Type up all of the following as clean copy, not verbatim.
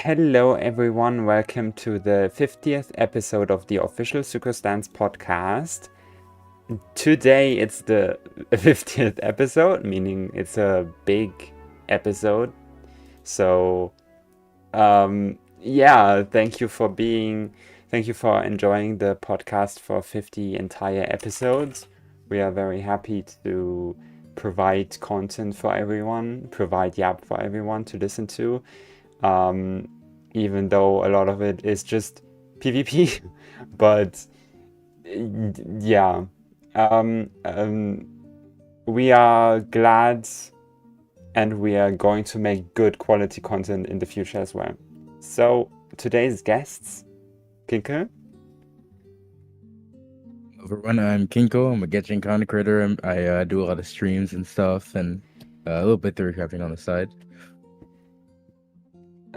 Hello everyone, welcome to the 50th episode of the official Sucrose Stans podcast. Today it's the 50th episode, meaning it's a big episode. So, thank you for enjoying the podcast for 50 entire episodes. We are very happy to provide content for everyone, provide YAP for everyone to listen to. Even though a lot of it is just PvP, but yeah, we are glad and we are going to make good quality content in the future as well. So today's guests, Kinkle. Everyone, I'm Kinkle. I'm a genshin content creator. I do a lot of streams and stuff, and a little bit theorycrafting on the side.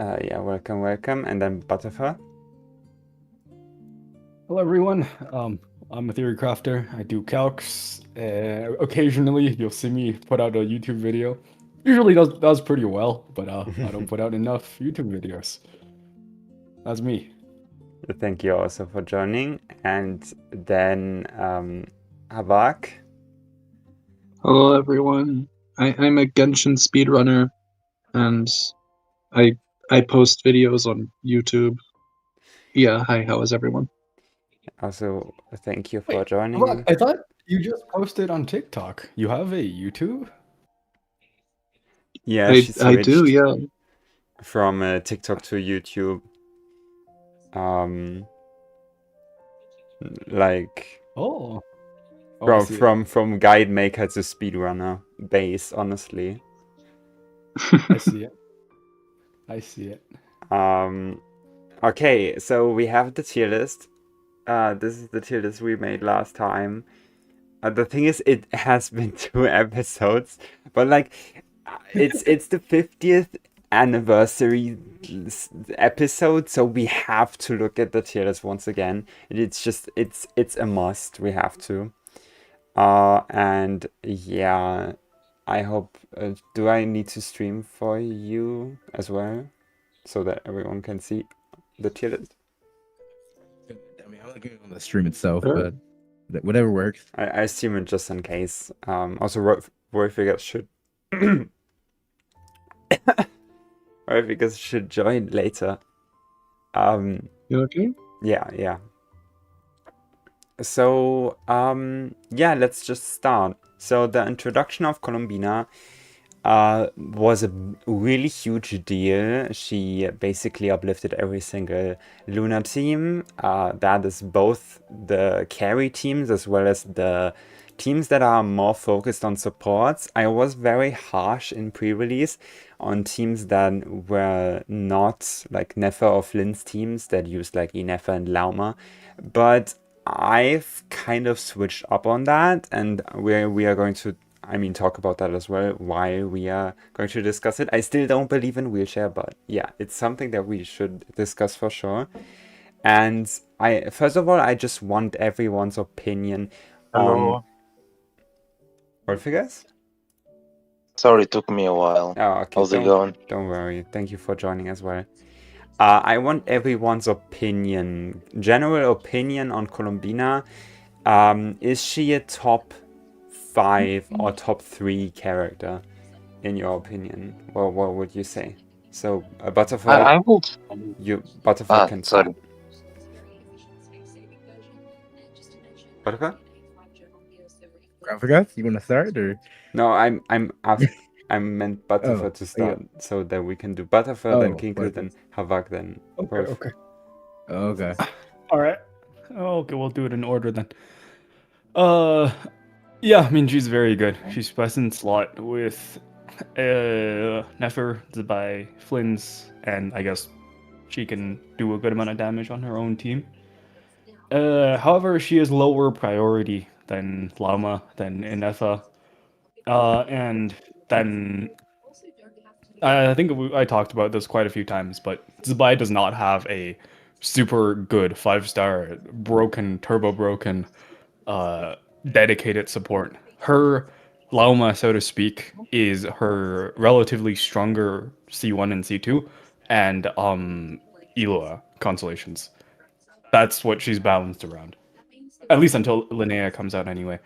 Welcome. And then Butterfer. Hello everyone, I'm a theorycrafter. I do calcs. Occasionally you'll see me put out a YouTube video. Usually does pretty well, but I don't put out enough YouTube videos. That's me. Thank you also for joining. And then Havaach. Hello everyone, I'm a Genshin speedrunner, and I post videos on YouTube. Yeah, hi, how is everyone? Also, thank you for joining. Havaach, I thought you just posted on TikTok. You have a YouTube? Yeah, I do, yeah. From TikTok to YouTube. From guide maker to speedrunner base, honestly. I see it. Okay, so we have the tier list. This is the tier list we made last time. The thing is, it has been 2 episodes, but like, it's the 50th anniversary episode, so we have to look at the tier list once again. It's a must. We have to. And yeah, I hope. Do I need to stream for you as well, so that everyone can see the tier list? I mean, I'm not going on the stream itself, Sure. but whatever works. I stream it just in case. Also, Roy Figures should. Roy Figures should join later. You okay? Yeah. So, let's just start. So the introduction of Columbina was a really huge deal. She basically uplifted every single Lunar team. That is both the carry teams as well as the teams that are more focused on supports. I was very harsh in pre-release on teams that were not like Nefer or Flynn's teams that used like Nefer and Lauma, but I've kind of switched up on that, and we are going to talk about that as well, why we are going to discuss it. I still don't believe in wheelchair, but yeah, it's something that we should discuss for sure. And first of all, I just want everyone's opinion on Roll Figures. Sorry, it took me a while. Oh, okay. How's it going? Don't worry. Thank you for joining as well. I want everyone's opinion, general opinion on Columbina. Is she a top 5 or top 3 character, in your opinion? Well, what would you say? So, Butterfer, I would. Butterfer can sorry. Butterfer? I forgot. You want to start or? No, I meant Butterfer to start, so that we can do Butterfer, then Kinkle, then Havaach, then Rolf. Okay. All right. Okay, we'll do it in order then. Yeah, I mean, she's very good. She's present slot with Nefer, Zabai, Flynn's, and I guess she can do a good amount of damage on her own team. However, she is lower priority than Lauma, than Inefa, and then I think I talked about this quite a few times, but Zabai does not have a super good 5-star turbo broken dedicated support. Her Lauma, so to speak, is her relatively stronger C1 and C2, and Eloa constellations. That's what she's balanced around. At least until Linnea comes out anyway.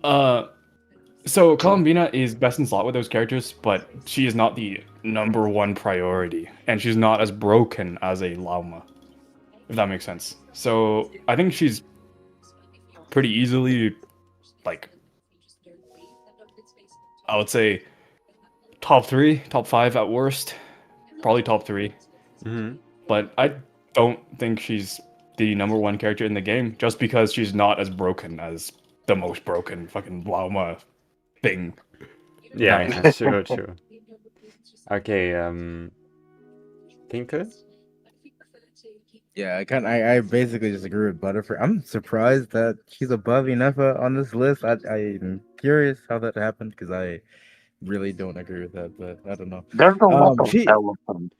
So Columbina is best in slot with those characters, but she is not the number one priority, and she's not as broken as a Lauma, if that makes sense. So I think she's pretty easily, like, I would say top 3, top 5 at worst, probably top 3. Mm-hmm. But I don't think she's the number one character in the game just because she's not as broken as the most broken fucking Lauma thing. Yeah, Nice. yeah, true, true. Okay, Kinkle? Yeah, I basically just agree with Butterfer. I'm surprised that she's above Inefa on this list. I'm curious how that happened because I really don't agree with that, but I don't know. There's a lot of she- elephant.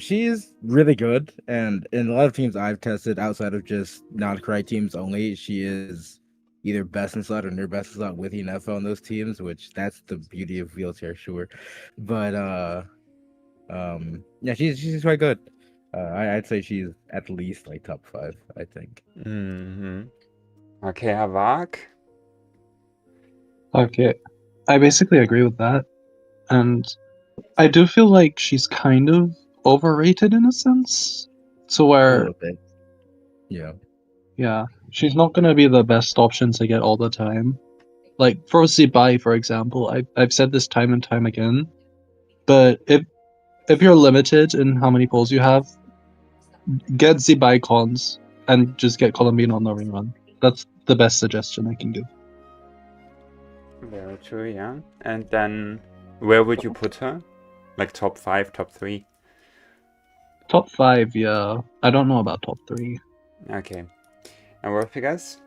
She's really good, and in a lot of teams I've tested outside of just non-cry teams only, she is either best in slot or near best in slot with Inefa on those teams, which that's the beauty of wheelchair, sure. But yeah, she's quite good. I'd say she's at least like top 5, I think. Mm-hmm. Okay, Havaach? Okay, I basically agree with that, and I do feel like she's kind of overrated in a sense, to A where little bit. Yeah. yeah, she's not gonna be the best option to get all the time. Like for Zibai, for example, I've said this time and time again, but if you're limited in how many pulls you have, get Zibai cons and just get Columbine on the ring run. That's the best suggestion I can give. Very true, yeah. And then, where would you put her? Like top 5, top 3? Top 5, yeah. I don't know about top 3. Okay. And Wolfigas?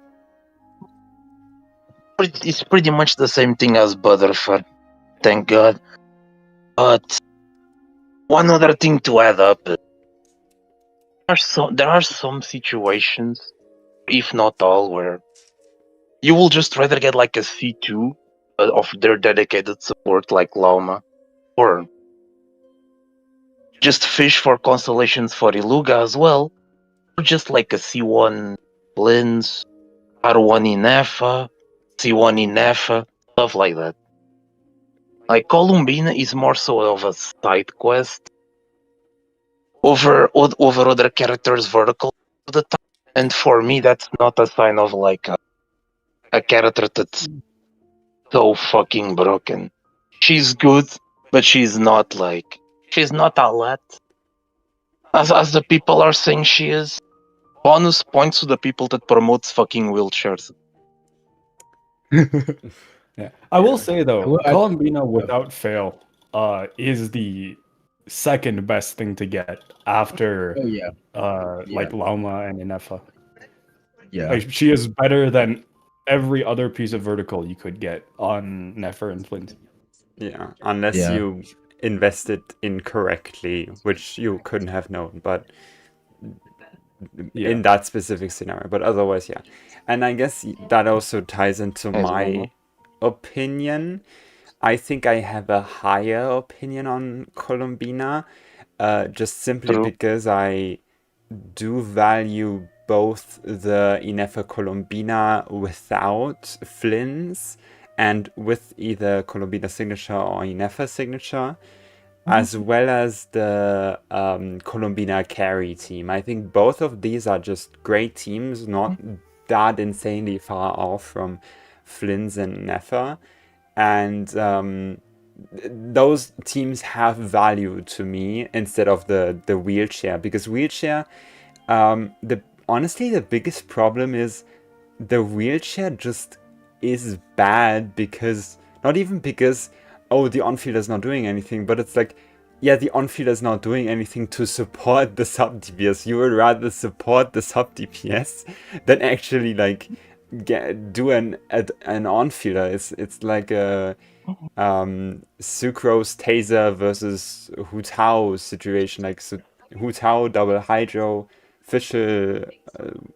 It's pretty much the same thing as Butterfer, thank God. But one other thing to add up: there are some situations, if not all, where you will just rather get like a C2 of their dedicated support like Lauma, or just fish for constellations for Iluga as well, or just like a C1 Lens, R1 Inefa, C1 Inefa, stuff like that. Like Columbina is more so of a side quest over other characters' vertical of the time, and for me that's not a sign of like a character that's so fucking broken. She's good, but she's not a lot as the people are saying she is. Bonus points to the people that promotes fucking wheelchairs. Yeah, I will say though, Well, Columbina without fail is the second best thing to get after Oh yeah. like Lauma and Inefa. Yeah. Like, she is better than every other piece of vertical you could get on Nefer and Flint. Yeah, unless Yeah. you invested incorrectly, which you couldn't have known, but Yeah. in that specific scenario. But otherwise, yeah. And I guess that also ties into As my well. opinion. I think I have a higher opinion on Columbina, just simply True. because I do value both the Inefa Columbina without Flynn's and with either Columbina signature or Inefa signature, as well as the Columbina carry team. I think both of these are just great teams, not that insanely far off from Flynn's and Nefer. And those teams have value to me instead of the wheelchair, because wheelchair, honestly the biggest problem is the wheelchair just is bad, because not even because the on-fielder is not doing anything, but it's like, yeah, the on-fielder is not doing anything to support the sub DPS. You would rather support the sub DPS than actually like do an on-fielder. It's like a Sucrose Taser versus Hu Tao situation, like Hu Tao double hydro Fischl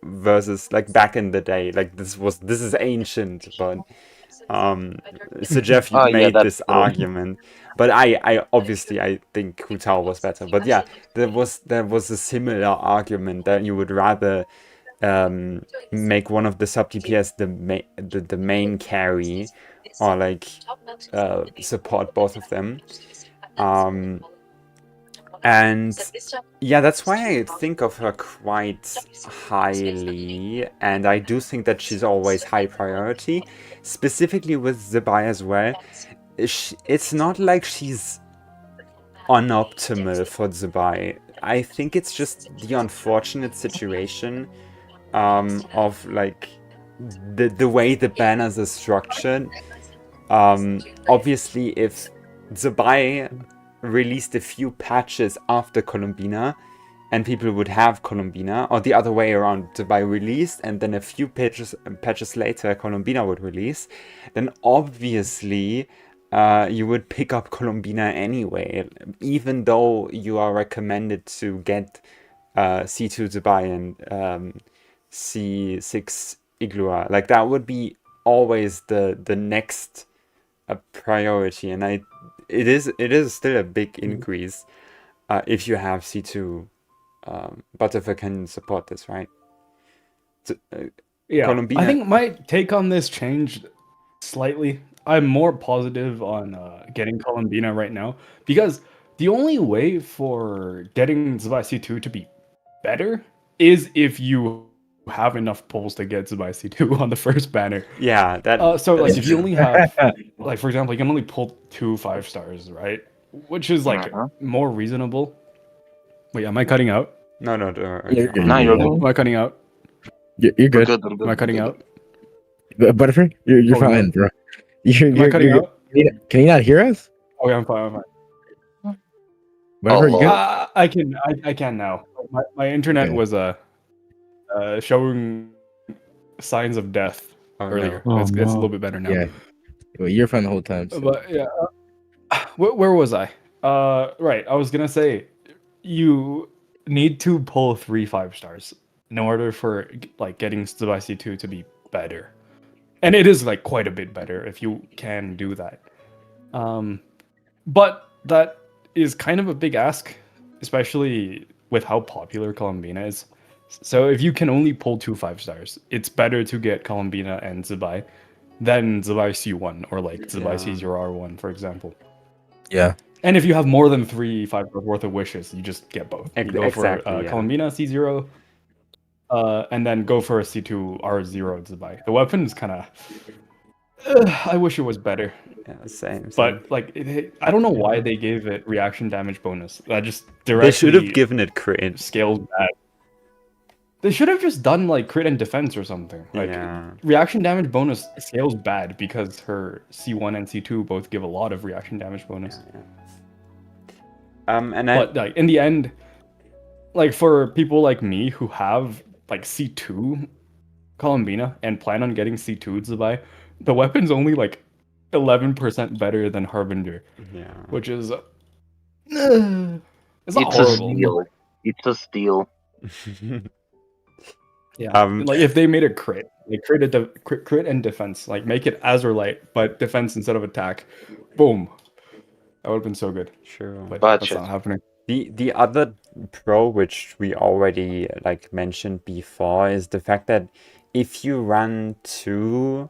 versus like back in the day. Like this is ancient, but So Jeff, you Oh, yeah, made that's this true. argument, but I obviously I think Hu Tao was better. But yeah, there was a similar argument that you would rather make one of the sub DPS the main carry, or like support both of them. And yeah, that's why I think of her quite highly, and I do think that she's always high priority, specifically with Zibai as well. It's not like she's unoptimal for Zibai. I think it's just the unfortunate situation of like the way the banners are structured. Obviously, if Zibai released a few patches after Columbina, and people would have Columbina, or the other way around, Zibai released, and then a few patches later, Columbina would release, then obviously you would pick up Columbina anyway, even though you are recommended to get C2 Zibai and C6 Iglua. Like, that would be always the next priority, and it is still a big increase if you have C2. Butterfer can support this, right? So, Yeah, Columbina. I think my take on this changed slightly. I'm more positive on getting Columbina right now, because the only way for getting Zibai C2 to be better is if you have enough pulls to get Zibai C2 on the first banner. Yeah, that. So like that's if you true. only have, like for example, you can only pull 2 5 stars, right? Which is like more reasonable. Wait, am I cutting out? No, You're good. No, you're good. Am I cutting out? You're We're good. good. We're good. Am I cutting We're out? Butterfer, you're Oh, fine, no. bro. Am I cutting out? Can you not hear us? Okay, I'm fine. Butterfer, you good? I can now. My internet Okay. was showing signs of death Oh, earlier. no. It's a little bit better now. Yeah. Well, you're fine the whole time. So. But yeah, where was I? Right. I was gonna say you need to pull 3 5 stars in order for like getting Zibai C2 to be better, and it is like quite a bit better if you can do that. But that is kind of a big ask, especially with how popular Columbina is. So if you can only pull 2 5 stars, it's better to get Columbina and Zibai than Zibai C1 or like Zibai C0R1, for example. Yeah. And if you have more than 3 5 stars worth of wishes, you just get both. You go Exactly, for yeah. Columbina C0, and then go for a C2 R0 Zibai. The weapon is kind of. I wish it was better. Yeah, same. But like, I don't know why they gave it reaction damage bonus. That just They directly should have given it crit. scales bad. They should have just done like crit and defense or something. Like Yeah. reaction damage bonus scales bad because her C1 and C2 both give a lot of reaction damage bonus. And But like in the end, like for people like me who have like C2 Columbina and plan on getting C2 Zibai, the weapon's only like 11% better than Harbinger, yeah. which is it's not It's a horrible. steal. It's a steal. Yeah, Um, like if they made a crit, like crit and defense, like make it Azurite but defense instead of attack, boom, that would have been so good. Sure. But But that's shit. not happening. The other pro, which we already like mentioned before, is the fact that if you run 2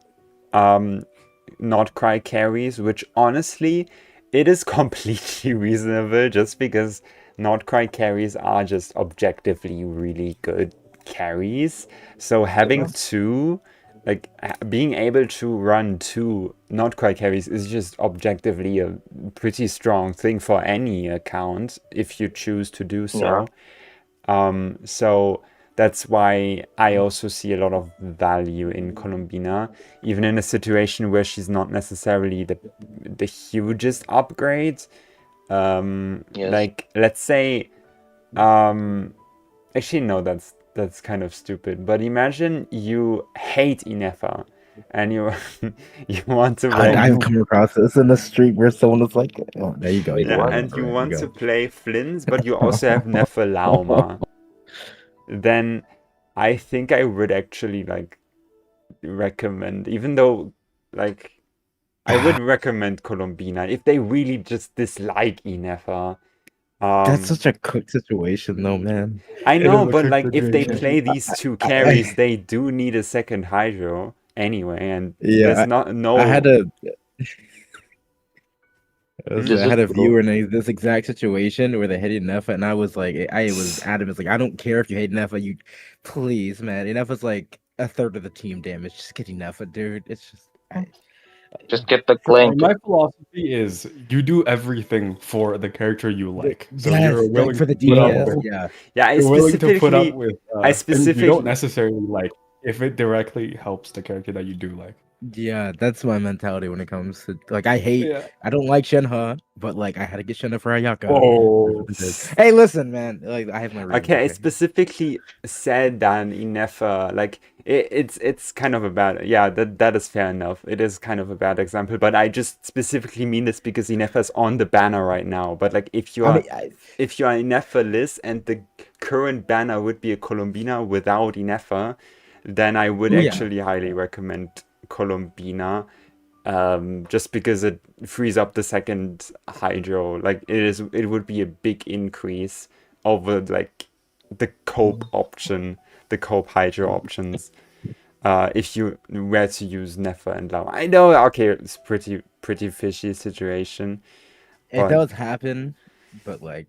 not cry carries, which honestly it is completely reasonable, just because not cry carries are just objectively really good carries. So having 2, like being able to run 2 not cry carries is just objectively a pretty strong thing for any account if you choose to do so. So that's why I also see a lot of value in Columbina, even in a situation where she's not necessarily the hugest upgrade. Like let's say, actually no, that's kind of stupid. But imagine you hate Inefa, and you you want to play. I've come across this in the street where someone was like, "Oh, there you go." Yeah, and you want to play Flins, but you also have Nefer Lauma. Then I think I would actually like recommend, even though like I would recommend Columbina if they really just dislike Inefa. That's such a quick situation, though, man. I It know, is a but quick like if they situation. play these two carries, they do need a second Hydro anyway, and Yeah, there's not no. I had a This I had is a viewer in this exact situation where they hated Nefa, and I was like, I was adamant, like, I don't care if you hate Nefa, you please, man. Nefa's like a third of the team damage. Just getting Nefa, dude. It's just get the And clank. my philosophy is you do everything for the character you like. So you're yes, willing like for the to put up DPS, with, yeah. Yeah, I you're willing to put up specifically, with, I and you specifically, don't necessarily like if it directly helps the character that you do like. Yeah, that's my mentality when it comes to like I Yeah. don't like Shenhe, but like I had to get Shenhe for Ayaka. Oh. Hey, listen, man. Like I have my reasons. okay, I specifically said that Inefa, like it's kind of a bad, yeah, that is fair enough. It is kind of a bad example, but I just specifically mean this because Inefa's on the banner right now. But like if you I are mean, if you are Inefa Liz and the current banner would be a Columbina without Inefa, then I would Yeah. actually highly recommend Columbina. Just because it frees up the second Hydro. Like it would be a big increase over like the cope option, the cope Hydro options. If you were to use Nefer and Lava. I know, okay, it's pretty fishy situation. it But does happen, but like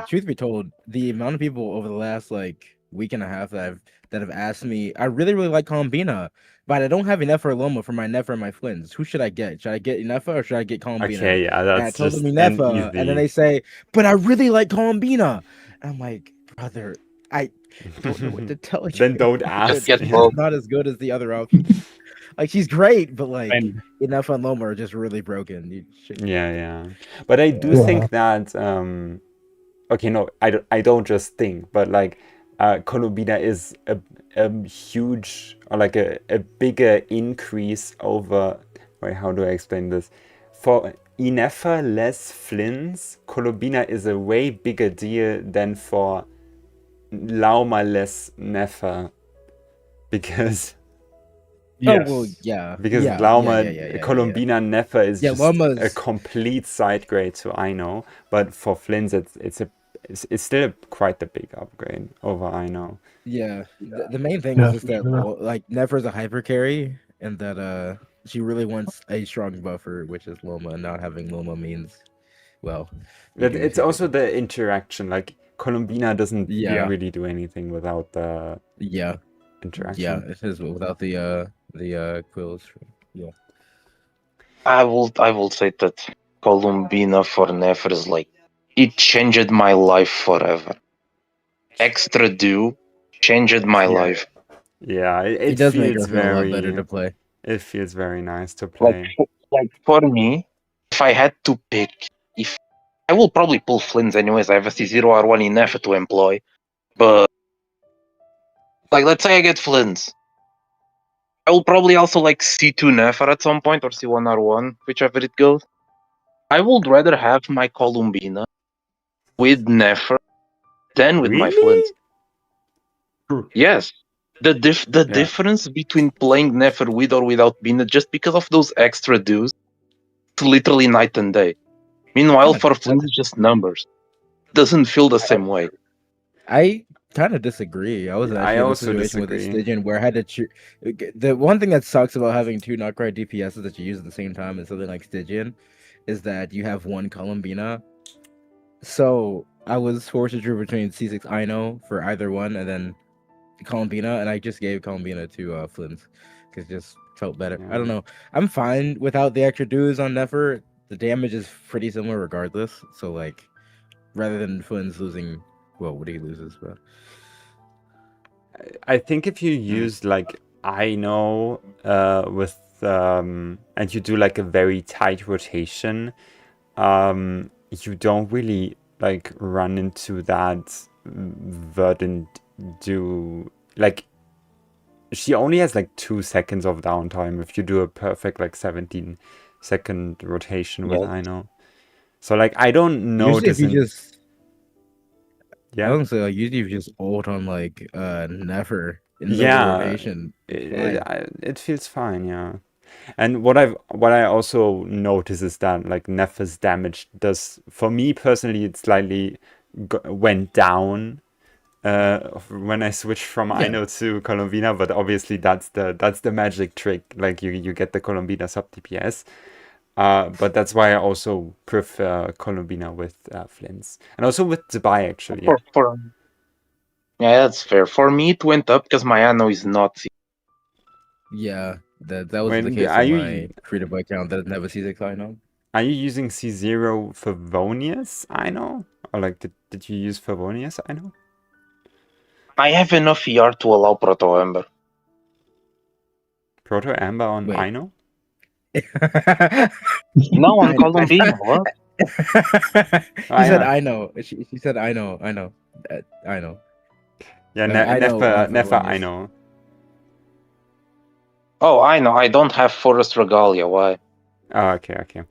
truth be told, the amount of people over the last like week and a half that have asked me, I really like Columbina, but I don't have enough for Loma for my Nefer and my Flins. Who should I get? Should I get Nefer or should I get Columbina? okay, yeah, And I that's told just them an Nefer, and then they easy. say, but I really like Columbina. And I'm like, brother, I don't know what to tell you. Then don't ask. Just get Yeah. both. It's not as good as the other options. Like she's great, but like And Nefer and Loma are just really broken. You should, Yeah. But I do Yeah. think that okay, no, I don't just think, but like Columbina is a huge or like a bigger increase over, wait, how do I explain this? For Inefa less Flins, Columbina is a way bigger deal than for Lauma less Nefer. Because yes. Oh well, yeah. because yeah, Lauma, yeah. Columbina Nefer is Yeah, just Lauma's- a complete side grade to Ino, but for Flins it's still quite the big upgrade over Ino. Yeah, the main thing is just that like Nefer's a hyper carry, and that she really wants a strong buffer, which is Loma. And not having Loma means, well, you But do it's if you also do. the interaction. Like Columbina doesn't Yeah. really do anything without the yeah, interaction. it is without the quills. Yeah, I will say that Columbina for Nefer is like it changed my life forever. Extra do changed my life. Yeah, it it does make her feels feel a lot very better to play. it feels very nice to Like play. like for me, if I had to pick, if I will probably pull Flins anyways. I have a C0 R1 in Nefer to employ, but like let's say I get Flins. I will probably also like C2 Nefer at some point or C1 R1, whichever it goes. I would rather have my Columbina with Nefer than with my Really? Flins. True. Yes. The difference between playing Nefer with or without Bina, just because of those extra dues, it's literally night and day. Meanwhile, God, for Flint, it's just numbers. Doesn't feel the same way. I kind of disagree. I was Yeah, actually I in a also situation with a disagree. Stygian where I had to choose. The one thing that sucks about having two not quite DPSs that you use at the same time in something like Stygian is that you have one Columbina. So I was forced to choose between C6 Ino for either one and then Columbina, and I just gave Columbina to Flint because it just felt better. I don't know. I'm fine without the extra dues on Nefer. The damage is pretty similar regardless. So like, rather than Flint's losing, well, what he loses, but I think if you use like Ino with and you do like a very tight rotation, you don't really like run into that verdant do like she only has like 2 seconds of downtime if you do a perfect like 17-second rotation with Yeah. Ino. So like I don't usually if notice you just, I yeah. don't say like usually if you just ult on like Nefer in the middle of Yeah, the rotation, it's fine. it feels fine, yeah. And what I also notice is that like Nefer's damage does, for me personally, it slightly went down when I switched from Yeah. Ino to Columbina, but obviously that's the magic trick. Like you get the Columbina sub DPS. But that's why I also prefer Columbina with Flints. And also with Dubai, actually. Yeah, that's fair. For me, it went up because my Anno is not. Yeah, that was When the case are on you- my free-to-play account that never sees it, I know. Are you using C0 Favonius, I know? Or like, did you use Favonius, I know? I have enough ER to allow Proto Ember. Proto Amber on Wait. I know? No, on Columbina, what? He said, "I know." She said, "I know, I know, I know." Yeah, I know on Nefer, I Favonius. know. Oh, I know. I don't have Forest Regalia. Why? Oh, okay.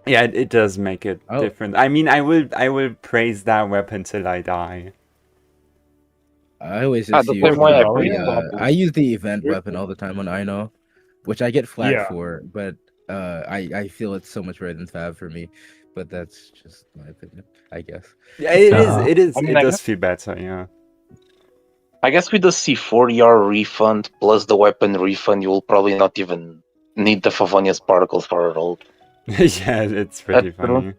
Yeah, it does make it Oh. different. I mean, I will praise that weapon till I die. I always just the use same way I the, praise I use the event weapon all the time on I know, which I get flagged Yeah. for, but I feel it's so much better than Fab for me. But that's just my opinion, I guess. Yeah, it is. Uh, It is. I mean, It I does guess- feel better. Yeah. I guess with the C4 ER refund plus the weapon refund, you will probably not even need the Favonius particles for it all. Yeah, it's pretty That's true. funny.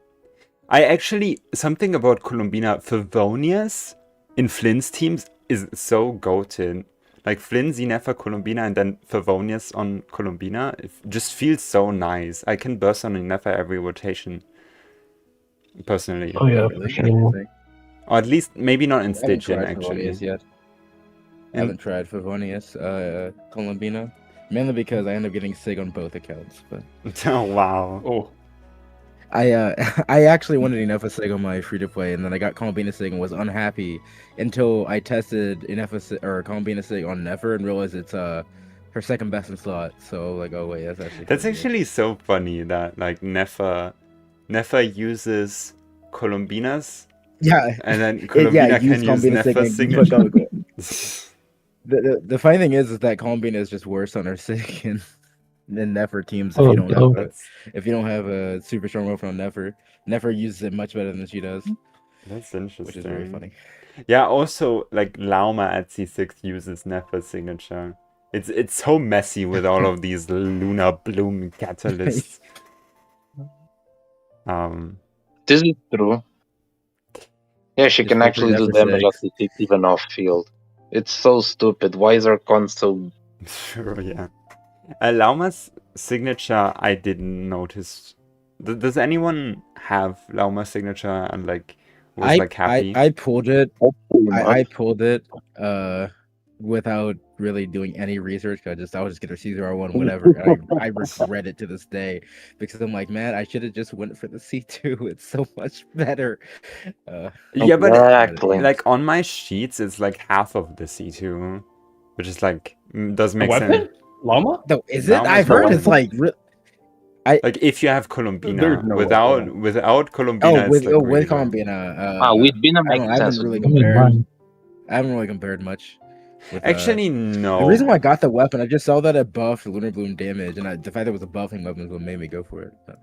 I actually, something about Columbina, Favonius in Flynn's teams is so goated. Like Flynn, Nefer, Columbina, and then Favonius on Columbina, it just feels so nice. I can burst on Nefer every rotation, personally. Oh yeah, Really? for sure. Or at least, maybe not in I haven't stage gen, tried actually. Favonius yet. I In- haven't tried Favonius, Columbina, mainly because I end up getting Sig on both accounts. But Oh, wow. Oh, I actually wanted enough of Sig on my free to play, and then I got Columbina Sig and was unhappy until I tested enough of Columbina Sig on Nefer and realized it's her second best in slot. So like, oh wait, that's actually That's pretty good. actually so funny that like Nefer uses Columbinas, Yeah. and then Columbina can use Nefer's signature. The funny thing is that Columbina is just worse on her Sig than Nefer teams Oh, if you don't have a super strong weapon on Nefer. Nefer uses it much better than she does, That's interesting. which is very funny. Yeah, also like Lauma at C6 uses Nefer's signature. It's so messy with all of these Lunar Bloom catalysts. This is true. Yeah, she Just can filter actually do Nefer damage six. at the even off field. It's so stupid. Why is our con so... Sure, yeah. Lauma's signature, I didn't notice. Does anyone have Lauma's signature and like was like happy? I pulled it. I much? pulled it without really doing any research. I would just get a C01 whatever. And I regret it to this day because I'm like, man, I should have just went for the C2. It's so much better. Yeah, but Exactly. like on my sheets, it's like half of the C2, which is like does a make weapon? sense. Llama? No, is it? Llama's I've the heard one. it's like Like if you have Columbina, There's no without Columbina, it's like really with good. Columbina. with Bina I makes don't know, I haven't sense. really I mean, compared. mine. I haven't really compared much. With, Actually, no. the reason why I got the weapon, I just saw that it buffed Lunar Bloom damage, and the fact that it was a buffing weapon is what made me go for it. So.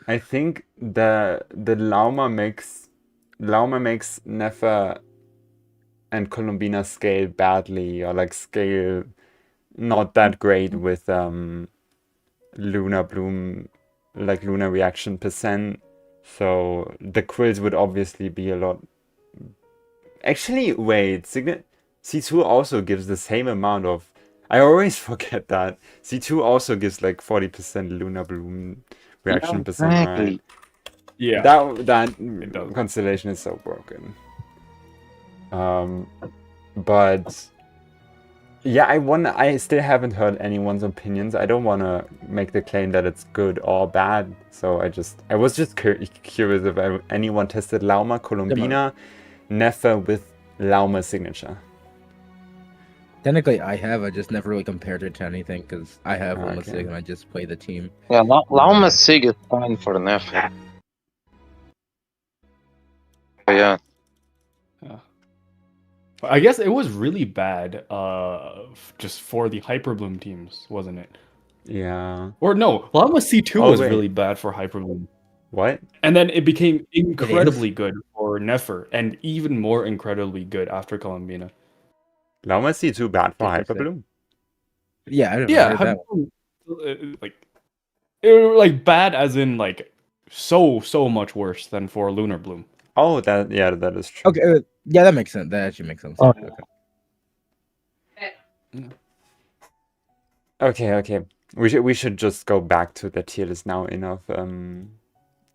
I think the Lauma makes Nefer and Columbina scale badly, or like scale not that great with Lunar Bloom, like Lunar reaction percent. So the quills would obviously be a lot. Actually, wait, C2 also gives the same amount of. I always forget that C2 also gives like 40% Lunar Bloom reaction percent. Exactly. Right? Yeah. That does. constellation is so broken. But yeah, I still haven't heard anyone's opinions. I don't want to make the claim that it's good or bad. So I was just curious if anyone tested Lauma, Columbina, Nefer with Lauma signature. Technically, I have. I just never really compared it to anything because I have Lama Okay. Sig and I just play the team. Yeah, Lauma Sig is fine for Nefer. Yeah. I guess it was really bad, just for the Hyperbloom teams, wasn't it? Yeah. Or no, Llama C2 Oh, was wait. really bad for Hyperbloom. What? And then it became incredibly good for Nefer, and even more incredibly good after Columbina. Llama C2 bad for Interesting. Hyperbloom? Yeah, I never Yeah, heard that. Hyperbloom, like it was like bad as in like so much worse than for Lunar Bloom. Oh, that is true. Okay, yeah, that makes sense. That actually makes sense. Oh. Okay. We should just go back to the tier list now. Enough.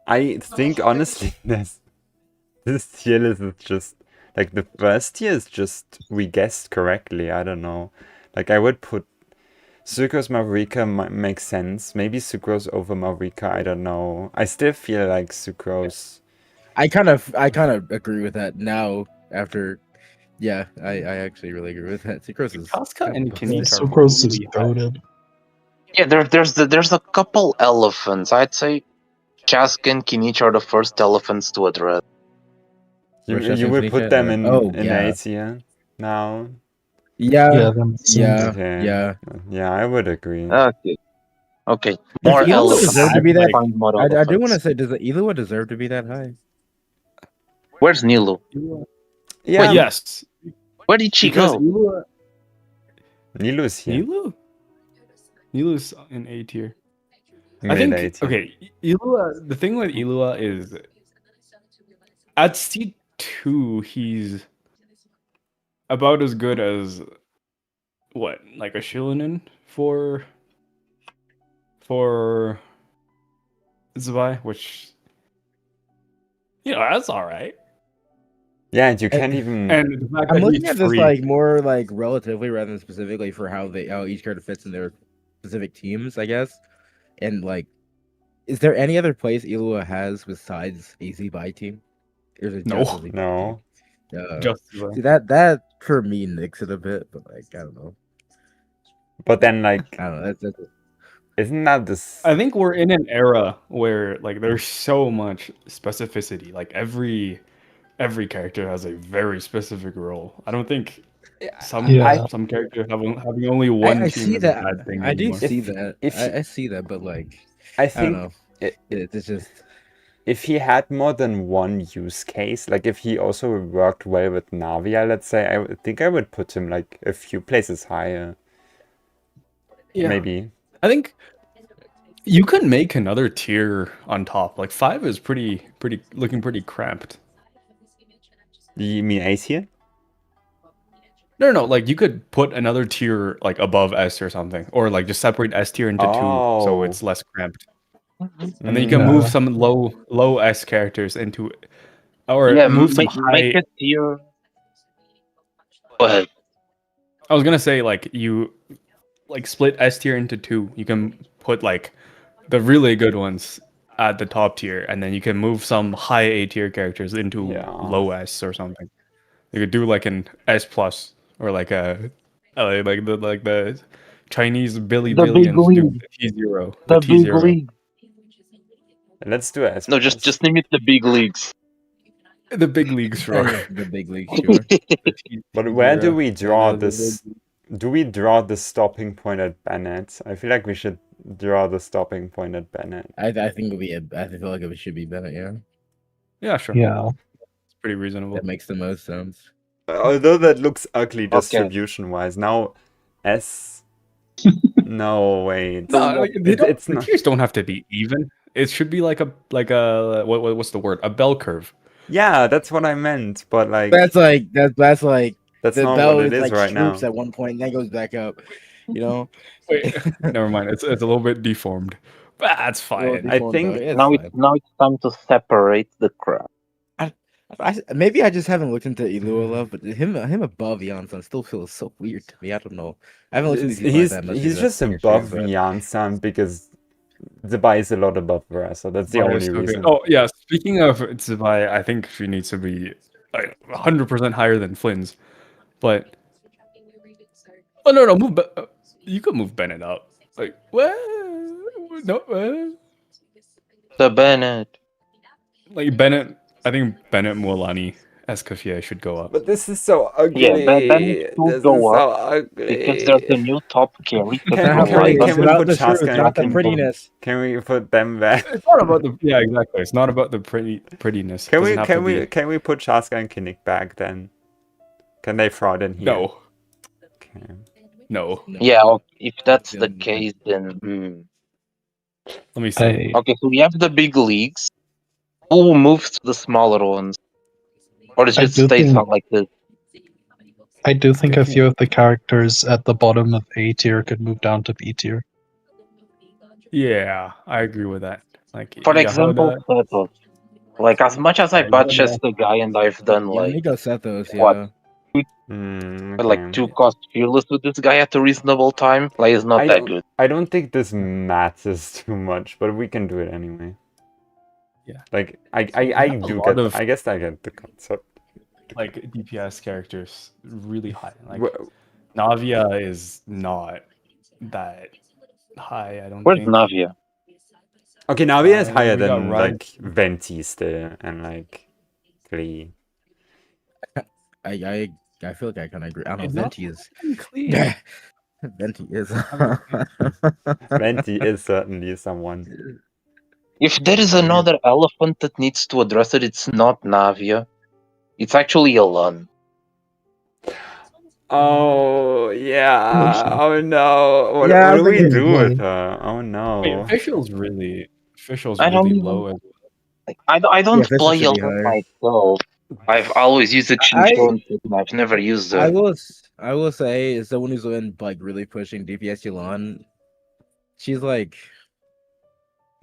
I think honestly this tier list is just like the first tier is just we guessed correctly. I don't know. Like I would put Sucrose Mavrika makes sense. Maybe Sucrose over Mavrika. I don't know. I still feel like Sucrose. I kind of agree with that now after. Yeah, I actually really agree with that. Sucrose is Casca and kinda Kinite busted. are Sucrose is really high. goated. Yeah, there's a couple elephants. I'd say Chaska and Kinich are the first elephants to address. You would put them in A tier now. Yeah, that makes sense. yeah, Okay. yeah. Yeah, I would agree. Okay. More Does Elua elephants. deserve to be that? Find more I do elephants. want to say, does the Elua deserve to be that high? Where's Nilu? Yeah. Wait, yes. Where did she Because go? Nilu's here. Nilu's in A tier. I Mid think A tier. okay. Ilua. The thing with Ilua is at C2 he's about as good as what, like a Shilinin for Zwei, which that's all right. Yeah, and you can't even. And the fact I'm that looking he's at this free. like more like relatively rather than specifically for how each character fits in their specific teams, I guess. And like, is there any other place Elua has besides AZ by team? Or is it No. just AZ by No. team? Just Zwei. See that for me nicks it a bit, but like I don't know. But then, like, I don't know. That's isn't that this? I think we're in an era where like there's so much specificity. Like every character has a very specific role. I don't think some characters having only one I team see is that. a bad thing I do anymore. see that. I see that, but like I I don't think know. It's just if he had more than one use case, like if he also worked well with Navia, let's say, I think I would put him like a few places higher. Yeah. Maybe. I think you could make another tier on top. Like 5 is looking pretty cramped. You mean A tier? No. Like you could put another tier like above S or something, or like just separate S tier into 2, so it's less cramped. And then you can move some low S characters into, or move some high. Make it tier. Go ahead. I was gonna say like you like split S tier into 2. You can put like the really good ones at the top tier, and then you can move some high A tier characters into low S or something. You could do like an S plus or like a like the Chinese billions do the T0. The T0. Let's do it. No, just name it the big leagues. The big leagues, sure. the big league, sure. But where do we draw this? Do we draw the stopping point at Bennett? I feel like we should draw the stopping point at Bennett. I think it'll be I feel like it should be Bennett, yeah. Yeah, sure. Yeah. It's pretty reasonable. That makes the most sense. Although that looks ugly distribution-wise. Now, S... No, wait. No, like, it's the not. tiers don't have to be even. It should be like a what's the word? A bell curve. Yeah, that's what I meant, but like... That's like That's the not bell what it is like right now. swoops at one point and then goes back up. You know? Wait, never mind. It's a little bit deformed. But that's fine. I think now it's time to separate the crowd. Maybe I just haven't looked into Elua Love, but him above Yansan still feels so weird to me. I don't know. I haven't looked into he's that much. he's just above Yansan because Zubai is a lot above her, so that's the only reason. Oh yeah, speaking of Zubai, I think she needs to be like 100% higher than Flynn's. But no, move. You could move Bennett up. Like what? No. The Bennett. Like Bennett, I think Bennett Mualani Escoffier should go up. But this is so Yeah, then it ugly. should This go is up so because there's a ugly. new top carry to Can we provide. It's can we about put the truth, Shaska not the and prettiness. can we put them back? It's not about the exactly. It's not about the prettiness. It Can doesn't have to be. can we put Shaska and Kinnick back then? Can they fraud in here? No, Okay. no. Yeah, if that's the Then- case, then Let me see. okay. So we have the big leagues. Who moves to the smaller ones, or it I just do stays think- on like this? I do think a few of the characters at the bottom of A tier could move down to B tier. Yeah, I agree with that. Like, For Yahoda- example, Sethos. Like as much as I Yeah, butt Yahoda- chest the guy and I've done Yeah, let me like go Sethos, What? yeah. like 2 cost fearless with this guy at a reasonable time, like it's not that good. I don't think this matters too much, but we can do it anyway. Yeah. Like have I a do lot get of- I guess I get the concept. like DPS characters really high. Like Wh- Navia is not that high. I don't Where's think. Navia? Okay, Navia is then higher we got than Ryan. like Venti still and like Klee. I feel like I kind of agree. I don't know. It's not Venti is. Clean. Venti is. Venti is certainly someone. If there is another elephant that needs to address it, it's not Navia. It's actually Elan. Oh yeah. Oh no. What, Yeah, what I do we think do it's with her? Oh Wait, no. official's really I don't really even- low. As Like, I don't Yeah, Fisher play should be Elan higher. myself. I've always used the Chinchon, I've never used I it. will say, as someone who's been like really pushing DPS Yulan, she's like,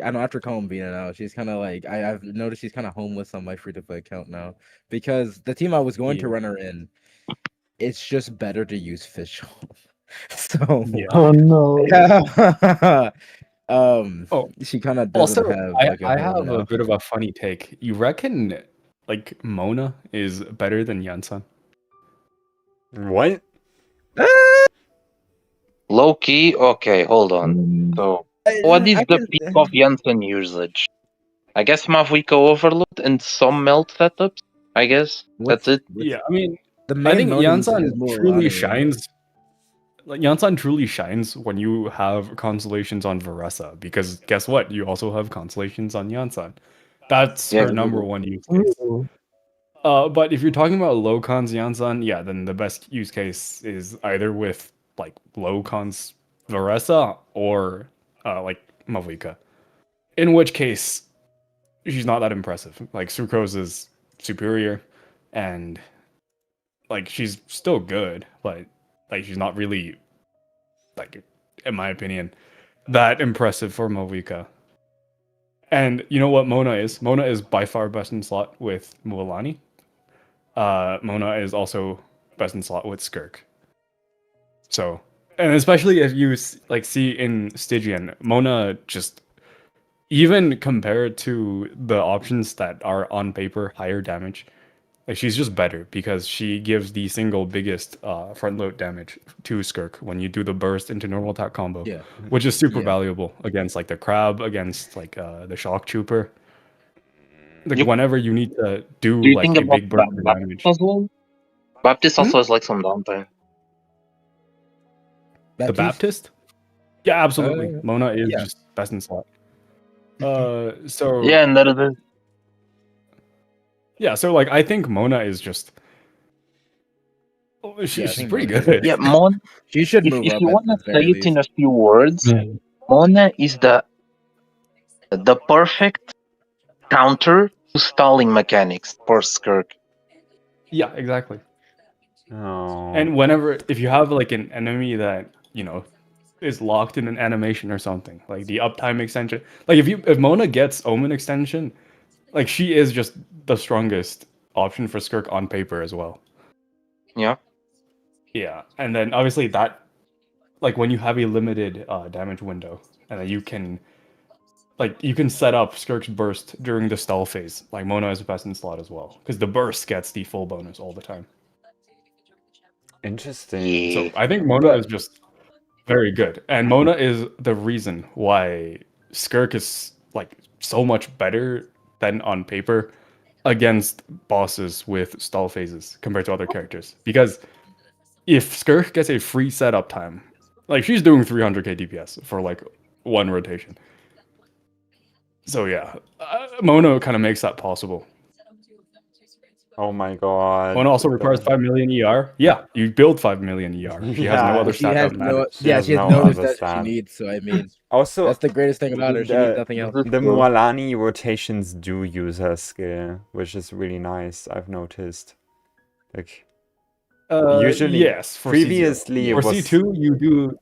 I know after Columbina now, she's kind of like I've noticed she's kind of homeless on my free to play account now because the team I was going to Yeah. run her in, it's just better to use Fish. So Yeah. Oh no. she kind of doesn't Also, have. I Like, have a bit of a funny take. You reckon like Mona is better than Yansan? What? Low key? Okay, hold on. So, what is the peak of Janssen usage? I guess Mavuika Overload and some melt setups? I guess. That's it. Yeah, I mean, The I main think mode is Yansan more truly Lani. shines. Like Yansan truly shines when you have constellations on Varesa, because guess what? You also have constellations on Yansan. That's Yeah, her number one use case. But if you're talking about low cons Yansan, yeah, then the best use case is either with like low cons Varesa or like Mavuika. In which case, she's not that impressive. Like Sucrose is superior, and like she's still good, but like she's not really, like, in my opinion, that impressive for Mavuika. And you know what Mona is? Mona is by far best in slot with Mualani. Mona is also best in slot with Skirk. So, and especially if you like see in Stygian, Mona just, even compared to the options that are on paper higher damage, like she's just better because she gives the single biggest front load damage to Skirk when you do the burst into normal attack combo, Yeah. which is super Yeah. valuable against like the crab, against like the shock trooper. Like You- whenever you need to do Do you like think a about big burst of Baptist damage. as well? Baptist also has like some downtime. The Baptist? Yeah, absolutely. Mona is yeah. just best in slot. So Yeah, and that is it. yeah, so like I think Mona is just I she's think pretty Mona is- good. Yeah, Mon. She should If move if up. you at want to the very say it in a least. few words, Mona is the perfect counter to stalling mechanics for Skirk. Yeah, exactly. Oh. And whenever if you have like an enemy that, you know, is locked in an animation or something, like the uptime extension. Like if Mona gets Omen extension, like she is just the strongest option for Skirk on paper as well. Yeah. Yeah, and then obviously that, like when you have a limited damage window, and then you can set up Skirk's burst during the stall phase. Like Mona is best in slot as well, because the burst gets the full bonus all the time. Interesting. So I think Mona is just very good, and Mona is the reason why Skirk is like so much better than on paper, against bosses with stall phases compared to other characters. Because if Skirk gets a free setup time, like she's doing 300k DPS for like one rotation. So yeah, Mona kind of makes that possible. Oh my god. Mona also requires 5 million ER. Yeah, you build 5 million ER. She has no Yeah, other She stat has that no, matters. She has she has no no other other stats that she stat. needs. So I mean, Also, that's the greatest thing about her. She needs nothing else. the Mualani rotations do use her skill, which is really nice, I've noticed. Like, usually, yes, for previously C0. it For was... C2, you do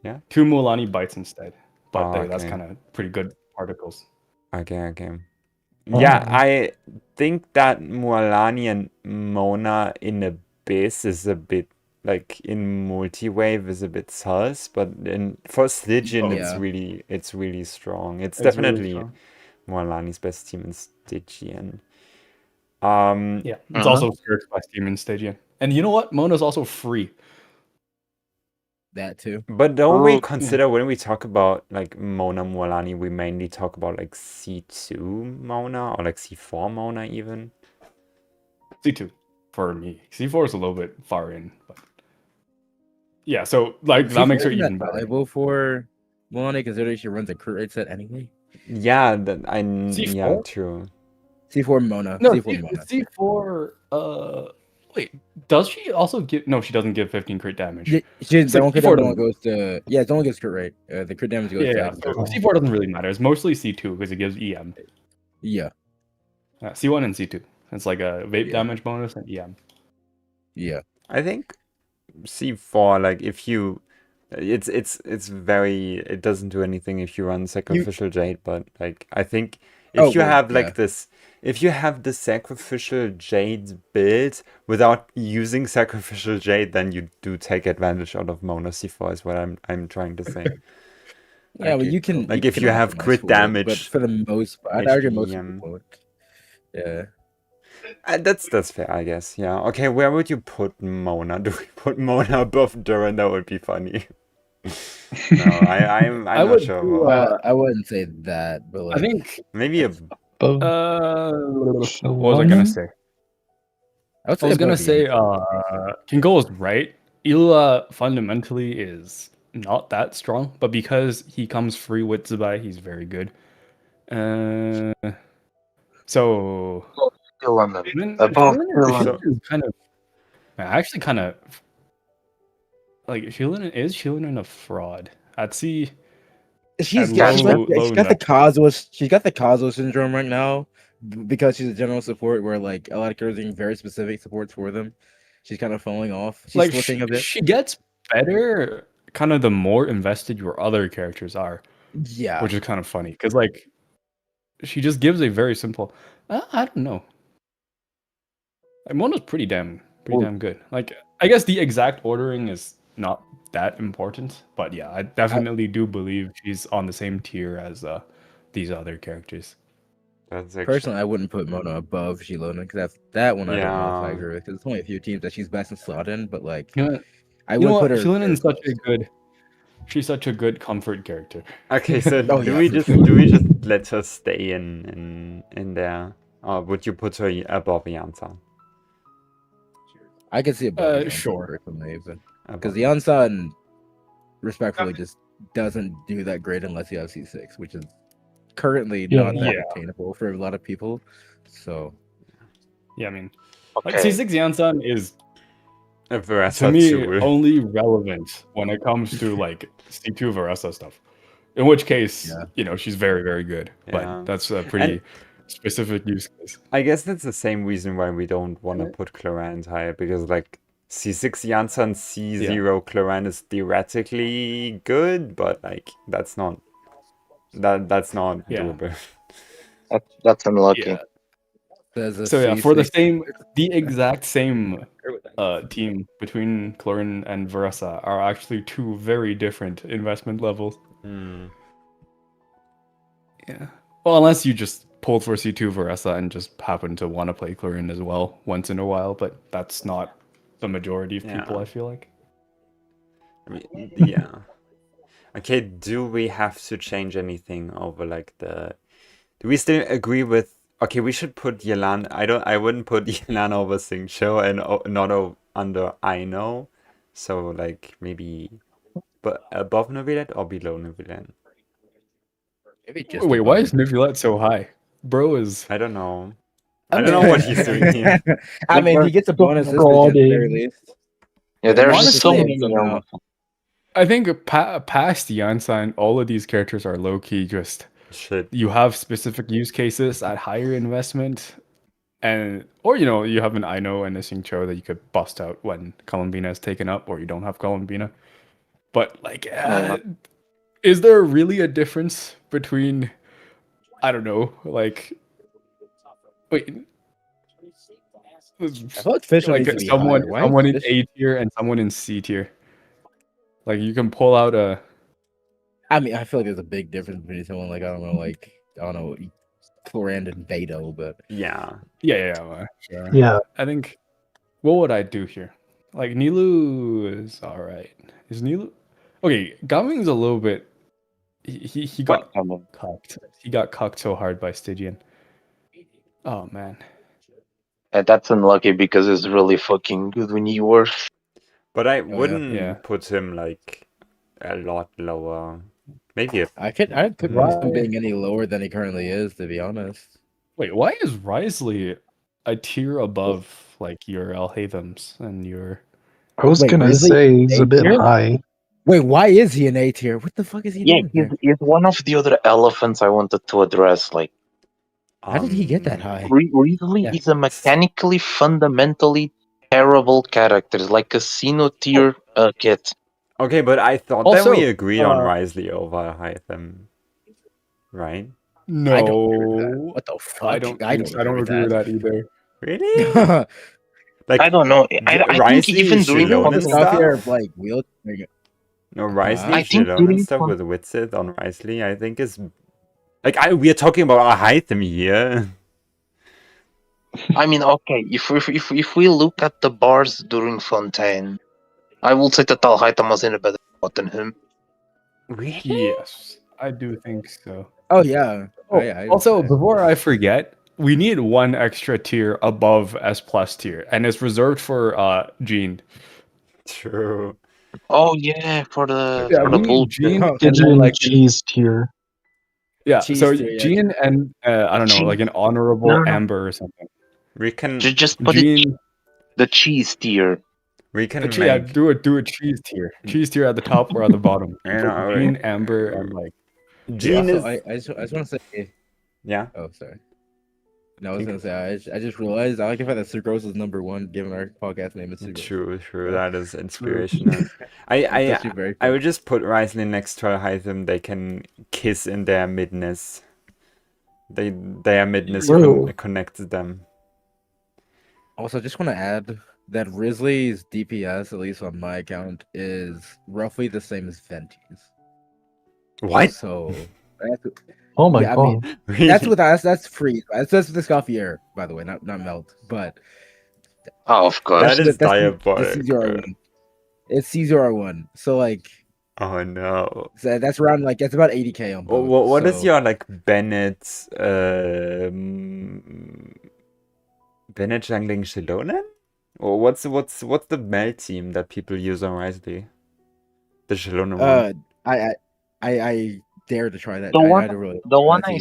Yeah? 2 Mualani bites instead. But Oh, that's okay. kind of pretty good particles. Okay. Yeah, I think that Mualani and Mona in Abyss is a bit, like, in multi-wave is a bit sus, but for Stygian Yeah. it's really strong. It's It's really definitely strong. Mualani's best team in Stygian. Yeah, it's also Skirk's best team in Stygian. And you know what? Mona's also free. That too. But don't we Oh, consider when we talk about like Mona Mualani, we mainly talk about like C2 Mona or like C4 Mona even? C2 for me. C4 is a little bit far in, but yeah, so like that makes her Isn't even that better. valuable for Melanie, considering she runs a crit rate set anyway. Yeah, yeah, C4? true. C4 Mona. No, C4 Mona. C4. Wait, does she also give? No, she doesn't give 15 crit damage. The So only crit C4 damage doesn't- goes to it only gets crit rate. The crit damage goes Yeah, to so C4 doesn't really matter. It's mostly C2 because it gives EM. yeah. C1 and C2. It's like a vape Yeah. damage bonus and EM. Yeah. I think C4, like if you it's very, it doesn't do anything if you run Sacrificial Jade, but like I think if you have like this, if you have the Sacrificial Jade build without using Sacrificial Jade, then you do take advantage out of Mona C4 is what I'm trying to say. Yeah, but you can Like you if can you have optimize crit for it, damage, but for the most part, I'd argue most HEM. people won't. Yeah. That's fair, I guess. Yeah. Okay, where would you put Mona? Do we put Mona above Duran? That would be funny. No, I'm not would sure. do, about I wouldn't say that, but like I think. maybe a What was I gonna say? I would say I was gonna above say, Ian. Kinkle is right. Ila fundamentally is not that strong, but because he comes free with Zubai, he's very good. So still on the Shilin above. is kind of, actually kind of like Shilin a fraud. I'd see. She's at got, low she's got the level. Kazuo syndrome right now because she's a general support where like a lot of characters are doing very specific supports for them. She's kind of falling off. She's Like slipping a bit. she gets better kind of the more invested your other characters are, Yeah. which is kind of funny because like she just gives a very simple. I don't know. Like Mona's pretty damn good. Like I guess the exact ordering is not that important, but yeah, I definitely do believe she's on the same tier as these other characters. That's actually... Personally, I wouldn't put Mona above Shilona because that one I don't know if I Yeah. agree with because it's only a few teams that she's best in slot in, but like I You know would what? put her. Shillin's she's such a good comfort character. Okay, so Oh, do yeah, we for just sure. let her stay in there? Or would you put her above Yansan? I could see above Yansan Sure. personally, but Above. because Yansan respectfully just doesn't do that great unless you have C6, which is currently not that Yeah. obtainable for a lot of people. So Yeah, I mean, like Okay. C6 Yansan is A Veresa to me tool. only relevant when it comes to like C2 Veresa stuff. In which case, she's very, very good. Yeah. But that's a pretty specific use case. I guess that's the same reason why we don't want to put Clorant higher, because like C6 Yansan, C0 Clorant is theoretically good, but like that's not doable. That's unlucky. So yeah, for the exact same team between Clorin and Veresa are actually two very different investment levels. Yeah. Well, unless you just pulled for C2 Veresa and just happen to want to play Clorin as well once in a while, but that's not the majority of people, I feel like. I mean, yeah. Okay, do we have to change anything over like the... Do we still agree with Okay, we should put Yelan. I wouldn't put Yelan over Xingqiu and not under I know. So like maybe, but above Neuvillette or below Neuvillette? Maybe just Wait, why above is Neuvillette so high? Bro is. I don't know. I don't know what he's doing here. I mean, he gets a bonus this weekend at the very least. Yeah, there's Honestly, so Honestly, many somehow. elephants. I think past Yansan, all of these characters are low key just. Shit. You have specific use cases at higher investment, and or you have an I know and a Xingqiu that you could bust out when Columbina is taken up, or you don't have Columbina. But like, is there really a difference between? I don't know. Like, wait, I feel like Fisher like needs to be someone higher. Why someone in Fisher- A tier and someone in C tier. Like you can pull out a. I mean, I feel like there's a big difference between someone like I don't know, Chlorand and Beto, but Yeah. Yeah. Yeah. I think. What would I do here? Like Nilu is all right. Is Nilu okay? Gaming's a little bit. He got cucked. He got cucked so hard by Stygian. Oh man. And that's unlucky because it's really fucking good when you were. But I yeah. wouldn't Yeah. put him like a lot lower. Maybe a I couldn't put him being any lower than he currently is, to be honest. Wait, why is Risley a tier above like your Alhathams and your? I was Wait, gonna really? say he's a bit A-tier? high. Wait, why is he an A tier? What the fuck is he Yeah, doing here? he's one of the other elephants I wanted to address. Like, How did he get that high? really, Yeah. he's a mechanically, fundamentally terrible character. It's like a Sino tier kid. Okay, but I thought Also, that we agreed on Risley over Hytham, right? No, I don't agree with that. What the fuck? I don't agree with that either. Really? Like I don't know. I think Risley, even during Shilon and Content, Stuff here, stuff. like wheel. No, Risley, I think Shilon and during stuff con- with Witzit on Risley, I think is like we are talking about our Hytham here. I mean, okay, if we look at the bars during Fontaine, I will say that Alhaitham was in a better spot than him. Really? Yes, I do think so. Oh yeah. Oh, yeah. I also, understand. before I forget, we need one extra tier above S plus tier, and it's reserved for Gene. True. Oh yeah, for the Yeah, for we the need bull. Gene and Pigeon then and like cheese tier. yeah. Cheese So tier, yeah. Gene and I don't know, like an honorable No. Amber or something. We can Just put it Gene, the cheese tier. yeah, do a cheese tier. Cheese tier at the top or at the bottom. I know, Gene, right. Amber, and like Gene Also, is I just want to say. yeah. Oh, sorry. No, I was gonna say I just realized I like the fact that Sucrose is #1, given our podcast name is Sucrose. True. That is inspirational. I actually very I would just put Risley next to Hytham. They can kiss in their midness. Their midness True. connects them. Also, just want to add that Risley's DPS, at least on my account, is roughly the same as Venti's. What? So Oh my yeah, I god. mean, that's with us. That's free. That's with the Scoffier, by the way, not melt. But Oh, of course. That is that's diabolical. CZR1. It's CZR1. So like, Oh no. so that's around like it's about 80k on both. What is so- your like Bennett Bennett jungling Shilonen? Or what's the Mel team that people use on Risley? The Shilonen one. I dare to try that. The I one, don't really the one see I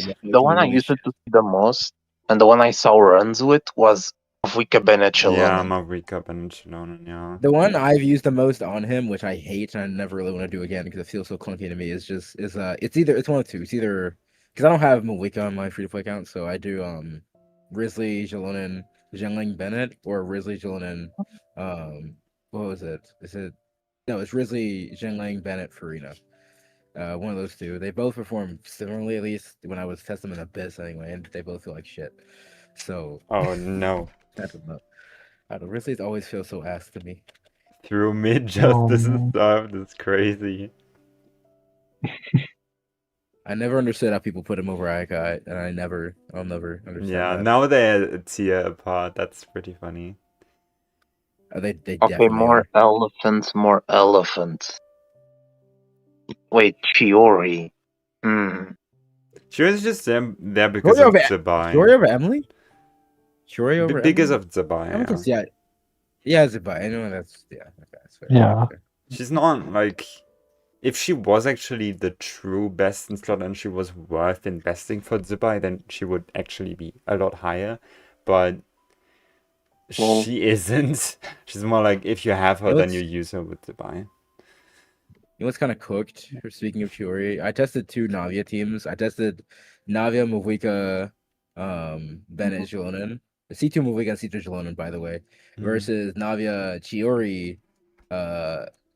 used to see the most, and the one I saw runs with was Wika Bennett Yeah, Shilonen. Mavrika Bennett Shilonen, yeah. The one I've used the most on him, which I hate and I never really want to do again because it feels so clunky to me, it's one of two. It's either because I don't have Mawika on my free to play account, so I do Risley, Jalonen, Zhengling Bennett, or Risley, Jalonen, what was it? It's Risley, Zhengling Bennett, Farina. One of those two. They both perform similarly, at least when I was testing them in Abyss anyway, and they both feel like shit. So Oh no. I don't know. Risley's always feel so ass to me. Through mid justice Oh. and stuff, that's crazy. I never understood how people put him over Ikai, and I'll never understand. Yeah, that. now they're a tier apart. That's pretty funny. They Okay, definitely more elephants. Wait, Chiori. She was just there because Shiori of over Zabai. Shiori over Emily. Shiori over Because Emily? of Zabai, I don't yeah. think yeah, Zabai. I know that's okay, that's fair. Yeah. Fair. She's not like... If she was actually the true best in slot and she was worth investing for Zabai, then she would actually be a lot higher. But Well- she isn't. She's more like, if you have her, You know then you what's- use her with Zabai. You know what's kind of cooked? For speaking of Shiori, I tested 2 Navia teams. I tested Navia, Mavika, Bennett, Jalonen. The C2 Mavika and C2 Jalonen, by the way, versus Navia, Chiori,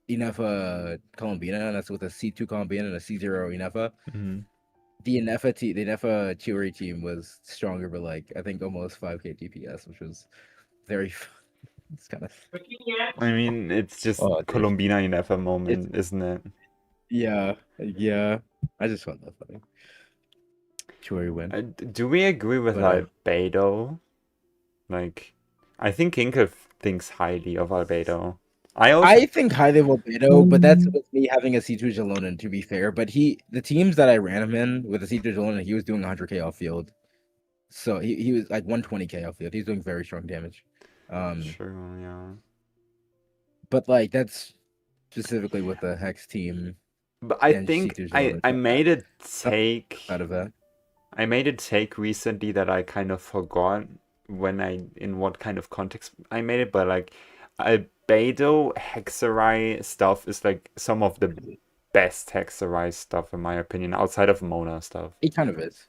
Inefa, Columbina, and that's with a C2 Columbina and a C0 Inefa. Mhm. The Inefa Chiori team was stronger, but like I think almost 5k DPS, which was very. It's kind of. I mean, it's just Oh, dude. Columbina in F moment, isn't it? Yeah. I just found that funny. Chiori win. Do we agree with But, Albedo? Like, I think Kinkle thinks highly of Albedo. I think highly of Albedo, but that's with me having a C2 Jalonen, to be fair. But the teams that I ran him in with a C2 Jalonen, he was doing 100k off field. So he was like 120k off field. He's doing very strong damage. True, yeah. But like that's specifically with the Hex team But I and think C2 I Jalonen made a take. out of that. I made a take recently that I kind of forgot in what kind of context I made it, but like Albedo Hexarai stuff is like some of the best Hexarai stuff in my opinion, outside of Mona stuff. It kind of is.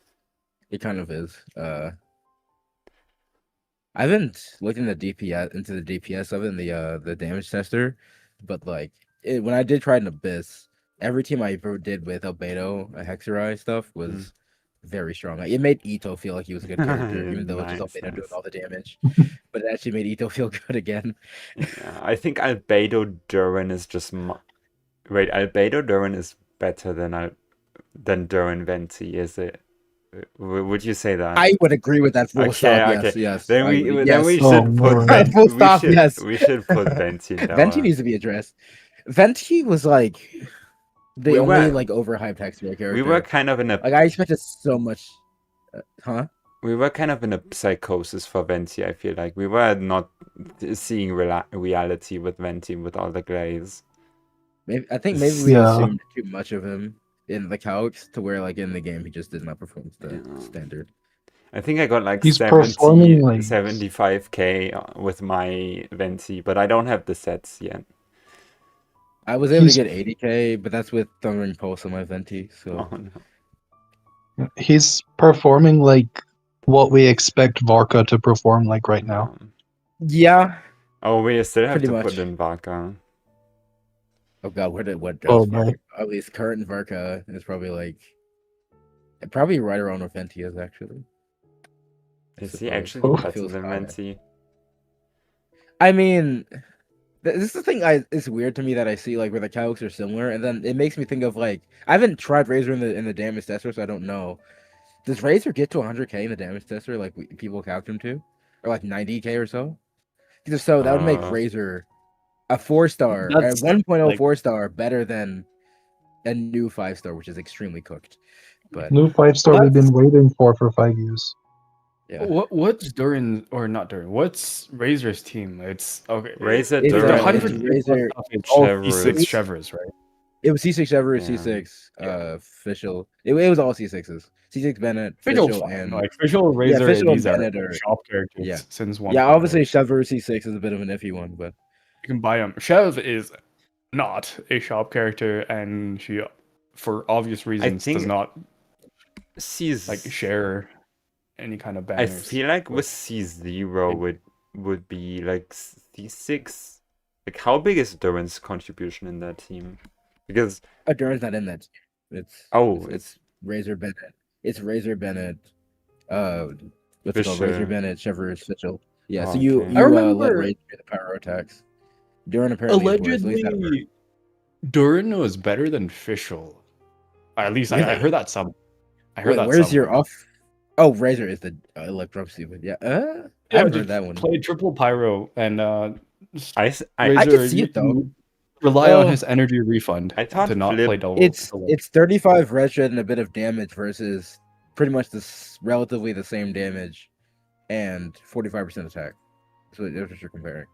I haven't looked into the DPS of it in the damage tester, but like when I did try an Abyss, every team I ever did with Albedo, Hexarai stuff was very strong. Like, it made Ito feel like he was a good character, even though it's just Albedo doing all the damage. But it actually made Ito feel good again. Yeah, I think Albedo Durin is just wait, Albedo Durin is better than Durin Venti, is it? Would you say that? I would agree with that full Okay, stop. okay. Yes. Then I we would- then we yes. Oh, should put Lord. Full stop, yes. we should put Venti in Venti there. needs to be addressed. Venti was like the We only were- like overhyped Hexarai character. We were kind of in a like I expected so much. Huh? We were kind of in a psychosis for Venti, I feel like. We were not seeing reality with Venti with all the glaze. I think maybe we Yeah. assumed too much of him in the couch to where like in the game he just did not perform to the Yeah. standard. I think I got like He's 70, performing like- 75k with my Venti, but I don't have the sets yet. I was able He's- to get 80k, but that's with Thundering Pulse on my Venti. So Oh, no. He's performing like what we expect Varka to perform like right now. yeah. Oh, we still have Pretty to much. put in Vaka. Oh god, what Oh, drops? my. At least current Varka is probably right around where Venti is actually. I Is he suppose. actually Oh. better Feels than high. Venti? I mean, this is the thing. It's weird to me that I see like where the calcs are similar, and then it makes me think of like I haven't tried Razor in the damage tester, so I don't know. Does Razor get to 100k in the damage tester like people count him to, or like 90k or so? Because if so, that would make Razor a 4-star, a That's, 1.0 like- 4-star better than a new 5-star, which is extremely cooked. But New 5-star we've been waiting for 5 years. yeah, What's Durin or not Durin? What's Razor's team? It's okay. Razor, It's The Durin, 100 Razor- it's all C6 Chevrolet. Chevrolet, right? it was C6 ever, Yeah. C6 official. It was all C6s. C6 Bennett, Official official, fine. and Like official Razor, official these are Bennett are- shop characters yeah. since one. yeah, obviously Chevrolet C6 is a bit of an iffy one, but you can buy them. Chev is not a shop character, and she, for obvious reasons, think does not C's. like share any kind of I banners. feel like with with- C0 would be like C6. Like, how big is Durin's contribution in that team? Because Durin's not in that. It's Oh, it's Razor Bennett. It's Razor Bennett. What's it called? Fisher. Razor Bennett, Chevrolet official. Yeah, so Okay. you I let remember- Razor do the power attacks. Durin apparently is worse, at least that I've heard. Allegedly, Durin was better than Fischl. At least I Really? heard that some. I heard Wait, that where's your somewhere. off? Oh, Razor is the Electrum stupid. Yeah, I haven't heard that one. Played triple pyro and I I can see it, though. you rely Oh. on his energy refund I thought to not Flip- play double. It's 35 res and a bit of damage versus pretty much relatively the same damage and 45% attack. So that's what you're comparing.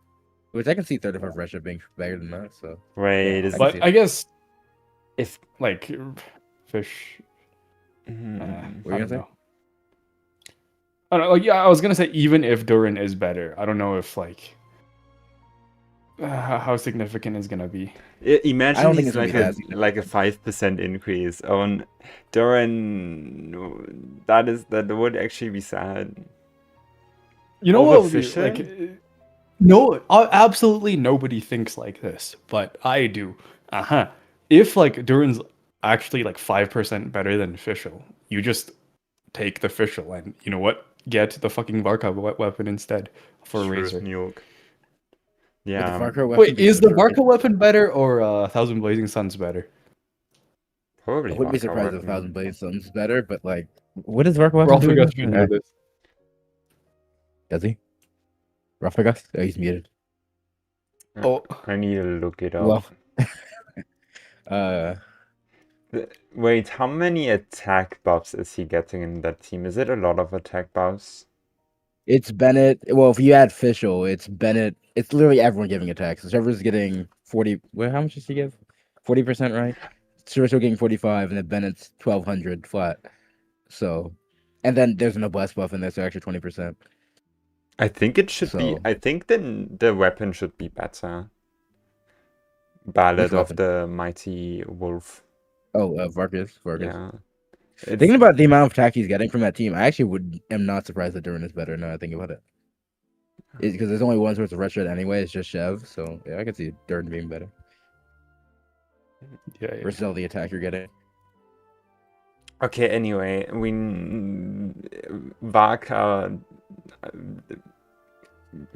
Which I can see 35 pressure being better than that. So Wait, yeah, is But I guess if like fish. Mhm. What I were you don't gonna say? know. I don't know. Like, yeah, I was gonna say even if Durin is better, I don't know if like how significant it's gonna be. I imagine don't think he's it's gonna like be that a 5% increase on Doran. That would actually be sad. You know Over what would be Fisher? like? No, absolutely nobody thinks like this, but I do. If like Durin's actually like 5% better than Fischl, you just take the Fischl and you know what? Get the fucking Varka weapon instead for Razor. New York. Would the Yeah, Varka weapon Wait, be is the better? Varka weapon better or Thousand Blazing Suns better? probably. I wouldn't be Varka surprised if weapon. 1,000 Blade Suns better, but like, what does Varka weapon do? Ralphagus again? should know this. Does he? Ralphagus? Oh, he's muted. Oh, I need to look it up. Well, uh, Wait, how many attack buffs is he getting in that team? Is it a lot of attack buffs? it's Bennett. Well, if you add Fischl, it's Bennett. It's literally everyone giving attacks. So Trevor's getting 40. Well, how much does he give? 40%, right? Fischl getting 45, and then Bennett's 1,200 flat. So, and then there's no blast buff in there, so extra 20%. I think it should be. So- I think the weapon should be better. Ballad of weapon? the Mighty Wolf. Oh, Vargas. Yeah. Thinking about the amount of attack he's getting from that team, I actually am not surprised that Durin is better now I think about it. Because there's only one source of retro anyway, it's just Chev, so yeah, I can see Durin being better. yeah. Versus all the attack you're getting. Okay, anyway, Varka.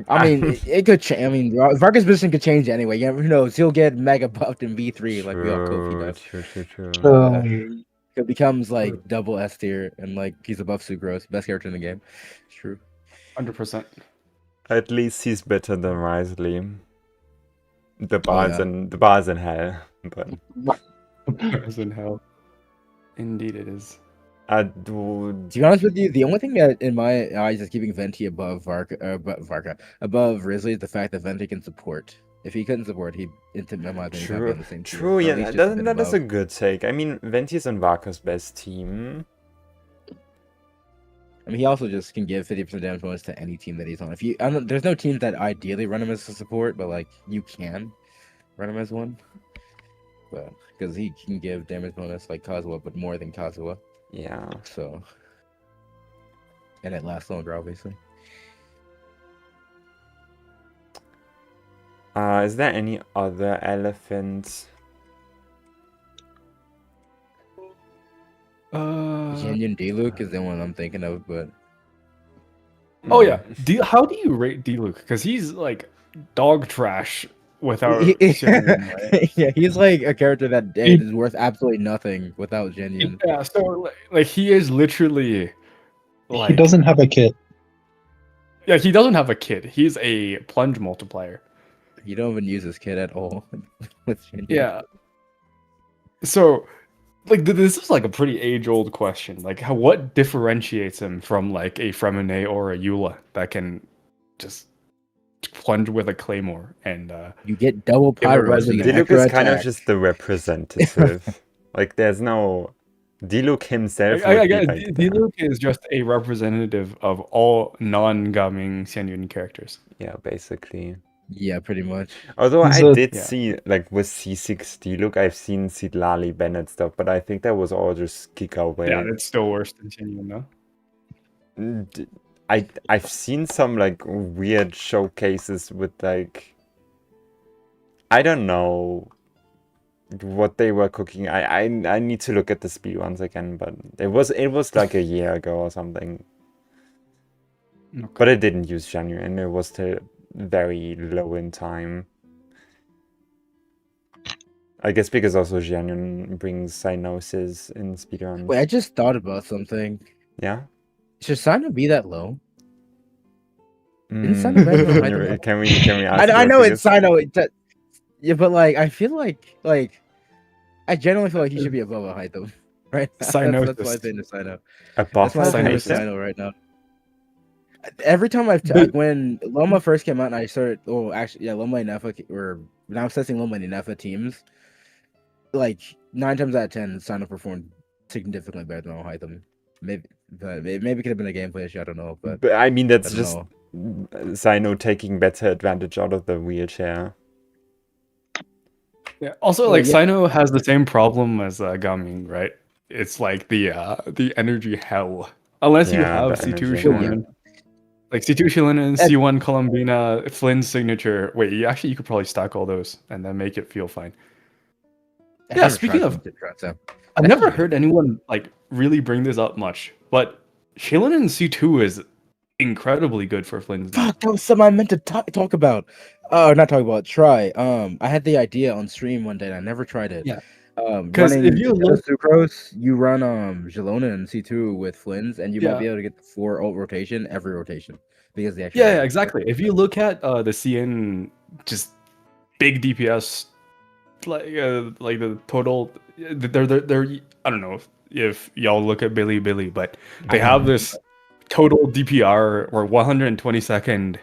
I mean, it could change. I mean, Vargas' position could change anyway. Yeah, who knows? He'll get mega buffed in V3 like we all Kofi does. True. It becomes like double S tier and like he's above Sucrose, best character in the game. It's true. 100%. At least he's better than Risley. The yeah. bar's in hell, but As in hell. Indeed, it is. To be honest with you, the only thing that in my eyes is keeping Venti above above Risley is the fact that Venti can support. If he couldn't support, he'd in my opinion he'd be on the same tier. True, Or at yeah, least just a bit that is a above. good take. I mean, Venti's and Varka's best team. I mean, he also just can give 50% damage bonus to any team that he's on. If you, there's no teams that ideally run him as a support, but like you can run him as one. But because he can give damage bonus like Kazuha, but more than Kazuha. Yeah. So, and it lasts longer, obviously. Is there any other elephants? Canyon D-Luke is the one I'm thinking of, but Oh yeah. How do you rate D-Luke? Because he's like dog trash without Genuine, right? yeah, he's like a character that is worth absolutely nothing without Genuine. Yeah, so like he is literally like He doesn't have a kit. Yeah, he doesn't have a kid. He's a plunge multiplier. You don't even use this kid at all with Genuine. Yeah. So like this is like a pretty age-old question. Like what differentiates him from like a Fremine or a Eula that can just plunge with a claymore and You get double Give a pyro res and and Diluc extra is kind of attack. just the representative. Like, there's no... Diluc himself I would be get like that. D-Luke is just a representative of all non-gaming Xianyun characters. Yeah, basically. Yeah, pretty much. Although He's I a- did Yeah. see, like, with C6 Diluc, I've seen Sidlali Bennett stuff, but I think that was all just kick away. Yeah, it's still worse than Xianyun, though. I've seen some like weird showcases with like I don't know what they were cooking. I need to look at the speed ones again, but it was like a year ago or something. Okay. But it didn't use genuine. It was still very low in time. I guess because also genuine brings cyanosis in speedruns. Wait, I just thought about something. Yeah. Should Sino be that low? Mm. Sino better? I don't know. Can we ask I your know it's opinions? Sino. Yeah, but like I feel like I genuinely feel like he should be above a height though. right now. That's my Cyanosis. opinion of Cyno. That's my opinion of Cyanosis. Cyno. A That's my buffer opinion of Cyanosis. hater? Cyno right now. Every time But- when Loma first came out and I started, actually, yeah, Loma and Nefa, or when I was testing Loma and Nefa teams, like 9 times out of 10, Cyno performed significantly better than Alhaitham. Maybe it could have been a gameplay issue. I don't know, but But I mean, that's I just don't Cyno taking better advantage out of the wheelchair. Yeah. Also, Well, like yeah. Cyno has the same problem as Gaming, right? It's like the energy hell. Unless you Yeah, have the C2 energy Shilinen. Like C2 Shilinen, That- C1 Columbina, Flynn's signature. Wait, you could probably stack all those and then make it feel fine. I Yeah, never speaking tried of- to try, so. I've That's never pretty heard anyone like really bring this up much, but Shilinen C2 is incredibly good for Flynn's. now. Fuck, that was something I meant to talk about. Not talk about. Try. I had the idea on stream one day, and I never tried it. Yeah. 'Cause Running if you instead of look- Sucrose, you run Jalona and C2 with Flynn's, and you might Yeah. be able to get the 4 ult rotation every rotation because the actual Yeah, exactly. If you look at the CN, just big DPS, like the total, they're I don't know if y'all look at Billy, but they have this total DPR or 120-second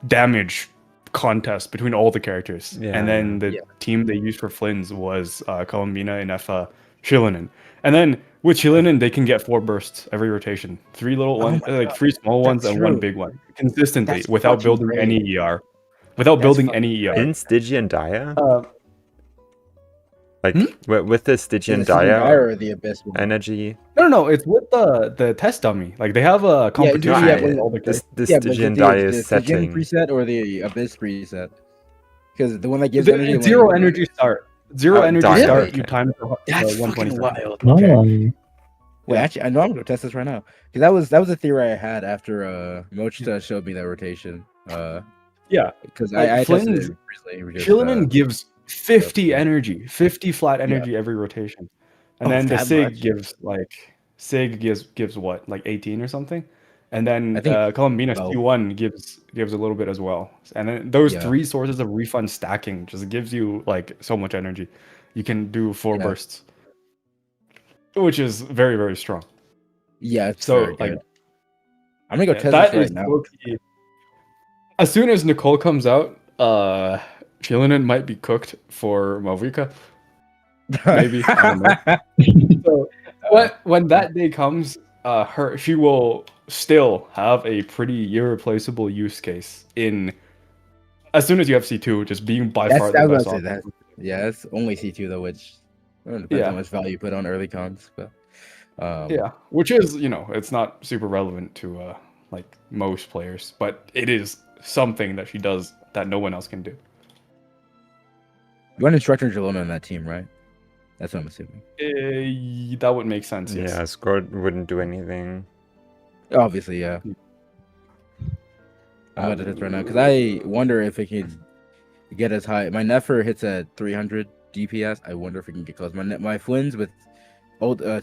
damage contest between all the characters, Yeah, and then the yeah. team they used for Flynn's was Columbina, Inefa, Shilinen, and then with Shilinen they can get 4 bursts every rotation, 3 little Oh ones, my like God, 3 small ones that's and 1 true. big one consistently That's without fucking building great. any ER, without That's building fucking any ER. In Stygian Dire? Like, Hmm? with the Is Stygian it Stygian Dire Dire or the Abyss one? energy? No, it's with the test dummy. Like they have a competition yeah, with but- all the characters. The Yeah, but is Stygian it Dire the is Stygian setting. preset or the Abyss preset? Because the one that gives The energy, and zero one- energy start. Zero Oh, energy dire, start. okay. You time for That's 120 fucking seconds. wild. Okay. No. Wait, actually, I know I'm gonna test this right now because that was a theory I had after Mochita showed me that rotation. Yeah, Because Like, I tested Flynn's- it recently. Shilinen gives 50 yeah. energy, 50 flat energy every rotation, and Oh, then the that Sig much? gives what, like 18 or something, and then I think Columbina 12. C1 gives a little bit as well, and then those Yeah. 3 sources of refund stacking just gives you like so much energy. You can do 4 Yeah. bursts, which is very, very strong. Yeah, it's So, very good. like, I'm gonna go Yeah, test that this is right now. low-key- As soon as Nicole comes out, Shilinen might be cooked for Mavika. Maybe, I don't know. So when that day comes, she will still have a pretty irreplaceable use case in. As soon as you have C2, just being by far I the was best about to say option. that. Yeah, it's only C2 though, which depends Yeah. how much value you put on early cons. But Yeah, which is, it's not super relevant to like most players, but it is something that she does that no one else can do. you want instructor Jalona on that team, right? That's what I'm assuming. That would make sense. Yes. Yeah, Scored wouldn't do anything. Obviously, yeah. I'm about to test right now because I wonder if it can get as high. My Nefer hits at 300 DPS. I wonder if it can get close. My Flynn's with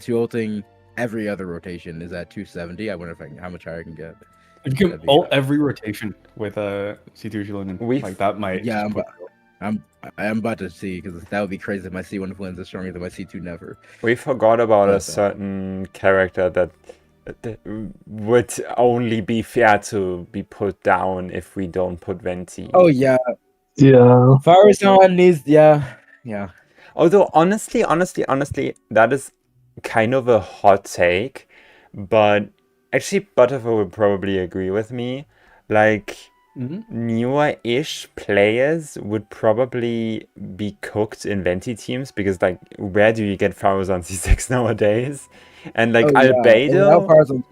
two ulting every other rotation is at 270. I wonder if how much higher I can get. You can That'd be- ult every rotation with C2 Shilinen. We've- Like that might. Yeah, just I'm about to see because that would be crazy if my C1 Flynn's is stronger than my C2 Never. We forgot about a Love that. certain character that would only be fair to be put down if we don't put Venti. Oh yeah, Yeah. Faruzan needs yeah. Although honestly, that is kind of a hot take, but actually Butterfer would probably agree with me. Like, Mhm. newer-ish players would probably be cooked in Venti teams because, like, where do you get Faruzan C6 nowadays? And like Oh, yeah. Albedo, Without Faruzan,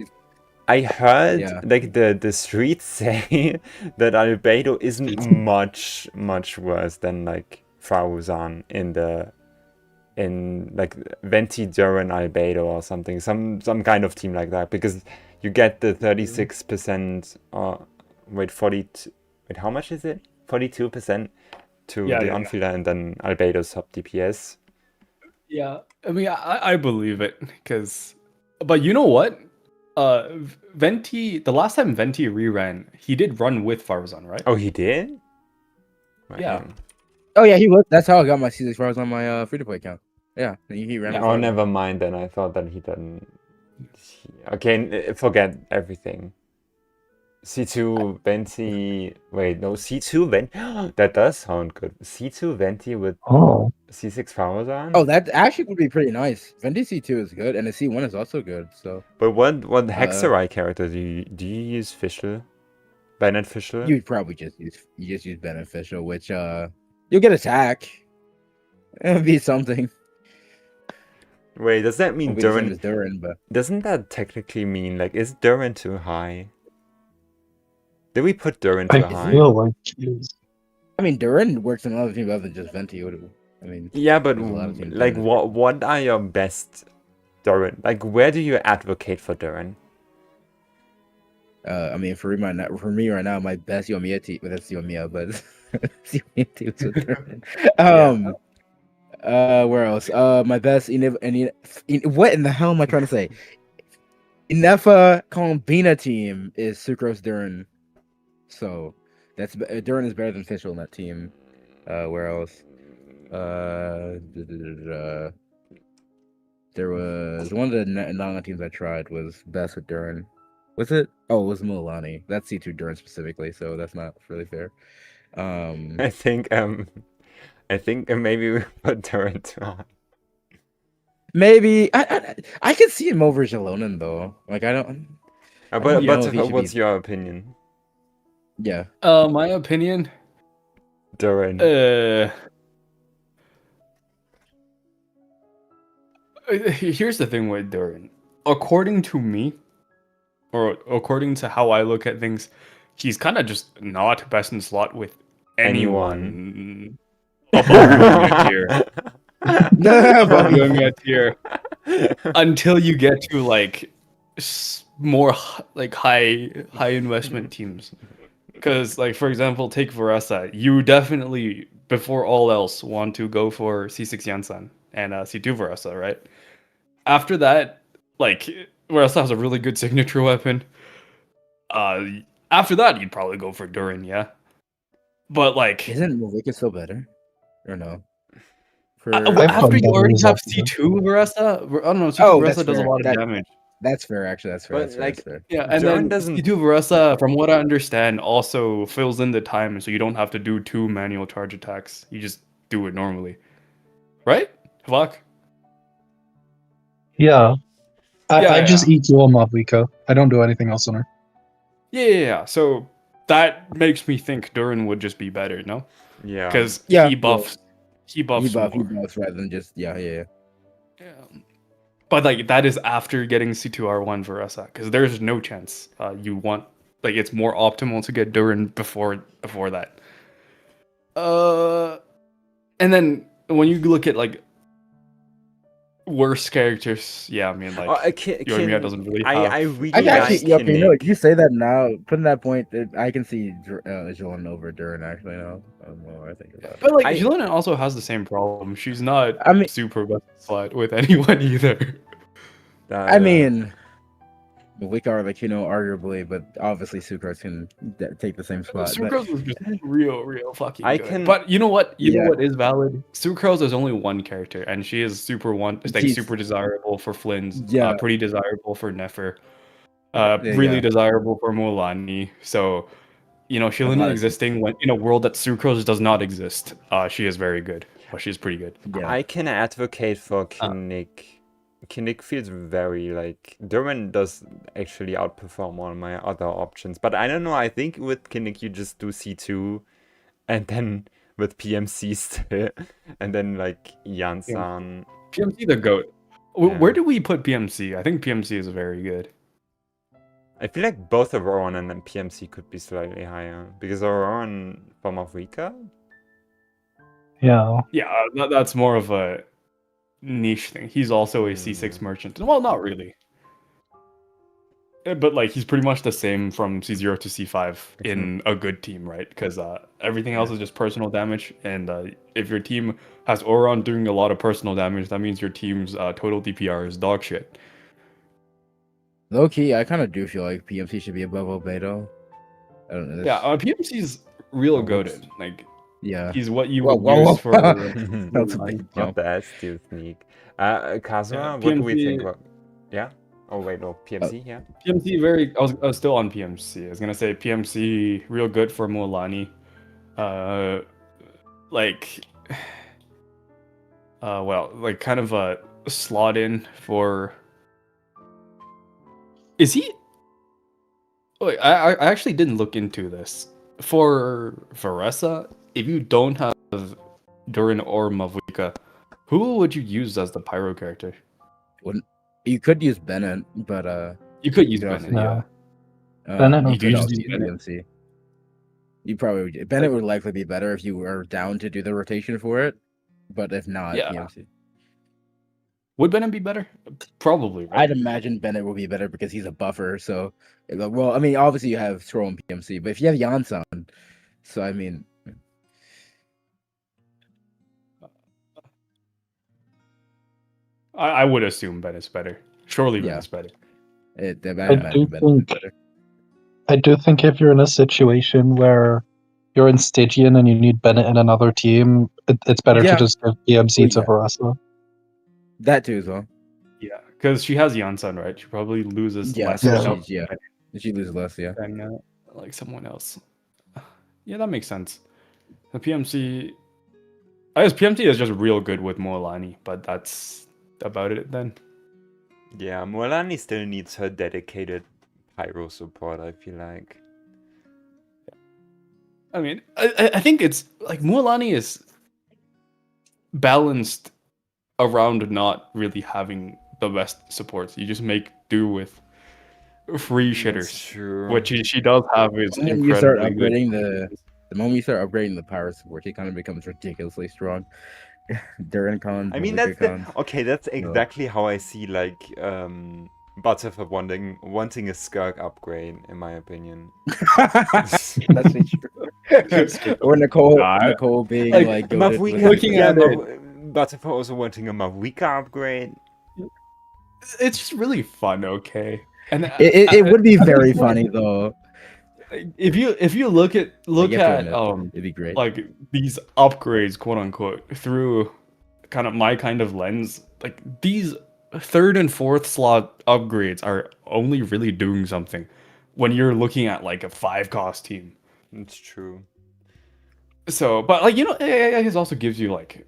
I heard Yeah. like the streets say that Albedo isn't much worse than like Faruzan in like Venti Duran Albedo or something, some kind of team like that, because you get the 36% how much is it? 42% to Yeah, the yeah, on-fielder and then Albedo's sub DPS. Yeah, I mean, I believe it but you know what? Venti, the last time Venti reran, he did run with Faruzan, right? Oh, he did? Yeah. Wow. Oh yeah, he was. That's how I got my C6 Faruzan on my free to play account. Yeah, he ran. Oh, before them. never mind then. I thought that he didn't. Okay, forget everything. C2 Venti. Wait, no, C2 Venti. That does sound good. C2 Venti with Oh. C6 Parmesan? Oh, that actually would be pretty nice. Venti C2 is good, and the C1 is also good. So But what Hexarai character do you use? Fischl? Bennett Fischl? you'd probably just use beneficial, which you'll get attack. It'll be something. Wait, does that mean Won't be the same Durin? as Durin, but Doesn't that technically mean, like, is Durin too high? Did we put Durin too I high? feel like she's. I mean Durin works in a lot of teams other than just Venti. I mean, Yeah, but there's a lot of teams like, doing what are your best Durin? Like, where do you advocate for Durin? I mean, for me right now, my best Yoimiya team. Well, that's Yoimiya, but Yoimiya team is with Durin. Where else? My best what in the hell am I trying to say? Inefa Columbina team is Sucrose Durin. So that's Durin is better than Fischl in that team. Where else? There was one of the Nanga teams I tried was best with Durin. Was it? Oh, it was Milani. That's C2 Durin specifically, so that's not really fair. I think maybe we put Durin too high. Maybe I could see him over Jalonen though. Like I don't. But know if he should what's be- your opinion, Yeah. My opinion. Durin? Here's the thing with Durin. According to me, or according to how I look at things, he's kind of just not best in slot with anyone above Yoimiya tier. Above Yoimiya tier. Until you get to like more like high investment teams. Because like for example, take Varesa. You definitely before all else want to go for C6 Yansan and C2 Varesa, right? After that, like Varesa has a really good signature weapon. After that, you'd probably go for Durin, yeah. But like, Isn't Malika still better? Or no? For after you already Bubbles have up there. C2 Varesa, I don't know. C2 Oh, that's Varesa does a fair. lot of damage. that's fair. Actually, that's fair. But, That's fair. like, That's fair. Yeah, and Durin then doesn't- C2 Varesa, from what I understand, also fills in the time, so you don't have to do 2 manual charge attacks. You just do it normally, right? Havaach? Yeah. I Yeah, just EQ on Mavuika. I don't do anything else on her. Yeah. So that makes me think Durin would just be better, no? Yeah. Because Yeah. he buffs. He buffs. He more. buffs rather than just yeah. Yeah. But like that is after getting C2R1 Varesa, because there's no chance you want like it's more optimal to get Durin before that. And then when you look at like worse characters, yeah, I mean like Yoimiya doesn't really have. I really I like actually, okay, you know, Kinnick. you say that now. Putting that point, I can see Jolene over Durin actually now. I don't know what I think about it. But like I- Jelena also has the same problem. She's not I mean- super best slot with anyone either. I mean, Malika are like arguably, but obviously Sucrose can take the same spot. But Sucrose was just real fucking I good. can- But you know what? You Yeah. know what is valid? Sucrose is only one character, and she is She's- super desirable for Flynn's. Yeah. Pretty desirable for Nefer. Yeah, Really yeah. desirable for Mulan. So, she'll end lot up of- existing when in a world that Sucrose does not exist. She is very good. Well, she's pretty good. yeah, I can advocate for Kinnick. Kinnick feels very like Durin does actually outperform all my other options, but I don't know. I think with Kinnick you just do C2, and then with PMC still, and then like Jansan. PMC the goat. Yeah. Where do we put PMC? I think PMC is very good. I feel like both Auroran and then PMC could be slightly higher because Auroran from Africa. Yeah. Yeah, that's more of a niche thing. He's also a C6 merchant. Well, not really. But like he's pretty much the same from C0 to C5 in a good team, right? Because everything else is just personal damage, and if your team has Auron doing a lot of personal damage, that means your team's total DPR is dog shit. low key, I kind of do feel like PMC should be above Obedo. I don't know. Yeah, PMC's real goated. Like Yeah. He's what you Whoa, would whoa, use whoa. for That's a Mulan. big Not jump. the S2 sneak. Kazuma, Yeah, what do we think PMC about? Yeah? Oh, wait, no. PMC, yeah? PMC very. I was still on PMC. I was gonna say PMC real good for Mulan. Like, well, like kind of a slot in for. Is he? Wait, I actually didn't look into this. For Varessa, if you don't have Durin or Mavuika, who would you use as the Pyro character? You could use Bennett, but You could use could also Bennett, yeah. Bennett you or You could just also use use Bennett? PMC. You probably would. Bennett would likely be better if you were down to do the rotation for it, but if not, Yeah. PMC. Would Bennett be better? Probably, right? I'd imagine Bennett will be better because he's a buffer. So, well, I mean, obviously you have Throw and PMC, but if you have Yansan, so I mean, I would assume Bennett's better. Surely Yeah. Bennett's better. I I imagine do Bennett would be think better. I do think if you're in a situation where you're in Stygian and you need Bennett in another team, it's better Yeah. to just give PMC to Yeah. Varessa. That too as well. Yeah, because she has Yansan, right? She probably loses Yeah, less so without she's she loses less. Yeah, than like someone else. Yeah, that makes sense. The PMC, I guess PMC is just real good with Moalani, but that's about it then. Yeah, Mualani still needs her dedicated pyro support, I feel like. I mean, I think it's like Moalani is balanced around not really having the best supports. You just make do with free That's shitters. true. What she does have is the moment you start incredibly upgrading good. the moment you start upgrading the power support, he kind of becomes ridiculously strong. During cons, I mean, Malika that's cons. okay. That's exactly how I see like Butterfer wanting a Skirk upgrade, in my opinion. That's true. Or Nicole being like, like goated with looking yeah, at it. Butterfer also wanting a Mavuika upgrade. It's just really fun, okay? And it would be very funny though. if you look at You have to admit, it'd be great. like these upgrades, quote unquote, through kind of my kind of lens, like these third and fourth slot upgrades are only really doing something when you're looking at like a 5-cost team. It's true. So, but like it also gives you like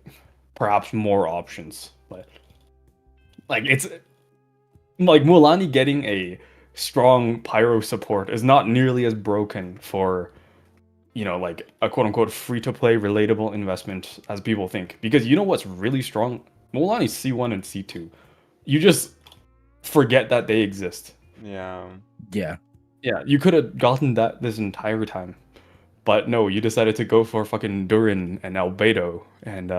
perhaps more options, but like it's like Mualani getting a strong pyro support is not nearly as broken for like a quote-unquote free-to-play relatable investment as people think, because what's really strong? Mualani's C1 and C2. You just forget that they exist. Yeah. Yeah. Yeah, you could have gotten that this entire time, but no, you decided to go for fucking Durin and Albedo and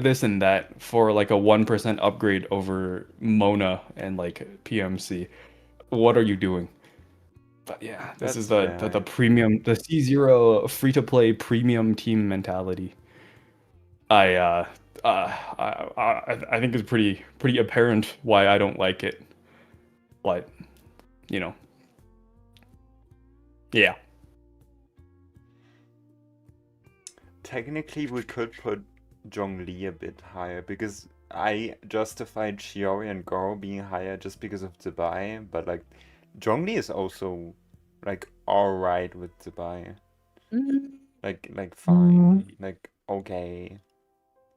this and that for like a 1% upgrade over Mona and like PMC. What are you doing? But yeah, this is the premium, the C0 free to play premium team mentality. I think it's pretty apparent why I don't like it. But yeah. Technically, we could put Zhongli a bit higher because I justified Shiori and Goro being higher just because of Dubai, but like Zhongli is also like alright with Dubai. Like fine. Like okay.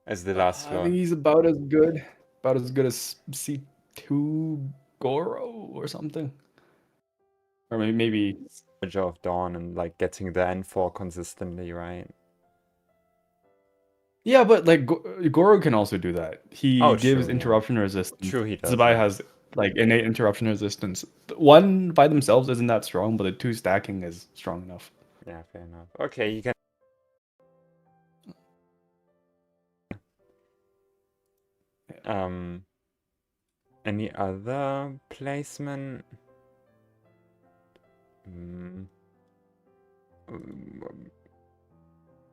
As the last I floor. think he's about as good as C2 Goro or something. Or maybe Of Dawn and like getting the N4 consistently, right? yeah, but like Goro can also do that. He gives true, interruption resistance. True, he does. Zubai has like innate interruption resistance. One by themselves isn't that strong, but the two stacking is strong enough. Yeah, fair enough. Okay, you can. Any other placement?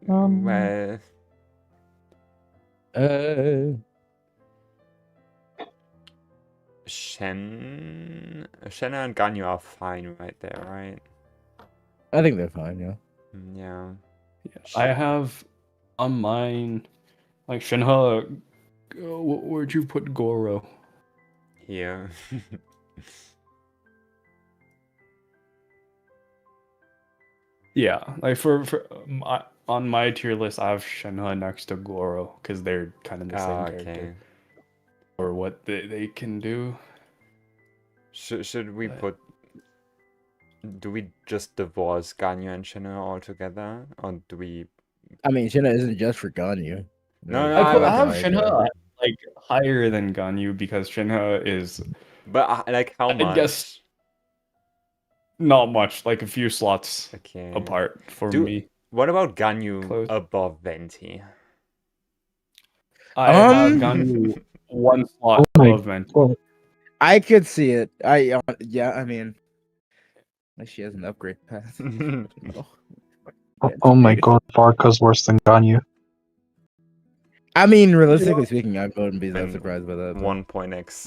Well, Shenna and Ganyu are fine right there, right? I think they're fine. Yeah. Yeah. I have on mine, like Shinha. Where'd you put Goro? Here. Yeah, like on my tier list, I have Shinha next to Goro because they're kind of the same Ah, character okay. or what they can do. Should we But- put? Do we just divorce Ganyu and Shinra altogether, or do we? I mean, Shinra isn't just for Ganyu. No, no, I I have was- Shinha like higher than Ganyu because Shinha is, But like how I much? guess, not much, like a few slots Okay. apart for Do- me. What about Ganyu Close. above Venti? I have Um, Ganyu one slot Oh my above Venti. God. I could see it. Yeah, I mean, like she has an upgrade path. No. Oh my god, Varka's worse than Ganyu. I mean, realistically speaking, I wouldn't be that And surprised by that. but- 1.x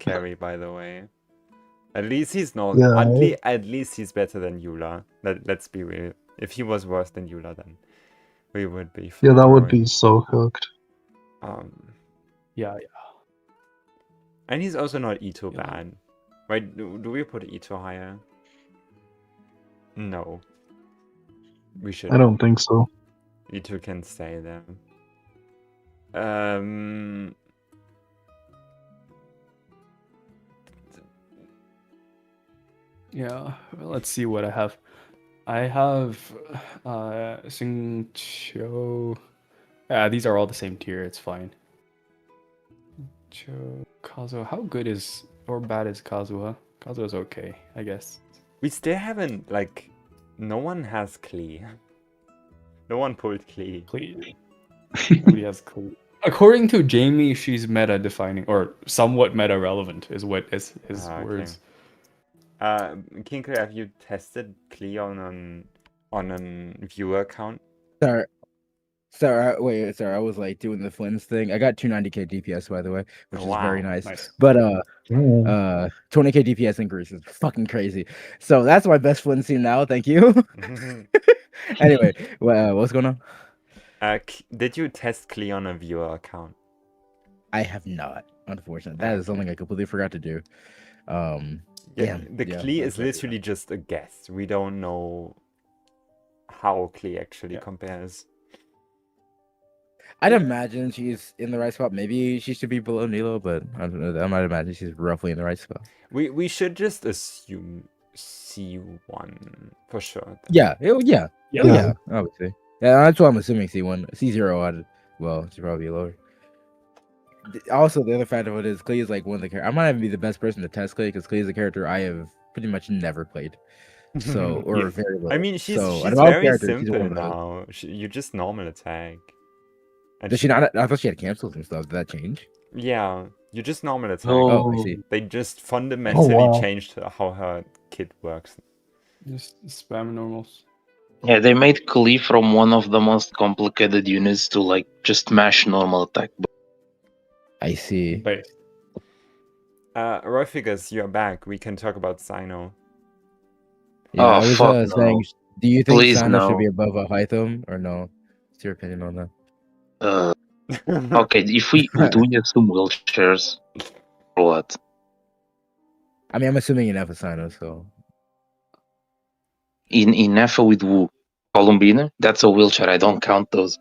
carry, by the way. At least he's not. Yeah. At least he's better than Eula. Let's be real. If he was worse than Eula, then we would be. Yeah, that would fine. be so cooked. Yeah, And he's also not Ito Yeah. bad. Right? Do we put Ito higher? No. We should. I don't think so. Ito can stay there. yeah. Let's see what I have. I have Xingqiu. Yeah, these are all the same tier. It's fine. Kazuha. How good is or bad is Kazuha? Kazuha's okay, I guess. We still haven't, like, no one has Klee. No one pulled Klee. Please. Nobody has clue. According to Jamie, she's meta defining or somewhat meta relevant is what is his Ah, okay. words. Kinkle, have you tested Klee on a viewer account? Sorry, I was like doing the Flynn's thing. I got 290k DPS by the way, which is very Wow. nice. Nice. But 20k DPS increase is fucking crazy. So that's my best Flynn team now. Thank you. Anyway, what's going on? Did you test Klee on a viewer account? I have not, unfortunately. That is something I completely forgot to do. Yeah, Damn, the yeah, Klee I'm is sorry. literally just a guess. We don't know how Klee actually Yeah. compares. I'd imagine she's in the right spot. Maybe she should be below Nilo, but I don't know. I might imagine she's roughly in the right spot. We should just assume C1 for sure. then. Yeah, Yeah. yeah, obviously. Yeah, that's what I'm assuming. C1, C0. Well, she'd probably be lower. Also, the other factor of it is Klee is like one of the characters. I might even be the best person to test Klee because Klee is a character I have pretty much never played. So, or Yeah. very little. I mean, she's so, out of she's all very characters, she's simple one of those. now. You just normal attack. And Does she not? I thought she had cancels and stuff. Did that change? Yeah, you just normal attack. Oh, I see. They just fundamentally wow. changed how her kit works. Just spam normals. Yeah, they made Klee from one of the most complicated units to like just mash normal attack. I see. Base. Roy Figures, you're back. We can talk about Sino. Yeah, Oh, I was fuck no. saying, do you think Please, Sana should no. be above a Hytham or no? What's your opinion on that? Okay, if we do we assume wheelchairs or what? I mean, I'm assuming enough of Sino, so In Nefa with Wu, Columbina, that's a wheelchair. I don't count those.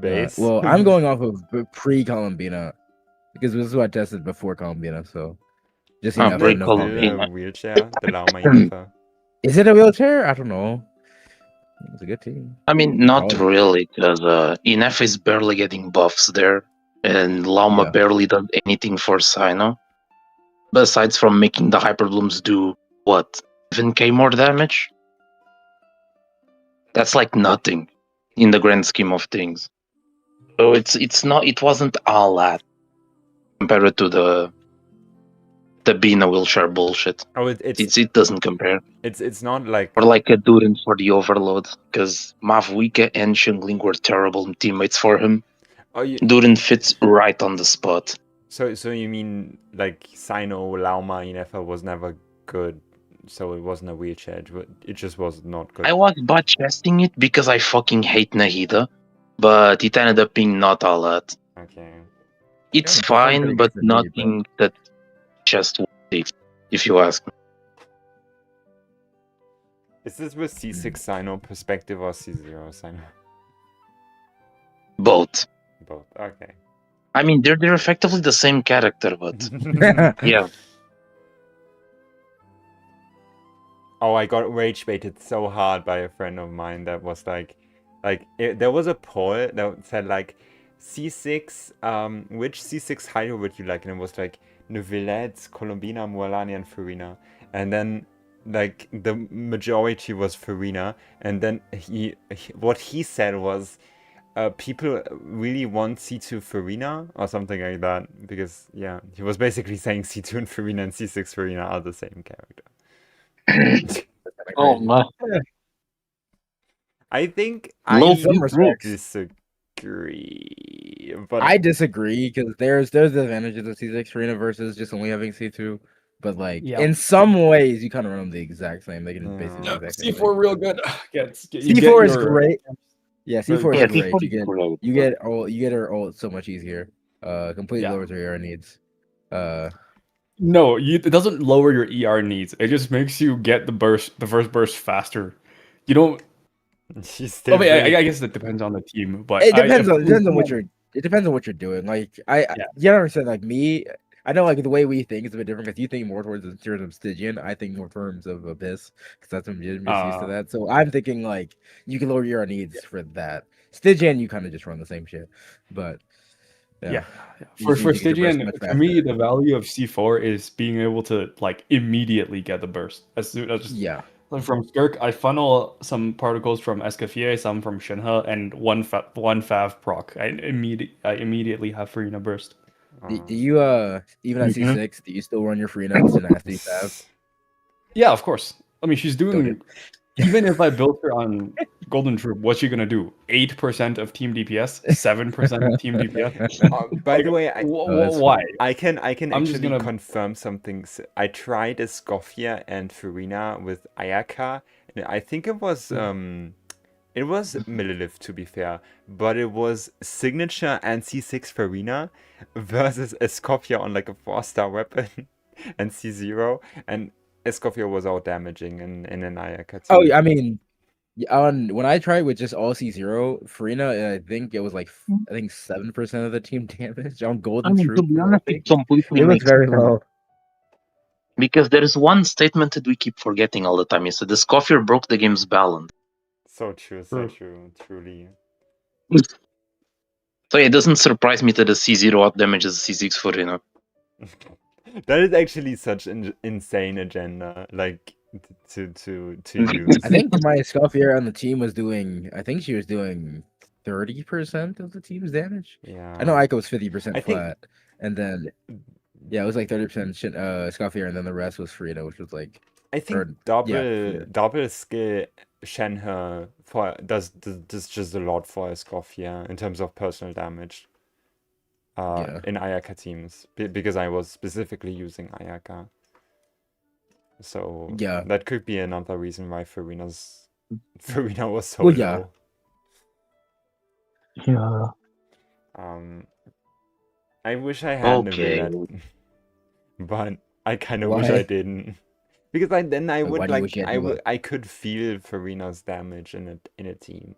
Base. well, I'm going off of pre-Columbina because this is what I tested before Columbina, so just enough. Pre- enough Columbina. Columbina. The wheelchair, the Lama Unifa. Is it a wheelchair? I don't know. It's a good team. I mean, not Oh. really, because Inef is barely getting buffs there, and Lauma Yeah. barely does anything for Sino. Besides from making the Hyperblooms do, what, 7k more damage? That's like nothing in the grand scheme of things. So it wasn't all that compared to the being a wheelchair bullshit. Oh, It doesn't compare. it's not like Or like a Durin for the Overload, because Mavuika and Xingling were terrible teammates for him. Durin fits right on the spot. so you mean like Sino Lauma Inefa was never good so it wasn't a real change, but it just was not good. I was bot chesting it because I fucking hate Nahida, but it ended up being not all that. Okay. It's Yeah, it performed fine, pretty but good for me, but- nothing that just worth it, if you ask me. Is this with C6 Sino perspective or C0 Sino? Both. Both. Okay. I mean, they're effectively the same character, but yeah. Oh, I got rage baited so hard by a friend of mine that was like there was a poll that said like C6, which C6 hydro would you like? And it was like Neuvillette, Columbina, Mualani, and Farina. And then like the majority was Farina. And then what he said was people really want C2 Farina or something like that. Because yeah, he was basically saying C2 and Farina and C6 Farina are the same character. Oh my. I think Low I some respects. disagree, but I disagree because there's advantages of C6 Arena versus just only having C2. But like Yeah. in some ways, you kind of run them the exact same. They can Yeah. basically do No, the exact same C4 thing. real good. C4 is great. Yeah, Very C4 good. is great. C4 You is great, get but- her ult so much easier. Completely Yeah. lowers her AR needs. No, it doesn't lower your ER needs. It just makes you get the first burst faster. You don't. she's still. I mean, really- I guess it depends on the team, but It depends on what you're. It depends on what you're doing. Like Yeah. you understand. Like me, I know like the way we think is a bit different because you think more towards in terms of Stygian. I think more terms of Abyss because that's when you're used to that. So I'm thinking like you can lower your needs for that. Stygian, you kind of just run the same shit, but Yeah. You For just need to get your burst Stygian, much for me, faster. the value of C4 is being able to like immediately get the burst as soon as Yeah. Like from Skirk, I funnel some particles from Escoffier, some from Shinha, and one Fav proc. I immediately have Farina burst. Do you even at Mhm. C6? Do you still run your free nuts and nasty Fav? Yeah, of course. I mean, she's doing. Okay. Even if I built her on Golden Troop, what's she gonna do? 8% of team DPS, 7% of team DPS. by the way, Why? I can I'm just actually gonna- confirm some things. I tried Escoffia and Farina with Ayaka, and I think it was Millilith to be fair, but it was Signature and C6 Farina versus Escoffia on like a 4-star weapon and C0, and Escoffia was out damaging in an Ayaka team. Oh, I mean, when I tried with just all C0, Farina, I think it was like 7% of the team damage on I Golden mean, Troop. to be honest, it completely It was makes very sense. low. Because there is one statement that we keep forgetting all the time. Is that the Scoffier broke the game's balance. So true, truly. So it doesn't surprise me that the C0 out damages C6 Farina. That is actually such an insane agenda, like to use. I think my Scuffier on the team was doing. I think she was doing 30% of the team's damage. Yeah. I know Aiko was 50% I think- flat, and then yeah, it was like 30% Scuffier, and then the rest was Frida, which was like I think or- double skill Shenhe does just a lot for Escoffia in terms of personal damage. In Ayaka teams because I was specifically using Ayaka. So Yeah. that could be another reason why Farina was so Well, yeah. low. Yeah. I wish I had Okay. Neuvillette, but I kind of wish I Why? didn't. Because I Why do you would wish you had Neuvillette? I could feel Farina's damage in a team,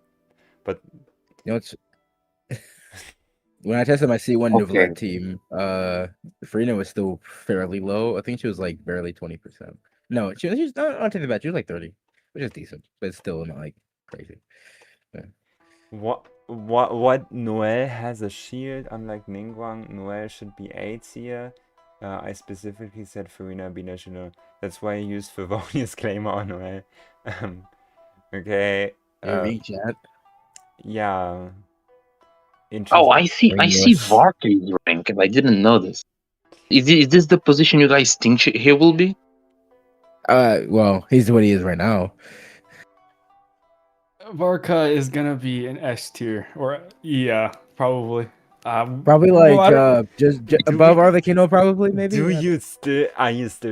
but You know, it's when I tested my C1 Okay. Neuvillette team, Farina was still fairly low. I think she was like barely 20%. No, she was not taking bad. She was like 30, which is decent, but it's still not like crazy. what Noel has a shield, unlike Ningguang. Noel should be 8 here. I specifically said Farina Binational. That's why I used Favonius Claimer on Noel. Okay. Read chat. Yeah. Oh, I see. I see Yes. Varkey's rank, and I didn't know this. Is this the position you guys think he will be? Well, he's what he is right now. Varka is gonna be an S tier, or yeah, probably. Probably like well, I don't- just Do above we- Arlecchino, probably maybe. Are you still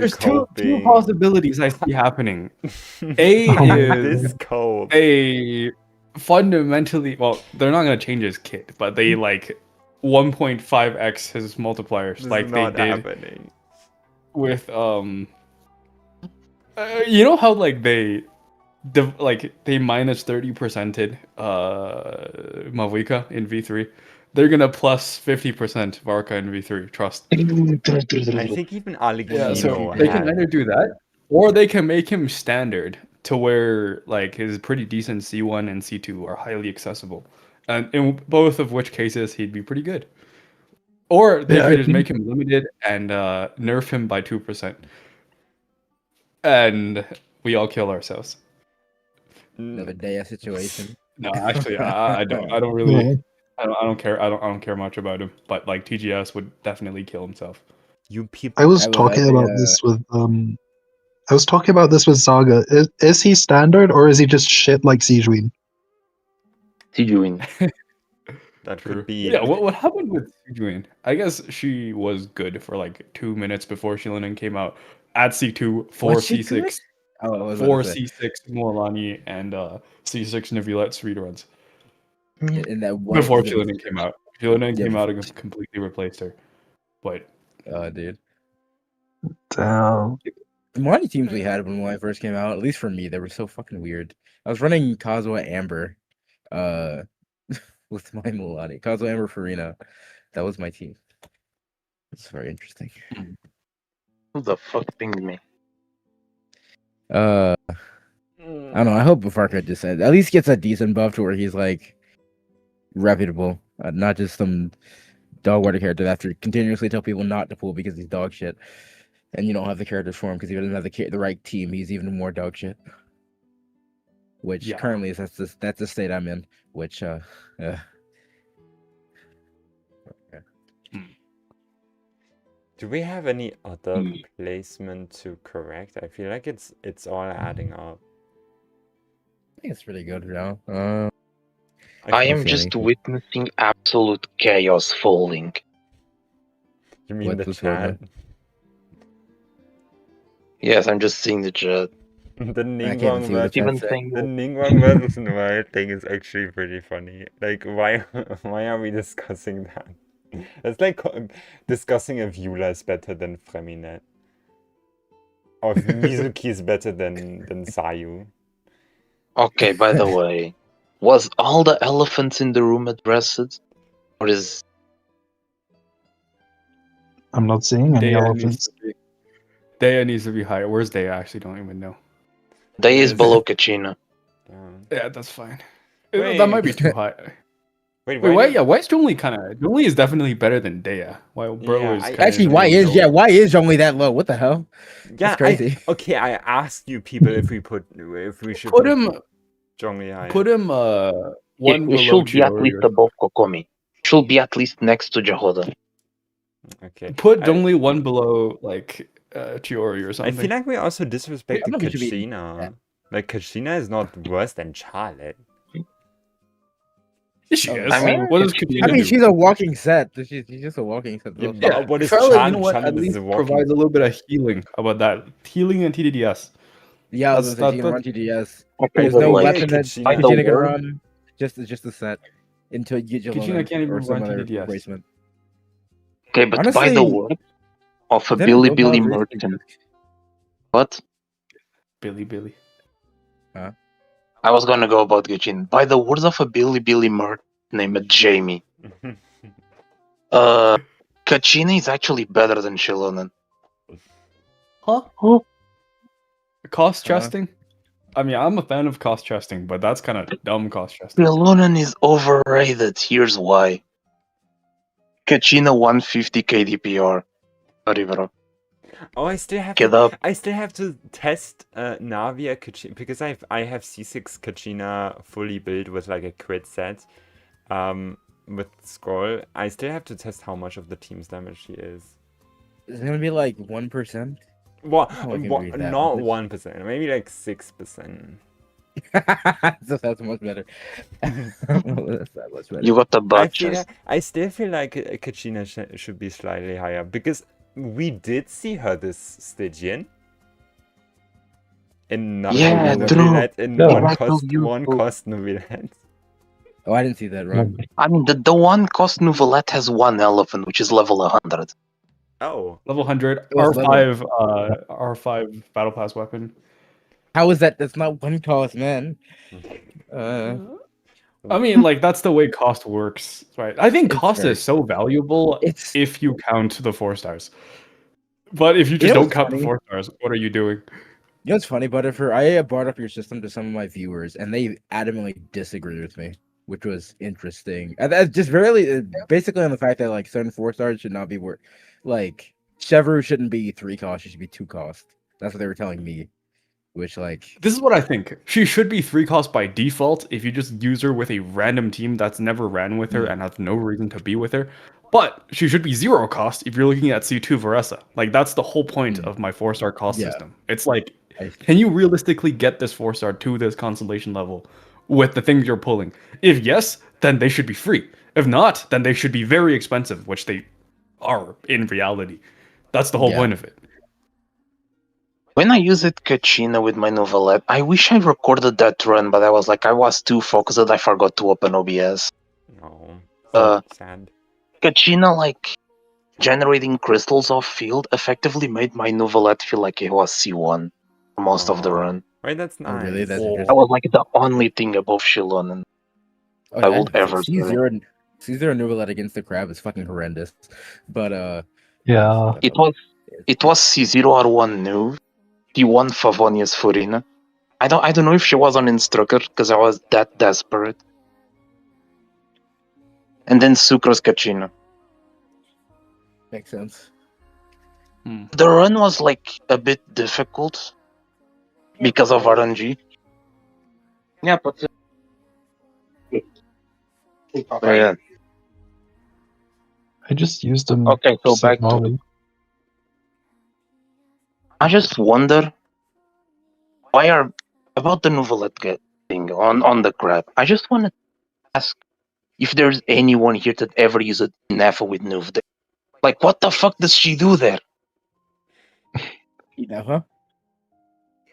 there's two coping? possibilities I see happening. A This is cope. a fundamentally well, they're not gonna change his kit, but they like 1.5x his multipliers This like is they not did happening. with you know how like they minus 30%ed Mavuika in V3. They're gonna plus 50% Varka in V3. Trust. I think even Yeah, so Alecchino they can had. either do that, or they can make him standard to where like his pretty decent C1 and C2 are highly accessible, and in both of which cases he'd be pretty good. Or they Yeah, I could just think- make him limited and nerf him by 2%, and we all kill ourselves. Another Daya situation. No, actually, I don't. I don't really. Yeah. I don't care. I don't care much about him. But like TGS would definitely kill himself. You people. I was I would talking like about a, this with I was talking about this with Saga. Is he standard or is he just shit like Sijuin? Doing. That True. could be. Yeah. What happened with Sijuin? I guess she was good for like 2 minutes before Shilinen came out at C2, 4 Was she good? C6, Oh, I was 4 about to say, C6 Mualani, and C6 Neuvillette speedruns in that one before specific- Shilinen came out. Shilinen Yeah, came out before- and completely replaced her. But Oh, dude. Damn. The Milani teams we had when I first came out, at least for me, they were so fucking weird. I was running Kazuha Amber, with my Milani. Kazuha Amber Farina. That was my team. It's very interesting. Who the fuck pinged me? I don't know. I hope Varka just said at least gets a decent buff to where he's like reputable, not just some dog water character that have to continuously tell people not to pull because he's dog shit, and you don't have the characters for him because he doesn't have the right team. He's even more dog shit. Which Yeah. currently is that's the state I'm in. Which Do we have any other Hmm. placement to correct? I feel like it's all adding up. I think it's pretty good now. I am feel just anything. witnessing absolute chaos falling. You mean What the was going chat? Yes, I'm just seeing the chat. The can't even Ningguang see what the versus Even chat saying the Ningguang versus Noel thing is actually pretty funny. Like, why are we discussing that? It's like discussing if Eula is better than Freminet. Or if Mizuki is better than Sayu. Okay, by the way, was all the elephants in the room addressed? Or is I'm not seeing any Daya elephants. needs to be higher. Where's Daya? I actually don't even know. they is Yes. below Kachina? Yeah, that's fine. Wait. That might be too high. Wait, Wait, why? did- Yeah, why is Zhongli kind of? Zhongli is definitely better than Daya. While Bro Yeah, is I- kinda Actually, in the why middle. is only that low? What the hell? Yeah, crazy. okay, I asked you people if we should Put him Zhongli higher. Put him one It below should be at Chiori least or- above Kokomi. Should be at least next to Jahoda. Okay. Put I- Zhongli one below like Chiori or I something. feel like we also disrespected I don't know if we should be- Kachina. Like, Kachina is not worse than Charlotte. She Oh, is. I mean, what does I Katina mean, do? she's a walking set. She's just a walking set. Yeah, Yeah, what is Charlotte, Chan? you know what? Chan At is least a walking- provides a little bit of healing about that. Healing and TDDS. Yeah, I was That's- gonna say she can that- run TDS. Okay, There's but no like, weapon that Kachina- by the Kachina can word- run. Just a set until you get your Kachina can't even or some run other TDDS. replacement. okay, but by Honestly, the word of a Then Billy don't Billy bother Merchant. What? Billy. I was gonna go about Gachin. By the words of a Billy Billy Merchant named Jamie, Kachina is actually better than Shilonen. Huh? Oh, Cost Huh? chesting? I mean, I'm a fan of cost chesting, but that's kind of dumb cost chesting. Shilonen is overrated. Here's why. Kachina 150 KDPR. Sorry, bro. Oh, I still have Get to, up. I still have to test Navia Kachina because I have C6 Kachina fully built with like a crit set, with scroll. I still have to test how much of the team's damage she is. It's gonna be like 1%. Well, Oh, I can read that. not 1%, maybe like 6%. That's much better. That's much better. You got the butt I chest. I still feel like Kachina should be slightly higher because we did see her this Stygian. In not Yeah, what? true. Novelet, in Yeah. one That's so one useful. cost Novelet. Oh, I didn't see that, Ron. I mean, the one cost Novelette has one elephant, which is level 100. Oh, Level 100, It was R5, R5 battle pass weapon. How is that? That's not one cost, man. I mean, like, that's the way cost works, right? I think It's cost very- is so valuable It's if you count the 4 stars. But if you just know don't what's count the funny? 4 stars, what are you doing? You know what's funny, Butterfer? I brought up your system to some of my viewers, and they adamantly disagree with me, which was interesting. That's just really basically on the fact that like certain 4 stars should not be worth. Like Chevrolet shouldn't be 3 cost; it should be 2 cost. That's what they were telling me. Which like This is what I think. She should be 3 cost by default if you just use her with a random team that's never ran with her and has no reason to be with her. But she should be 0 cost if you're looking at C2 Varesa. Like, that's the whole point of my 4-star cost Yeah. system. It's like, I- can you realistically get this 4-star to this constellation level with the things you're pulling? If yes, then they should be free. If not, then they should be very expensive, which they are in reality. That's the whole Yeah. point of it. When I used Kachina with my Novelette, I wish I recorded that run, but I was too focused that I forgot to open OBS. no. Sad. Kachina, like, generating crystals off field effectively made my Novelette feel like it was C1 for most of the Aw. run. Right, that's Oh, nice. really? That's Oh. That interesting. was like the only thing above Shilon and Oh, I would ever say. C0 Novelette against the crab is fucking horrendous. But Yeah. it was C0R1 new, T1 Favonius Furina. I don't know if she was on Instructor because I was that desperate. And then Sucrose Kachina. makes sense. The run was like a bit difficult because of RNG. Yeah, but yeah. I just used them. Okay, so back to Molly. I just wonder why are about the Novelette thing on the crab. I just want to ask if there's anyone here that ever used Nefa with Nuv. Like, what the fuck does she do there? You know, huh?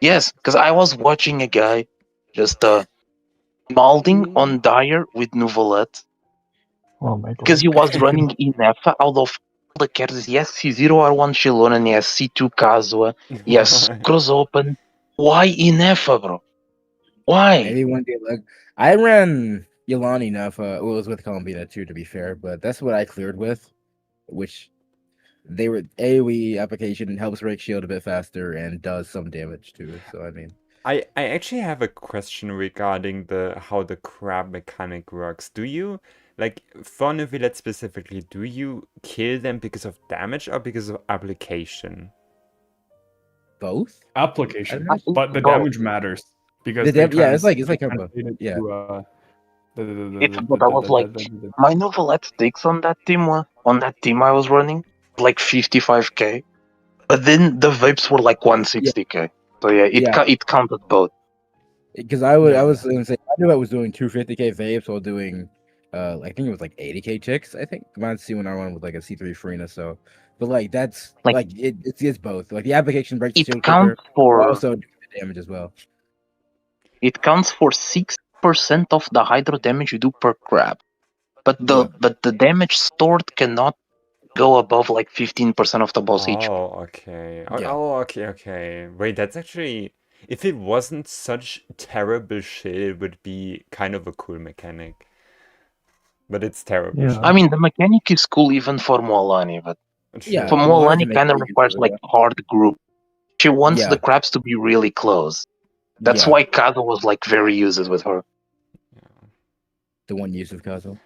Yes, because I was watching a guy just molding on Dyer with Novelette Oh my god. because he was running Nefa out of the characters. Yes, C0R1 Shilon and yes, C2 Kazuha. Yes, Sucrose Open. Why Nefa, bro? Why? Maybe one day. Like I ran Yolani enough. Well, it was with Columbina too, to be fair. But that's what I cleared with, which they were AOE application helps break shield a bit faster and does some damage too. So I mean, I actually have a question regarding how the crab mechanic works. Do you, like, for Novelet specifically, do you kill them because of damage or because of application? both. Application, I but the both. damage matters because The they yeah, it's like translate combo. it Yeah. to, It's what I was like. My Novelette stakes on that team I was running, like 55k. But then the vapes were like 160k. So yeah, it counted both. Because I was gonna say I knew I was doing 250k vapes while doing I think it was like 80k chicks. I think mine's C1 R1 with like a C3 Farina. So, but like that's Like- like it's both. Like the application breaks the It shield quicker, counts but for also doing the damage as well. it counts for 6% of the hydro damage you do per crab. But Yeah. the damage stored cannot go above like 15% of the boss HP. Oh, okay. Yeah. Oh, okay. Wait, that's actually... If it wasn't such terrible shit, it would be kind of a cool mechanic. But it's terrible Yeah. shit. I mean, the mechanic is cool even for Moalani, but Yeah, for Moalani Moalani can make kind of it easy, requires like yeah. hard group. She wants Yeah. the crabs to be really close. That's Yeah, why Kazo was like very used with her. the one use of Kazo.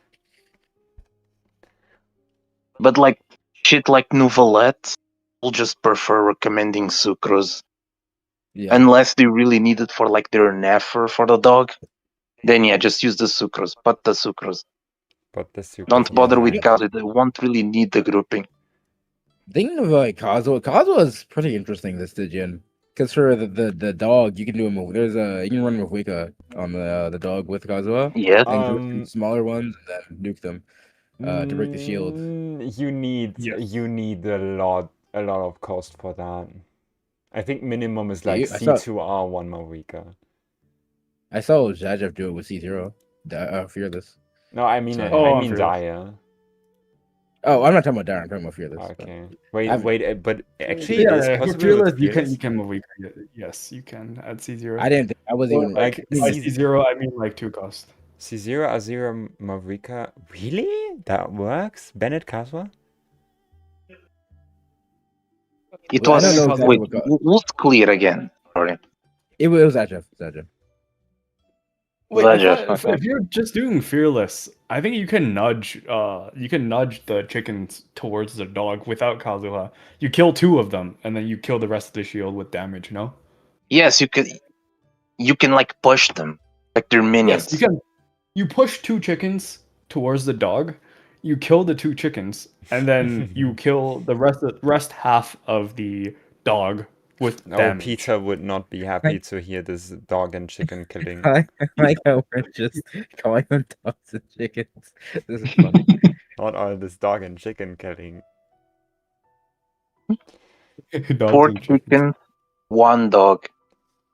But like shit like Novelette, will just prefer recommending Sucrose. Yeah. Unless they really need it for like their Nefer for the dog. Then yeah, just use the Sucrose. But the Sucrose. But the super... Don't bother with Yeah. Kazo, they won't really need the grouping. Thinking of like Kazo is pretty interesting this Stygian. Because for the dog, you can do him. There's a you can run with Wika on the dog with Kazuha. Yes. And do smaller ones and then nuke them to break the shield. You need Yes. a lot of cost for that. I think minimum is Yeah, like I saw- C2R1 Marika. I saw Jajev do it with C0. Fearless. No, I mean Sorry. I Oh, mean Fearless. Dire. Oh, I'm not talking about Darren. I'm talking about Fearless. Okay. I've- Wait, but actually it is Yeah, possible Fearless, with you can Fearless? you can move weaker. Yes, you can at C0. I didn't think I wasn't even like By C- C0, I mean like 2 cost. C0 Azira Mavrika. Really? That works? Bennett Kazuha? It Well, I was. don't know exactly Wait, what got- who's clear again? Sorry. It was Zajev. Wait, I Zajev, thought okay. if you're just doing Fearless, I think you can nudge the chickens towards the dog without Kazuha. You kill 2 of them, and then you kill the rest of the shield with damage, no? Yes, you can. You can like push them, like they're minions. Yes, you can. You push 2 chickens towards the dog, you kill the 2 chickens, and then you kill the rest half of the dog with No, damage. Peter would not be happy to hear this dog and chicken killing. I like how we're just calling them dogs and chickens. This is funny. Not all this dog and chicken killing. Dogs 4 and chickens. chickens, 1 dog,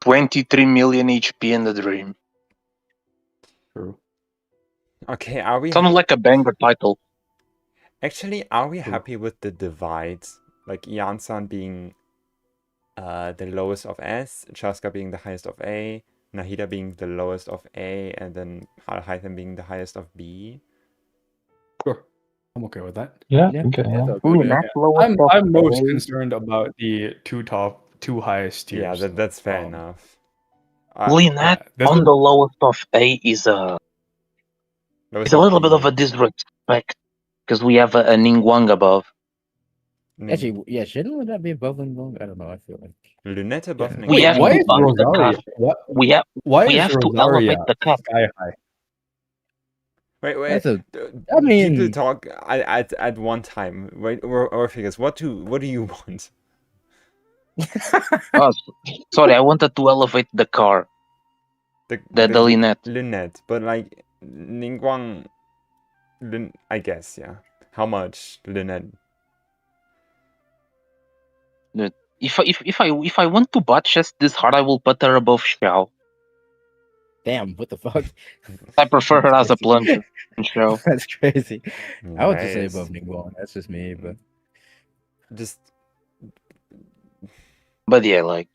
23 million HP in the dream. True. Okay, are we Sounds like a banger title. actually are we True. happy with the divide? Like Jansan being the lowest of S, Chaska being the highest of A, Nahida being the lowest of A, and then Alhaitham being the highest of B. Sure. I'm okay with that. Yeah, Yeah, okay, yeah. that's all good, yeah. I'm most concerned about the 2 highest tiers. Yeah, that's fair Um, enough. Lynette this on is- the lowest of A is a lowest it's a of little bit B. of a disrespect because we have a Ningguang above. Actually, yeah, shouldn't that be above Lingbong? I don't know. I feel like Lunette above Yeah. Ningguang. We have why to is bump the Rosaria? cup. What? We have Why we is have to Rosaria elevate the cup. sky high? Wait. that's a. People mean- talk at one time. Wait, or figures. What do you want? Oh, sorry, I wanted to elevate the car. The Lynette. Lunette, but like Ningguang, I guess, yeah. How much Lunette? If I want to butt chest this hard, I will put her above Xiao. Damn, what the fuck? I prefer her as a That's plunger than Xiao. That's crazy. I would just say Nice. above Ningguang. That's just me, but Just But yeah, like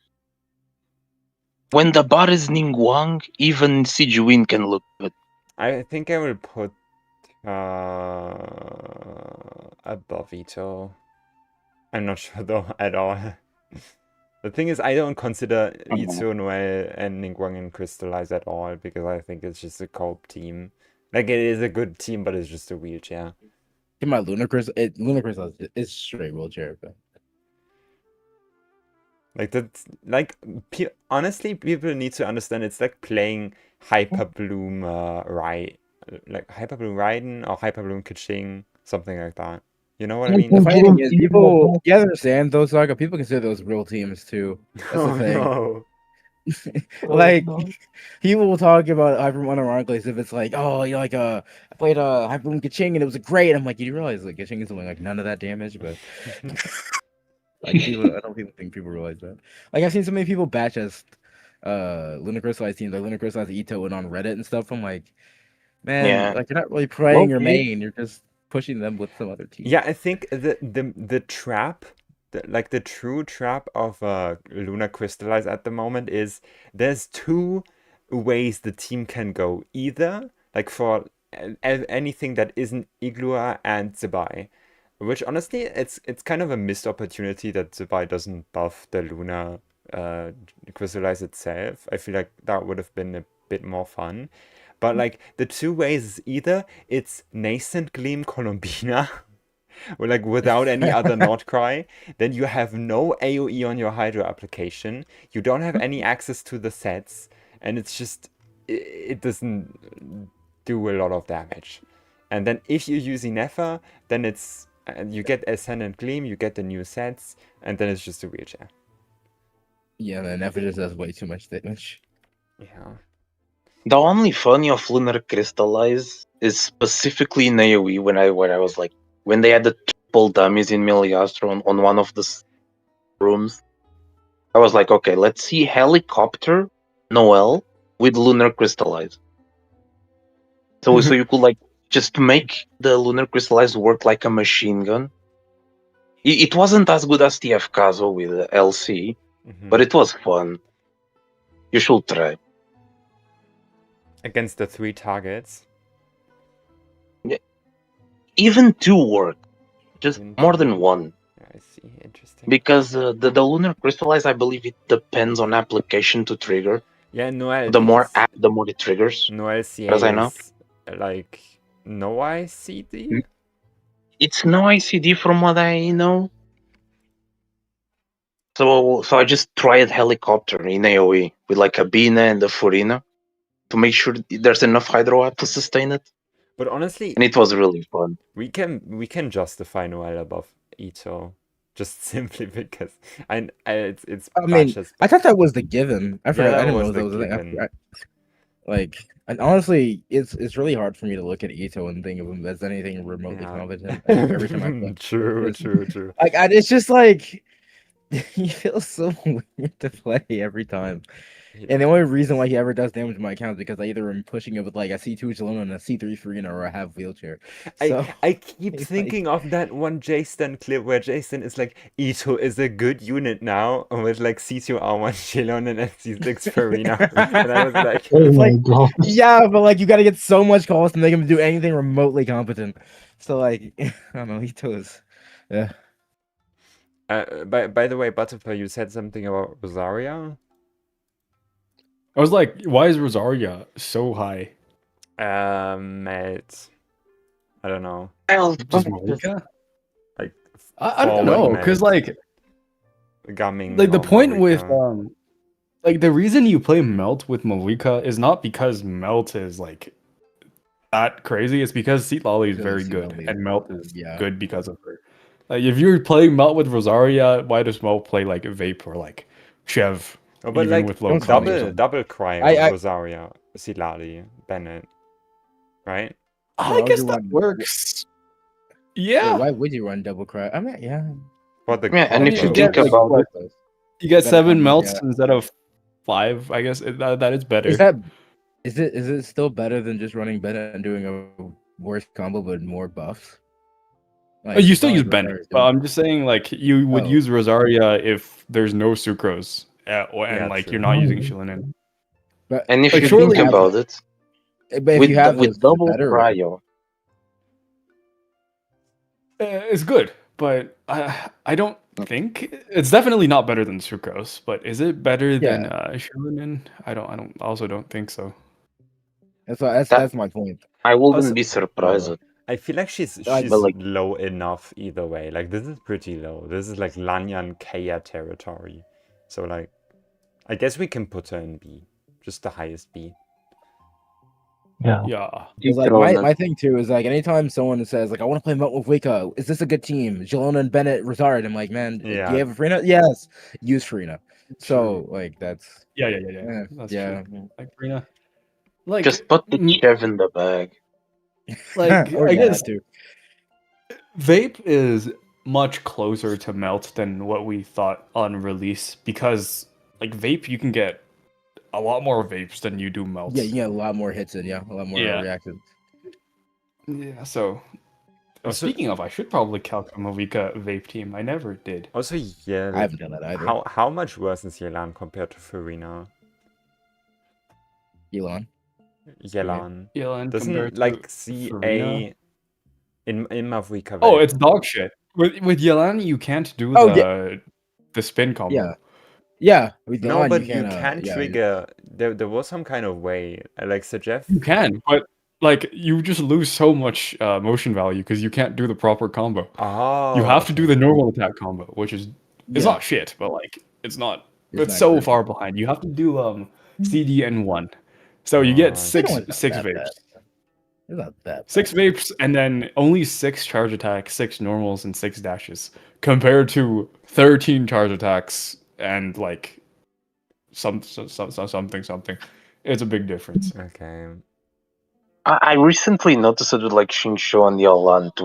when the bot is Ningguang, even Sijuin can look good. I think I will put above Ito. I'm not sure though at all. The thing is, I don't consider Itsu, Noel, and Ningguang and Crystallize at all because I think it's just a co-op team. Like it is a good team, but it's just a wheelchair. in my Lunar Crystal is straight wheelchair, but Like that's like honestly, people need to understand it's like playing Hyperbloom like Hyperbloom Raiden or Hyperbloom Kaching, something like that. You know what I mean? the funny thing is, people you understand those Saga. People consider those real teams too. That's the thing. No. Like people will talk about Hyper unironically as if it's like, oh, you like I played Hyperboom Kaching and it was great. I'm like, you realize like Kaching is doing like none of that damage, but like people, I don't think people realize that. Like I've seen so many people batch as Lunar Crystallized teams, like Lunar Crystallized Ito and on Reddit and stuff. I'm like, man, Yeah. like you're not really playing your Okay. main, you're just pushing them with some other team. Yeah, I think the trap, like the true trap of Lunar Crystallize at the moment is there's 2 ways the team can go. Either like for anything that isn't Iglua and Zebai, which honestly it's kind of a missed opportunity that Zebai doesn't buff the Lunar Crystallize itself. I feel like that would have been a bit more fun. But like the 2 ways is either it's Nascent Gleam Columbina or like without any other Nord Cry, then you have no AoE on your Hydra application, you don't have any access to the sets, and it's just it doesn't do a lot of damage. And then if you use Inefa, then it's you get Ascendant Gleam, you get the new sets, and then it's just a wheelchair. Yeah, and Nefer just does way too much damage. Yeah. The only funny of Lunar Crystallize is specifically in AoE when I was like when they had the triple dummies in Miliastro on one of the rooms. I was like, okay, let's see Helicopter Noel with Lunar Crystallize. So you could like just make the Lunar Crystallize work like a machine gun. It wasn't as good as TF Kazo with LC, but it was fun. You should try. Against the 3 targets. Even 2 work. Just Even more 2. than 1. I see. Interesting. Because the Lunar Crystallize, I believe it depends on application to trigger. Yeah, Noel. The more it triggers. Noel CA As I know. is like no ICD? It's no ICD from what I know. So I just tried Helicopter in AoE with like a Bina and a Furina to make sure there's enough Hydro up to sustain it. But honestly, And it was really fun. we can justify Noel above Ito. Just simply because it's I mean, Bash's- I thought that was the given. I forgot. that I didn't was know that the was a thing. given. Like, and honestly, it's really hard for me to look at Ito and think of him as anything remotely Yeah. competent. Every time I play. True. Like, it's just like he feels so weird to play every time. And the only reason why he ever does damage to my account is because I either am pushing it with like a C2 Jalona and a C3 Farina, or I have wheelchair. So I keep it's thinking of that one Jason clip where Jason is like, Ito is a good unit now, with like C2 R1 Shilon and C6 Farina. And I was like, Oh my like- god. yeah, but like you got to get so much calls to make him do anything remotely competent. So like, I don't know, Ito is, yeah. by the way, Butterfer, you said something about Rosaria? I was like, why is Rosaria so high? Melt. I don't know. Just Malika? Like, I don't forward know, melt, because like Gumming. the or point with Marika. like the reason you play Melt with Malika is not because Melt is like that crazy. It's because Seat Lolly is Because very Seat good, Lolly, and Melt is yeah. good because of her. Like if you're playing Melt with Rosaria, why does Melt play like Vape or like Chev? Oh, but even like with low don't call me comms or double cry I- on Rosaria, Silali, Bennett, right? Why I would guess you that run- works. Yeah, Yeah, why would you run double cry? I mean, yeah. For the Yeah, and if you you think get, like, about what- it, you get Better 7 combos, melts yeah. instead of 5. I guess that is better. Is it still better than just running Bennett and doing a worse combo but more buffs? Like, You it's still not use like Bennett, Rosaria's but I'm just saying like you would Oh. use Rosaria if there's no Sucrose, and Yeah, like true. you're not using Shilinen. But and if Like, you surely think you- about it, if with, you have those, with it's double better. cryo, It's good, but I don't think it's definitely not better than Sucrose. But is it better than Shilinen? I also don't think so. That's my point. I wouldn't Also- be surprised. I feel like she's Like- she's But, like- low enough either way. Like this is pretty low. This is like Lanyan Kaya territory. So like, I guess we can put her in B, just the highest B. Yeah. Yeah, It's like my thing too is like anytime someone says like I want to play Melt with Wika, is this a good team? Jalona and Bennett, Rosario. I'm like, man, Yeah. do you have a Farina? Yes, use Farina. So like that's yeah. That's yeah. true. Like Brina, like Just put the mm, Chev in the bag. like Or I yeah, guess that too. Vape is much closer to Melt than what we thought on release because like Vape you can get a lot more vapes than you do melts. Yeah, you get a lot more hits in, a lot more Yeah. reactions. Yeah, so Also- speaking of, I should probably calc a Malika vape team. I never did. Also, yeah. I haven't done that either. How much worse is Yelan compared to Farina? Elon. Yelan Yeah, and compared doesn't to like CA Farina? in Mavrika. Oh, Vape. it's dog shit. With Yelan, you can't do Oh, the spin combo. Yeah. Yeah. With No, Elon, but you can can trigger. There was some kind of way. Like Sajef. You can, but like you just lose so much motion value because you can't do the proper combo. Oh. You have to do the normal attack combo, which is it's Yeah. not shit, but like it's not. It's It's not so great. far behind. You have to do CDN1, so you get Oh, six It's not six that vapes. bad. It's not that bad. 6 vapes and then only 6 charge attacks, 6 normals, and 6 dashes, compared to 13 charge attacks and like something. It's a big difference. Okay. I recently noticed it with like Shinsho and Yoland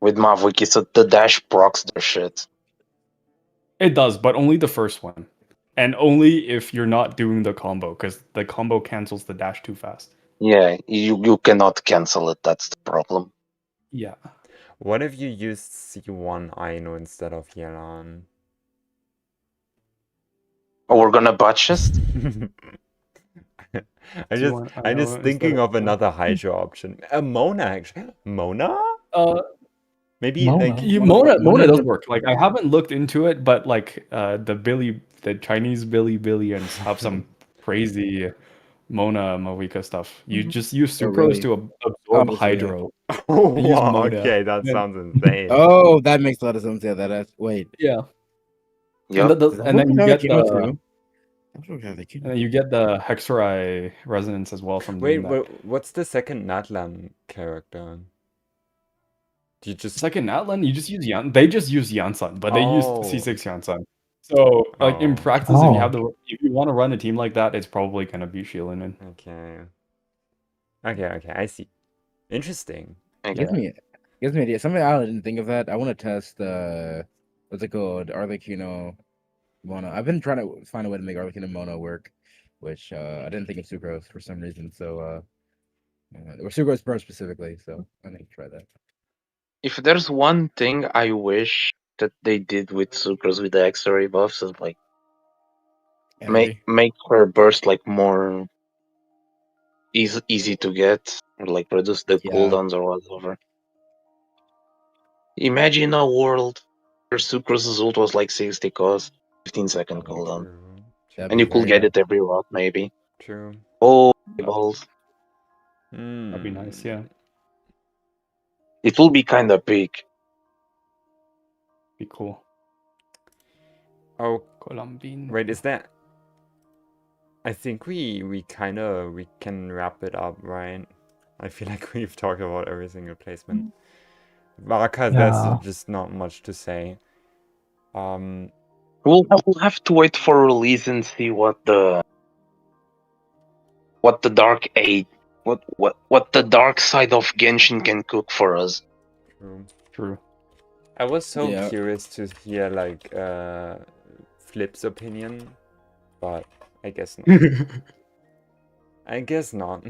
with Mavuki, so the dash procs their shit. It does, but only the first one, and only if you're not doing the combo, because the combo cancels the dash too fast. Yeah, you cannot cancel it. That's the problem. Yeah. What if you used C1 Aino instead of Yelan? Oh, we're gonna botch this? I'm just thinking of another Hydra option. Mona, actually. Mona? Maybe Mona. like Mona does work. Like I haven't looked into it, but like the Chinese Billions have some crazy Mona Mavika stuff. You just use Oh, Sucrose really? to absorb Oh, so, Hydro. oh, Use wow, Mona. okay, that Then- sounds insane. Oh, that makes a lot of sense. Yeah, wait. Yeah. Yep. And then you get the And and then you get the Hexerai resonance as well from Wait, doing that. what's the second Natlan character? Do you just Second Natlan, you just use Yan. They just use Yansan, but they use Oh. C6 Yansan. So like in Oh. practice, if you want to run a team like that, it's probably gonna be Shilin. Okay, I see. Interesting. gives me an idea. Something I didn't think of that. I want to test what's it called? Arlecchino Mono. I've been trying to find a way to make Arlecchino Mono work, which I didn't think of Sucrose for some reason. So or Sucrose Pro specifically. So I need to try that. If there's one thing I wish that they did with Sucrose with the X-ray buffs is like make her burst like more easy to get, or like reduce the cooldowns or whatever. Imagine a world where Sucrose's ult was like 60 cost, 15-second cooldown, and you could get it every route maybe. True. Oh, balls! That'd be nice, yeah. It will be kind of big. Be cool. Oh, Columbinas. wait, is that? I think we can wrap it up, right? I feel like we've talked about every single placement. Varaka, there's just not much to say. We'll have to wait for release and see what the dark age, what the dark side of Genshin can cook for us. True. I was so curious to hear like Flip's opinion, but I guess not. I guess not.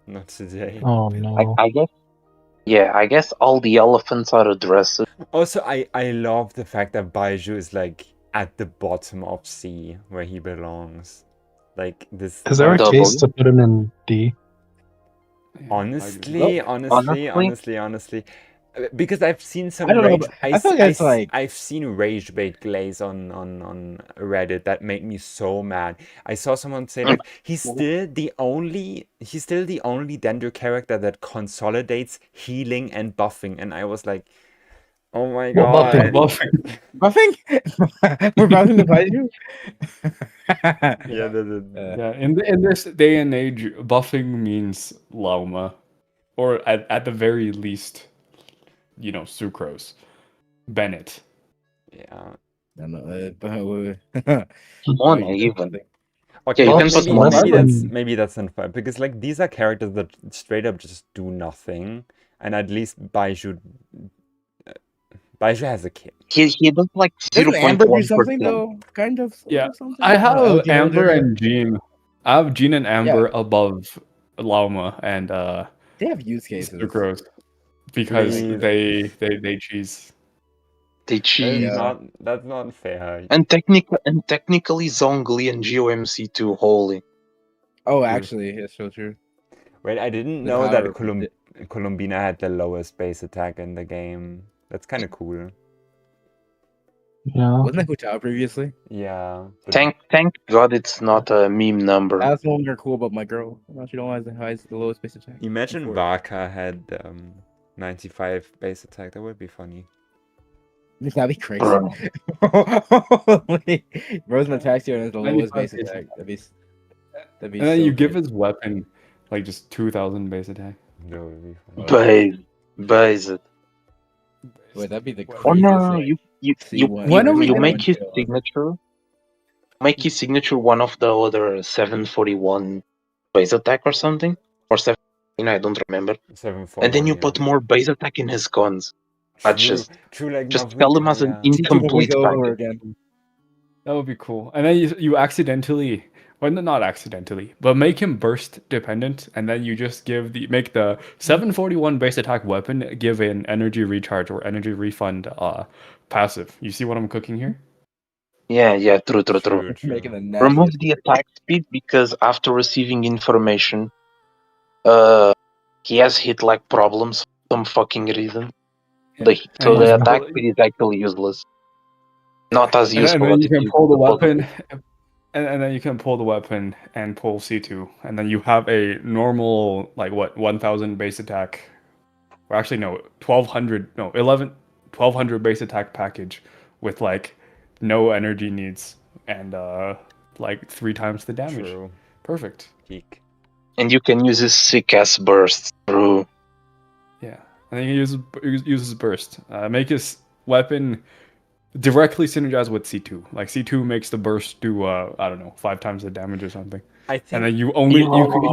Not today. Oh no. I guess. Yeah, I guess all the elephants are addressed. Also, I love the fact that Baiju is like at the bottom of C where he belongs. Like this. Is there a case to put him in D? Honestly, because I've seen some I don't know, rage. but I feel like it's like I've seen rage bait glaze on Reddit that made me so mad. I saw someone say like he's still the only Dendro character that consolidates healing and buffing, and I was like, oh my god, Buffing. Buffing? We're buffing the Baiju? Yeah, in this day and age, buffing means Lauma, or at the very least, you know, Sucrose, Bennett. Yeah. Mona even. Okay, you can put Mona. Maybe that's unfair because like these are characters that straight up just do nothing, and at least Baiju has a kit. He does like 0.1%. Amber do something though? Kind of. Yeah, something? I have Amber and and Jean. I have Jean and Amber above Lauma and they have use cases. Sucrose because they cheese. They cheese. That's not fair. And technically Zhongli and GOMC too holy. Oh, actually, that's so true. Wait, I didn't know that Columbina had the lowest base attack in the game. That's kind of cool. Yeah. Wasn't that Hutao previously? Yeah. Thank God it's not a meme number. That's the one they're cool about my girl. She don't have the lowest base attack. Imagine Vaka had 95 base attack. That would be funny. That'd be crazy. Rosen attacks you and has the lowest base attack. That'd be and then so you give his weapon like just 2,000 base attack. That would be funny. Base it. Wait, that'd be the Oh no, you when make his signature. make his signature one of the other 741 base attack or something, or 7. I don't remember. 741. And then you yeah. put more base attack in his guns. That's True, like just sell him Mavrika, as an yeah. incomplete Go over package. again. That would be cool. And then you accidentally, well, not accidentally, but make him burst dependent, and then you just make the 741 base attack weapon give an energy recharge or energy refund passive. You see what I'm cooking here? Yeah, true. Making the Remove nastiest. the attack speed because after receiving information, he has hit like problems for some fucking reason. Yeah. So And the you attack pull- speed is actually useless. Not as and useful then as you it can is pull the supposed to weapon, be. and then you can pull the weapon and pull C2, and then you have a normal 1,000 base attack, or actually no, 1,200 base attack package with like no energy needs and 3 times the damage. True. Perfect. Peak. And you can use his sick ass bursts through. Yeah, and then you use his burst. Make his weapon directly synergize with C2. Like C2 makes the burst do I don't know, 5 times the damage or something. I think And then you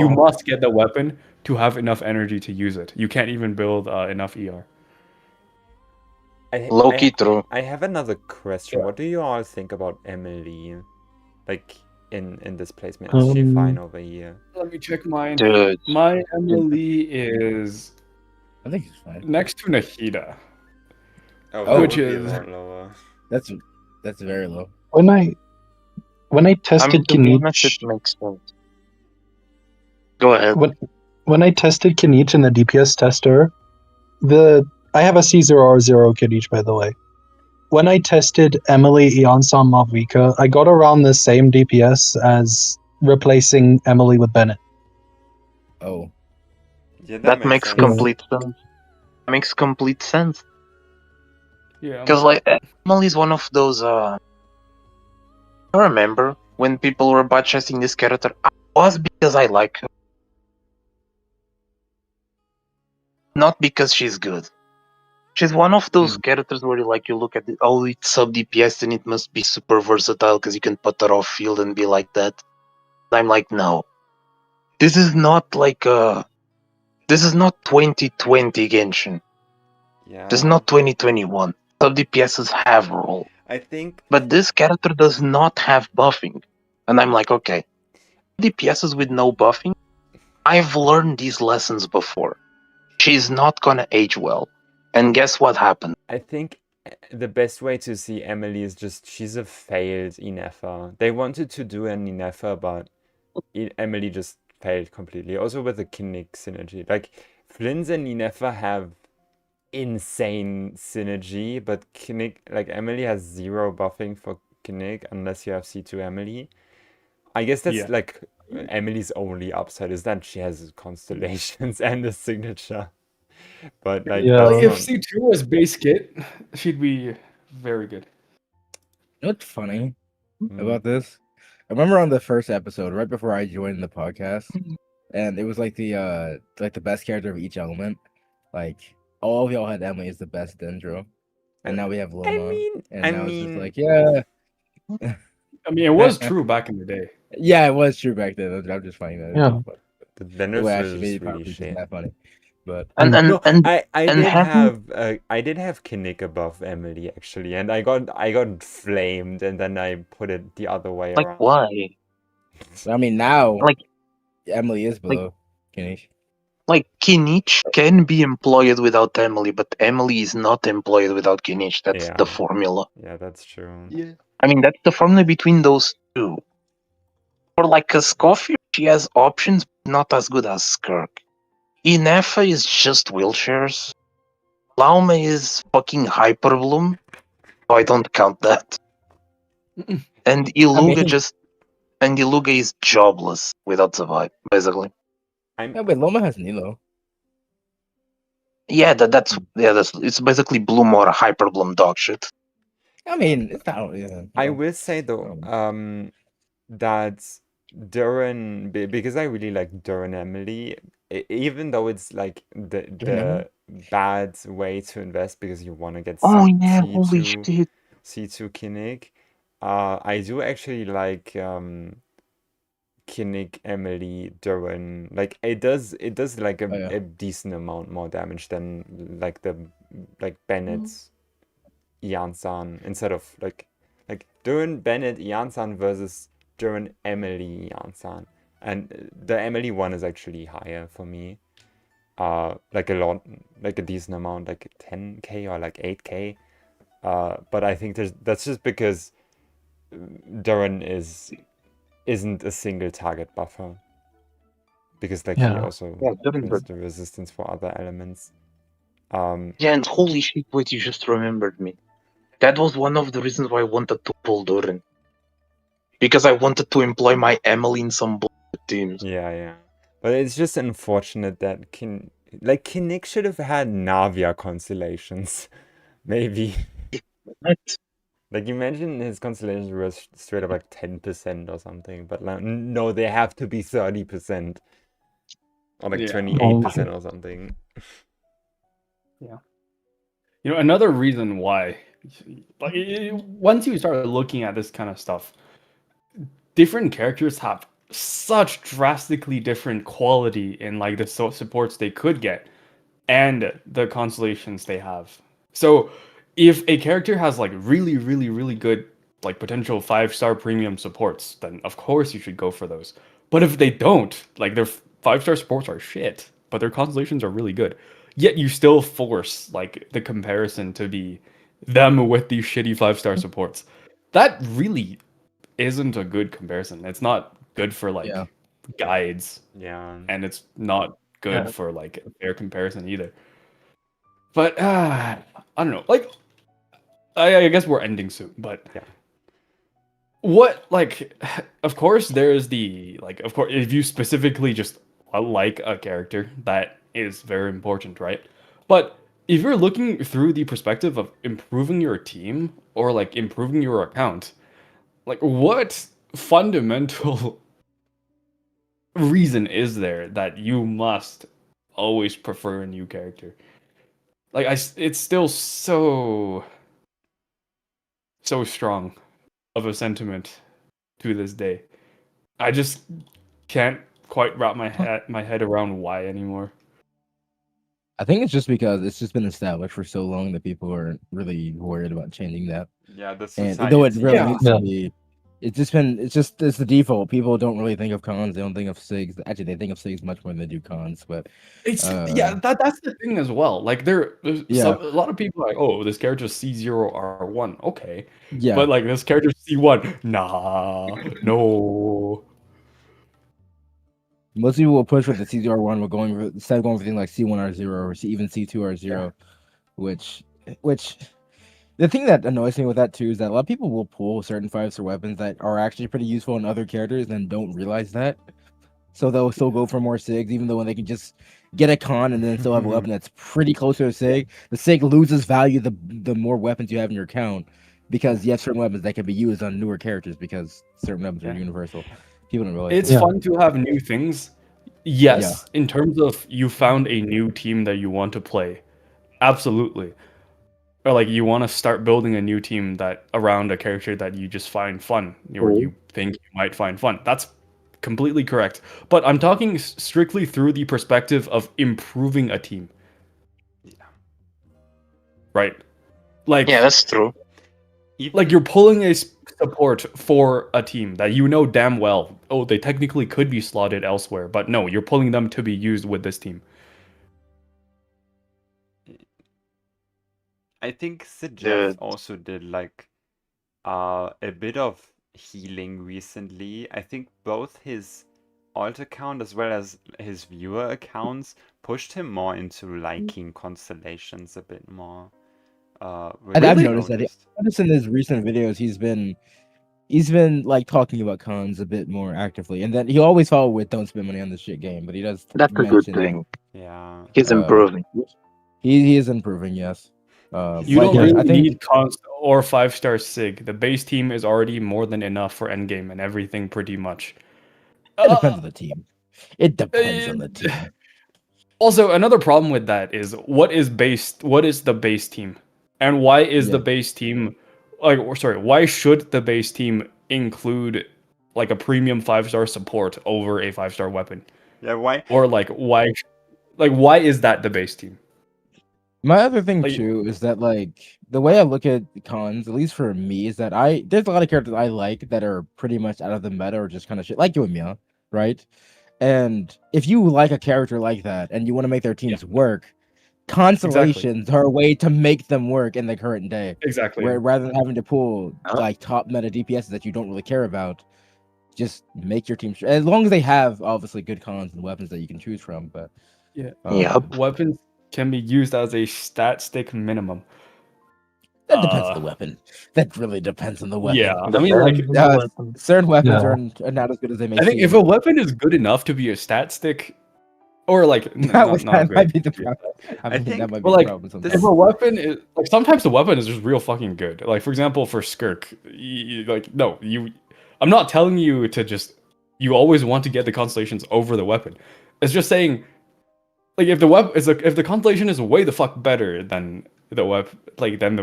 must get the weapon to have enough energy to use it. You can't even build enough ER. Low-key true. I have another question. Yeah. What do you all think about Emily? Like in this placement, is she fine over here? Let me check mine. Dude. My Emily is I think he's fine. next to Nahida. Oh, Oh, which that would be a is- lot lower. That's very low. When I I tested mean, to be honest, Kinich, it makes sense. Go ahead. when I tested Kinich in the DPS tester, I have a C0R0 Kinich, by the way. When I tested Emily Eonsan Mavrika, I got around the same DPS as replacing Emily with Bennett. Oh, Yeah, That makes sense. complete sense. Makes complete sense. Yeah. Because like Emily is one of those. I remember when people were bad chasing this character. I was because I like her, not because she's good. She's one of those characters where you look at it. Oh, it's sub DPS and it must be super versatile because you can put her off field and be like that. I'm like, no. This is not like This is not 2020 Genshin. Yeah. This is not 2021. Sub DPSs have a role. I think But this character does not have buffing. And I'm like, okay. DPSs with no buffing, I've learned these lessons before. She's not gonna age well. And guess what happened? I think the best way to see Emily is just she's a failed Inefa. They wanted to do an Inefa, but Emily just failed completely. Also with the Kinnick synergy. Like Flynn's and Inefa have insane synergy, but Kinnick, like Emily has 0 buffing for Kinnick unless you have C2 Emily. I guess that's Yeah. like Emily's only upside is that she has constellations and a signature. But like Yeah. that's If not... C2 was base kit, she'd be very good. you know what's funny Mm. about this? I remember on the first episode, right before I joined the podcast, and it was like the best character of each element. Like all of y'all had Emily as the best Dendro, and now we have Loma. and now it's just like, yeah, I mean, it was true back in the day. yeah, it was true back then. I'm just finding that. Yeah. The The Venom way I was actually made it really probably shit. that funny, but And No, I and did having- I did have Kinnick above Emily actually, and I got flamed, and then I put it the other way like around. why? I mean now Like Emily is below Kinnish. like Kinich can be employed without Emily, but Emily is not employed without Kinich. That's Yeah. the formula. Yeah, that's true. Yeah. I mean, that's the formula between those two. For like a Scofield, she has options, but not as good as Skirk. Inefa is just wheelchairs. Laume is fucking Hyperbloom, so I don't count that. And Iluga mean- is jobless without Survive, basically. Yeah, but Loma has Nilo. Yeah, that's it's basically Bloom or Hyperbloom dog shit. I mean, it's not. Yeah, I will say though, that Duran, because I really like Duran Emily, even though it's like the bad way to invest because you want to get Oh some yeah, holy C2 shit. C2 Kinnick, I do actually like Kinnick, Emily, Durin. Like it does like Oh, yeah. a decent amount more damage than like the Bennett's Jansan instead of like Durin, Bennett, Jansan versus Durin, Emily, Jansan. And the Emily one is actually higher for me. Like a lot, like a decent amount, like 10k or like 8k. But I think that's just because Durin isn't a single target buffer. Because like he Yeah. also Yeah, Durin, has but the resistance for other elements. yeah, and holy shit, wait, you just remembered me. That was one of the reasons why I wanted to pull Durin. Because I wanted to employ my Emily in some bullshit teams. Yeah. But it's just unfortunate that Kinnick should have had Navia constellations. Maybe. What? Like imagine his constellations were straight up like 10% or something, but like no, they have to be 30%. Or like Yeah. 28% or something. Yeah. You know, another reason why, like, once you start looking at this kind of stuff, different characters have such drastically different quality in like the supports they could get and the constellations they have. So if a character has like really, really, really good like potential 5-star premium supports, then of course you should go for those. But if they don't, like their 5-star supports are shit, but their constellations are really good. Yet you still force like the comparison to be them with these shitty 5-star supports. That really isn't a good comparison. It's not good for like Yeah. guides, Yeah. and it's not good Yeah. for like a fair comparison either. But I don't know. Like, I guess we're ending soon. But Yeah. what like, of course, there's the like, of course, if you specifically just like a character, that is very important, right? But if you're looking through the perspective of improving your team or like improving your account, like what fundamental reason is there that you must always prefer a new character? Like it's still so strong of a sentiment to this day. I just can't quite wrap my head around why anymore. I think it's just because it's just been established for so long that people aren't really worried about changing that. Yeah, the And though it society. really Yeah. needs to Yeah. be, it's the default. People don't really think of cons. They don't think of SIGs. Actually, they think of SIGs much more than they do cons. But It's yeah, that's the thing as well. Like there's Yeah. a lot of people are like, oh, this character C0R1, okay, yeah, but like this character C1, nah, no. most people will push with the CZR1. We're going for, instead of going for things like C1R0 or even C2R0, which the thing that annoys me with that too is that a lot of people will pull certain 5-star weapons that are actually pretty useful in other characters and don't realize that. So they'll still go for more SIGs, even though when they can just get a con and then still have a weapon that's pretty close to a SIG, the SIG loses value the more weapons you have in your account, because you have certain weapons that can be used on newer characters because certain weapons are Yeah. universal. People don't realize It's that. fun to have new things. Yes, in terms of you found a new team that you want to play. Absolutely. Or like you want to start building a new team that around a character that you just find fun or you think you might find fun. That's completely correct. But I'm talking strictly through the perspective of improving a team. Yeah. Right? Like Yeah, that's true. like you're pulling a support for a team that you know damn well, oh, they technically could be slotted elsewhere, but no, you're pulling them to be used with this team. I think Sid Jeff Dude. also did like a bit of healing recently. I think both his alt account as well as his viewer accounts pushed him more into liking constellations a bit more. And I've Which I noticed that. Noticed in his recent videos, he's been like talking about cons a bit more actively, and then he always follow with "Don't spend money on this shit game," but he does. That's a good mention, thing. Yeah. He's improving. He is improving, yes. You but don't yeah, really I think need const or 5-star SIG. The base team is already more than enough for endgame and everything pretty much. it depends on the team. It depends on the team. Also, another problem with that is what is the base team? And why is the Yeah. base team why should the base team include like a premium 5-star support over a 5-star weapon? Yeah, why? Or why is that the base team? My other thing Like- too is that like the way I look at cons, at least for me, is that there's a lot of characters I like that are pretty much out of the meta or just kind of shit, like Yoimiya, right? And if you like a character like that and you want to make their teams work, constellations are a way to make them work in the current day. Exactly. Where rather than having to pull Huh? like top meta DPS that you don't really care about, just make your team as long as they have obviously good cons and weapons that you can choose from. But Yeah. Yep. Weapons can be used as a stat stick minimum. that depends on the weapon. That really depends on the weapon. Yeah, I mean, like, Certain weapons Yeah. are not as good as they may I think seem. if a weapon is good enough to be a stat stick, or like, that good. might be the problem. I I mean, think- that might be But, the like, problem. this- If Sometimes. a weapon is like, sometimes the weapon is just real fucking good. Like, for example, for Skirk, I'm not telling you to just. You always want to get the constellations over the weapon. It's just saying, like, if the constellation is way the fuck better than the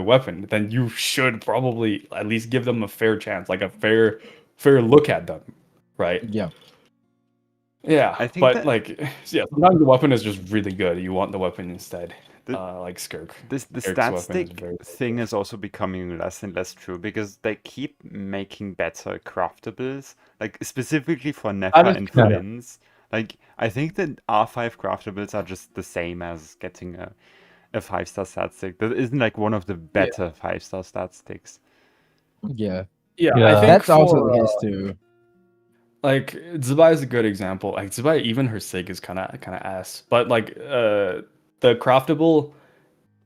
weapon, then you should probably at least give them a fair chance, like a fair look at them, right? Yeah. Yeah, I think but that- sometimes the weapon is just really good. You want the weapon instead, The- like Skirk. The Eric's stat weapon is stick very- thing is also becoming less and less true because they keep making better craftables, like specifically for Nefer is and true. Flins. Like, I think that R5 craftables are just the same as getting a 5-star stat stick. That isn't like one of the better 5-star stat sticks. Yeah. Yeah, Yeah. I think That's also for, the case too. like Zubai is a good example. Like Zubai, even her sig is kind of ass, but like the craftable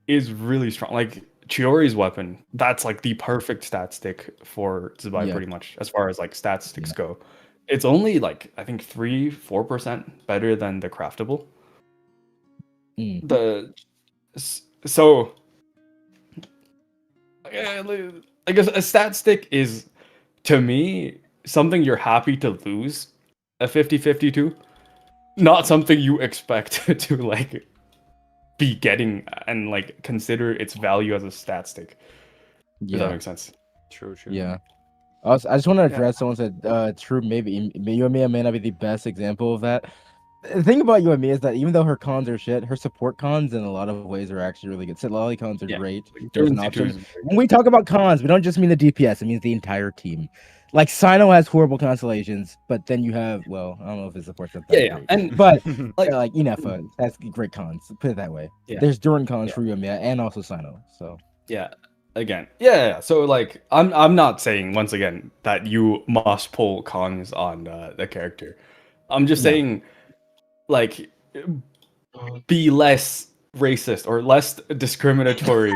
is really strong. Like Chiori's weapon, that's like the perfect stat stick for Zubai, Yeah. pretty much as far as like stat sticks go. It's only like I think 3-4% better than the craftable. Mm. So I guess a stat stick is, to me, something you're happy to lose a 50-50 to, not something you expect to like be getting and like consider its value as a stat stick. Does that Yeah. make sense? True. Yeah. Also, I just want to address someone said, true, maybe Yoimiya may not be the best example of that. The thing about Yoimiya is that even though her cons are shit, her support cons in a lot of ways are actually really good. Lolly cons are Yeah. great. Like, There's an Turn C2 option. is very When we talk about cons, we don't just mean the DPS, it means the entire team. Like Sino has horrible constellations, but then you have, well, I don't know if his support's not that Yeah, great. and But like- like Inefa has great cons. Put it that way. Yeah. There's Durin cons Yeah. for Yoimiya and also Sino. So yeah, again, yeah. So like, I'm not saying once again that you must pull cons on the character. I'm just No. saying, like, be less racist or less discriminatory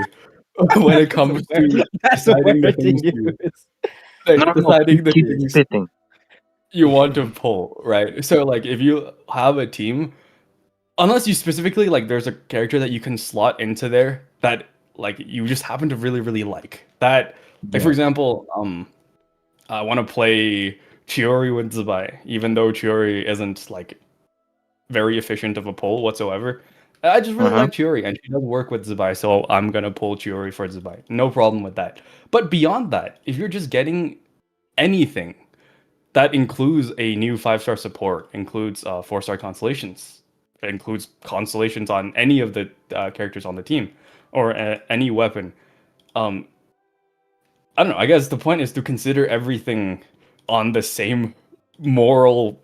when it comes to that's the deciding the word to things you, use. like, No, deciding the keep it things spitting. you want to pull, right? So like, if you have a team, unless you specifically like, there's a character that you can slot into there that like you just happen to really like that. Like for Yeah. example, I want to play Chiori with Zubai, even though Chiori isn't like very efficient of a pull whatsoever. I just really like Chiori, and she does work with Zubai, so I'm gonna pull Chiori for Zubai. No problem with that. But beyond that, if you're just getting anything that includes a new 5-star support, includes 4-star constellations, it includes constellations on any of the characters on the team, or any weapon. I don't know. I guess the point is to consider everything on the same moral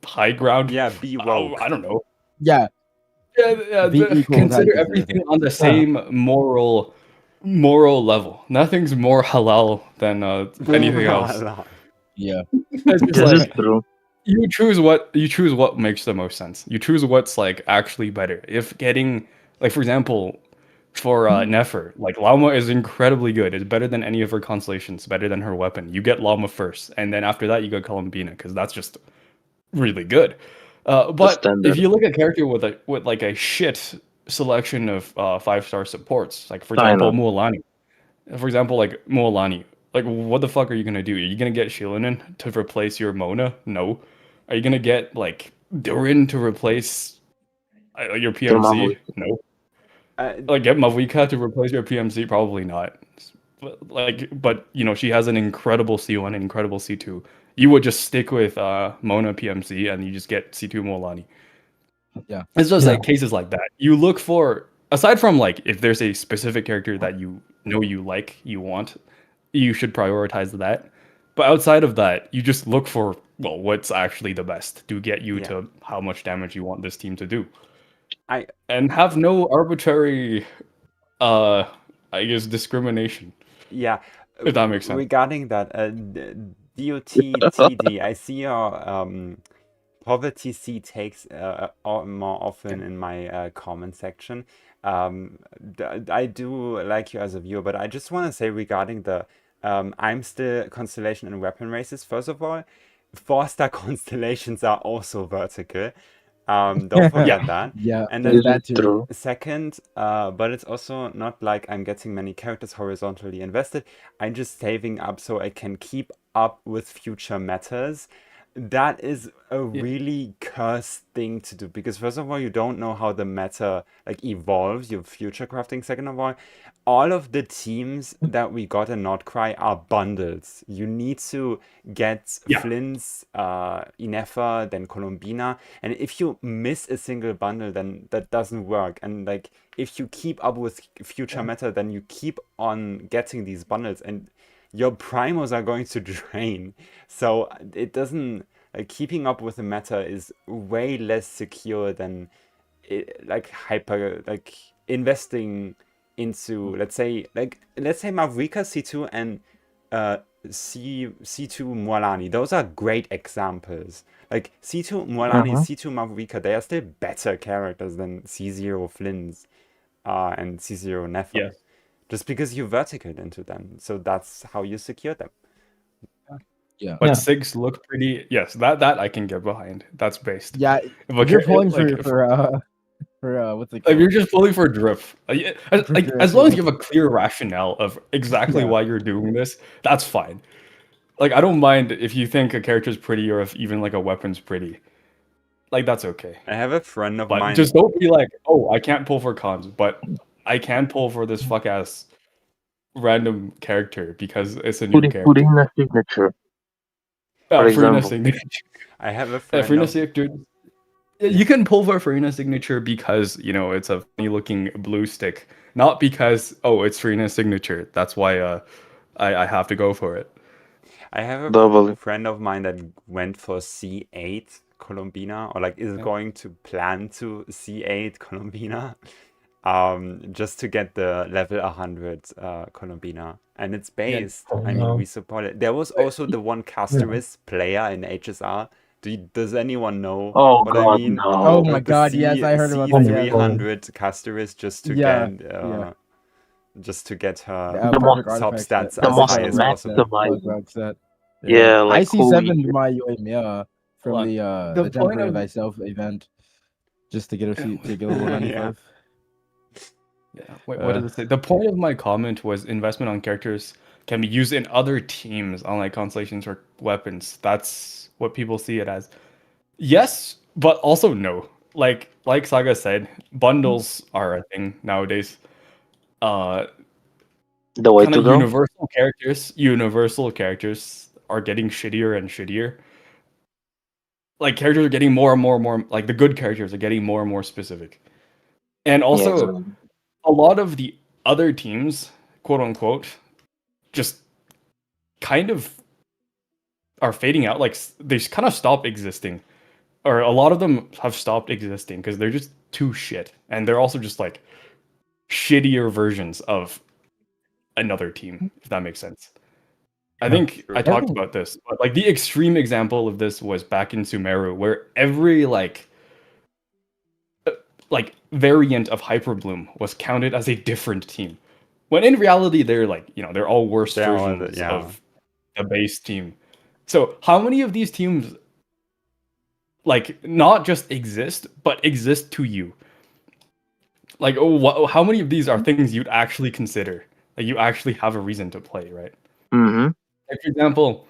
high ground. Yeah, be Oh, woke. I don't know. Yeah. Yeah, Be equal with consider how you everything on the same moral level. Nothing's more halal than anything else. Yeah. It's just This is like, true. you choose what makes the most sense. You choose what's like actually better. If getting, like, for example, for Nefer, like Llama is incredibly good. It's better than any of her constellations, better than her weapon. You get Llama first, and then after that you go Columbina, because that's just really good. But standard. if you look at a character with like a shit selection of 5-star supports, like for example Mualani. For example, like Mualani, like what the fuck are you gonna do? Are you gonna get Shilinen to replace your Mona? No. Are you gonna get like Durin to replace your PMC? No. Like get Mavuika to replace your PMC? Probably not. but she has an incredible C1, an incredible C2. You would just stick with Mona PMC and you just get C2 Molani. Yeah. It's just Yeah. like cases like that. You look for, aside from like if there's a specific character that you like, you want, you should prioritize that. But outside of that, you just look for what's actually the best to get you to how much damage you want this team to do. And have no arbitrary I guess discrimination. Yeah. If that makes sense. Regarding that, DOTTD, I see your poverty C takes more often in my comment section. I do like you as a viewer, but I just want to say regarding the I'm still constellation and weapon races. First of all, 4-star constellations are also vertical. Don't forget that. Yeah, And there's then that too. True. second, but it's also not like I'm getting many characters horizontally invested. I'm just saving up so I can keep up with future metas. That is a really cursed thing to do because first of all, you don't know how the meta like evolves, your future crafting. Second of all of the teams that we got in Nordcry are bundles. You need to get Flynn's, Inefa, then Columbina, and if you miss a single bundle, then that doesn't work. And like if you keep up with future meta, then you keep on getting these bundles, and your primos are going to drain. So it doesn't keeping up with the meta is way less secure than investing into let's say Mavrika C2 and C2 Mualani. Those are great examples. Like C2 Mualani, C2 Mavrika, they are still better characters than C0 Flynn's and C0 Nefa. Yeah. Just because you verticaled into them. So that's how you secure them. Yeah. But SIGs look pretty. Yes, that I can get behind. That's based. Yeah, If you're pulling for what's it called? If you're just pulling for drip, as long as you have a clear rationale of exactly why you're doing this, that's fine. Like I don't mind if you think a character's pretty or if even like a weapon's pretty. Like that's okay. I have a friend of But mine. just don't be like, oh, I can't pull for cons, but I can pull for this fuck ass random character because it's a new character. Putting a signature. For example. Signature. I have a friend. Farina signature. You can pull for Farina signature because it's a funny looking blue stick, not because it's Farina's signature. That's why I have to go for it. I have a friend of mine that went for C8 Columbina, or like is going to plan to C8 Columbina, just to get the level 100 Columbina, and it's based. I mean, we support it. There was also the one Casteris player in HSR. Does anyone know what I mean? No. Oh my god, yes, I heard about that. C300 Casteris just to get her substats as high as possible. Yeah, like I see 7 my UAM, from the Jump Thyself event, just to get a level 95. Yeah. Wait, what did it say? The point of my comment was investment on characters can be used in other teams, unlike constellations or weapons. That's what people see it as. Yes, but also no. Like Saga said, bundles are a thing nowadays. The way to go. Universal characters are getting shittier and shittier. Like characters are getting more and more like the good characters are getting more and more specific. And also a lot of the other teams, quote unquote, just kind of are fading out. Like they kind of stop existing, or a lot of them have stopped existing because they're just too shit, and they're also just like shittier versions of another team, if that makes sense. I think I talked about this, but like the extreme example of this was back in Sumeru, where every like variant of Hyperbloom was counted as a different team, when in reality they're like they're all worse versions of the base team. So how many of these teams like not just exist but exist to you? Like how many of these are things you'd actually consider, like you actually have a reason to play, right? Like for example,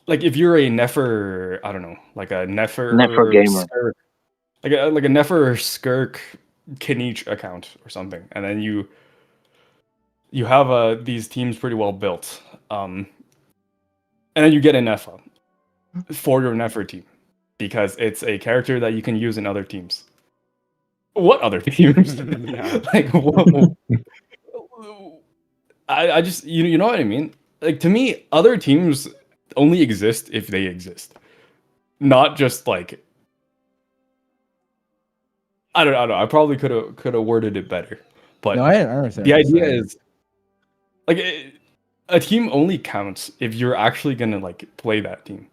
like if you're a Nefer, I don't know, like a Nefer gamer, Skirk, like a Nefer Skirk Kinich account or something, and then you you have these teams pretty well built, and then you get an Nefa for your Nefer team because it's a character that you can use in other teams. What other teams? Like, whoa. I just you know what I mean? Like, to me, other teams only exist if they exist, not just like I don't know. I probably could have worded it better, but No, I understand. the what you're idea saying. is like a team only counts if you're actually gonna like play that team.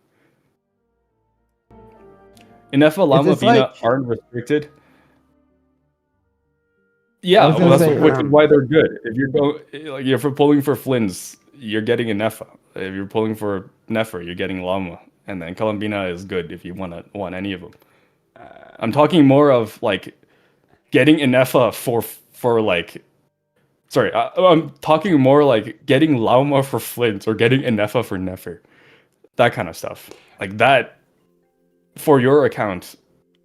In FL Llama it's Bina like- aren't restricted. I Yeah, was well, gonna that's say, which is why they're good. If you're going, like, if you're pulling for Flynn's, you're getting a Nefa. If you're pulling for Nefer, you're getting Llama, and then Columbina is good if you want any of them. I'm talking more of like getting a Nefa for like. Sorry, I'm talking more like getting Llama for Flynn's or getting a Nefa for Nefer, that kind of stuff. Like that for your account,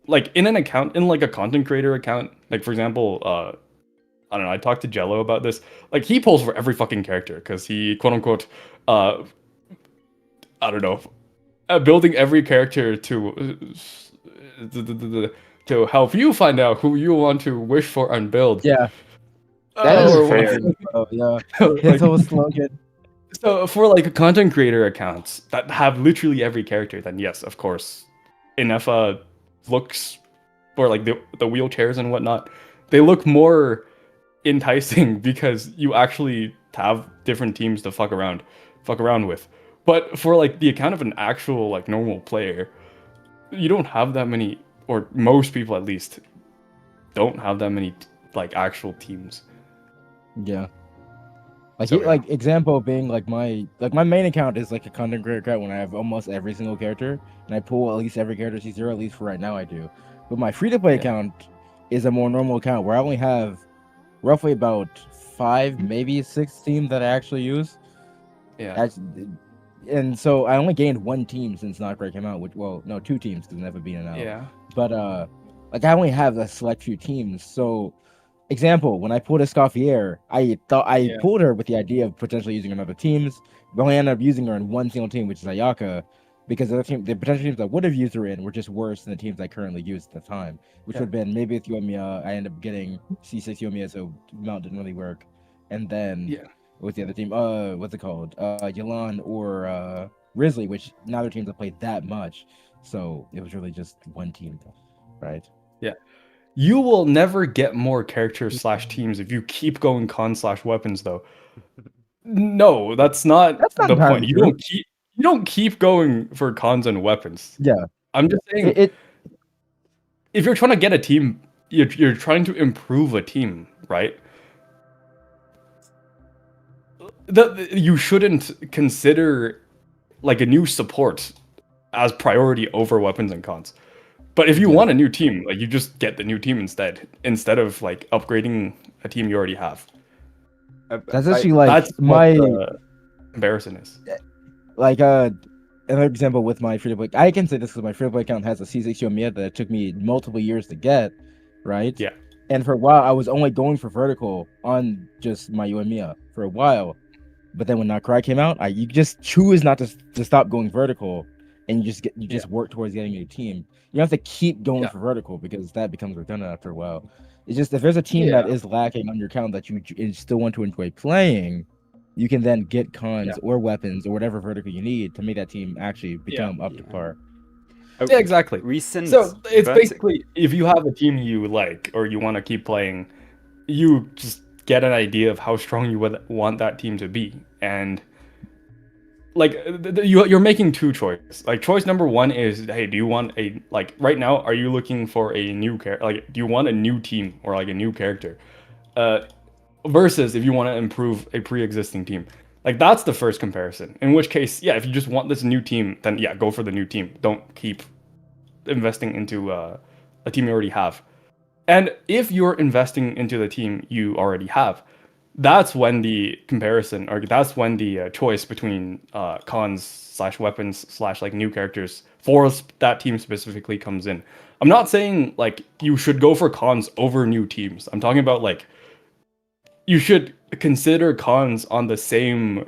like in an account, in like a content creator account, like for example, I don't know, I talked to Jello about this. Like, he pulls for every fucking character because he, quote unquote, I don't know, building every character to help you find out who you want to wish for and build. Yeah, That is or fair. oh, yeah. like, His whole slogan. so for like content creator accounts that have literally every character, then yes, of course, enough looks or like the wheelchairs and whatnot, they look more enticing because you actually have different teams to fuck around with. But for like the account of an actual like normal player, you don't have that many, or most people at least don't have that many like actual teams. Yeah. Like, So, yeah. like example being like my main account is like a content creator account when I have almost every single character and I pull at least every character C0, at least for right now I do. But my free to play account is a more normal account where I only have roughly about 5, maybe 6 teams that I actually use. Yeah. And so I only gained 1 team since Knockbreak came out, which, well, no, 2 teams because never been out. Yeah. But like I only have a select few teams. So example, when I pulled a Scoffier, I thought I pulled her with the idea of potentially using another teams, but I ended up using her in one single team, which is Ayaka, because the potential teams I would have used her in were just worse than the teams I currently used at the time, which would have been maybe with Yoimiya, I ended up getting C6 Yoimiya, so mount didn't really work. And then with the other team, what's it called? Yelan or Risley, which neither teams have played that much. So it was really just one team, right? Yeah. You will never get more characters / teams if you keep going con/weapons though. No, that's not the point. You don't keep going for cons and weapons. Yeah. I'm just saying if you're trying to get a team, you're trying to improve a team, right? You shouldn't consider like a new support as priority over weapons and cons. But if you want a new team, like you just get the new team instead of like upgrading a team you already have. That's actually like that's my what the comparison is. Like another example with my free to play, I can say this because my free to play account has a C6 Yoimiya that it took me multiple years to get, right? Yeah. And for a while, I was only going for vertical on just my Yoimiya for a while, but then when Nakrai came out, you just choose not to stop going vertical, and you just work towards getting a team. You don't have to keep going for vertical because that becomes redundant after a while. It's just if there's a team that is lacking on your account that you still want to enjoy playing, you can then get cons or weapons or whatever vertical you need to make that team actually become up to par. Yeah, exactly. So it's basically if you have a team you like or you want to keep playing, you just get an idea of how strong you would want that team to be, and like you're making 2 choices. Like choice number 1 is, hey, do you want a like right now? Are you looking for a new character? Like, do you want a new team or like a new character? Versus if you want to improve a pre-existing team. Like that's the first comparison. In which case, if you just want this new team, then go for the new team. Don't keep investing into a team you already have. And if you're investing into the team you already have, that's when the comparison, or that's when the choice between cons / weapons / like new characters for that team specifically comes in. I'm not saying like you should go for cons over new teams. I'm talking about like you should consider cons on the same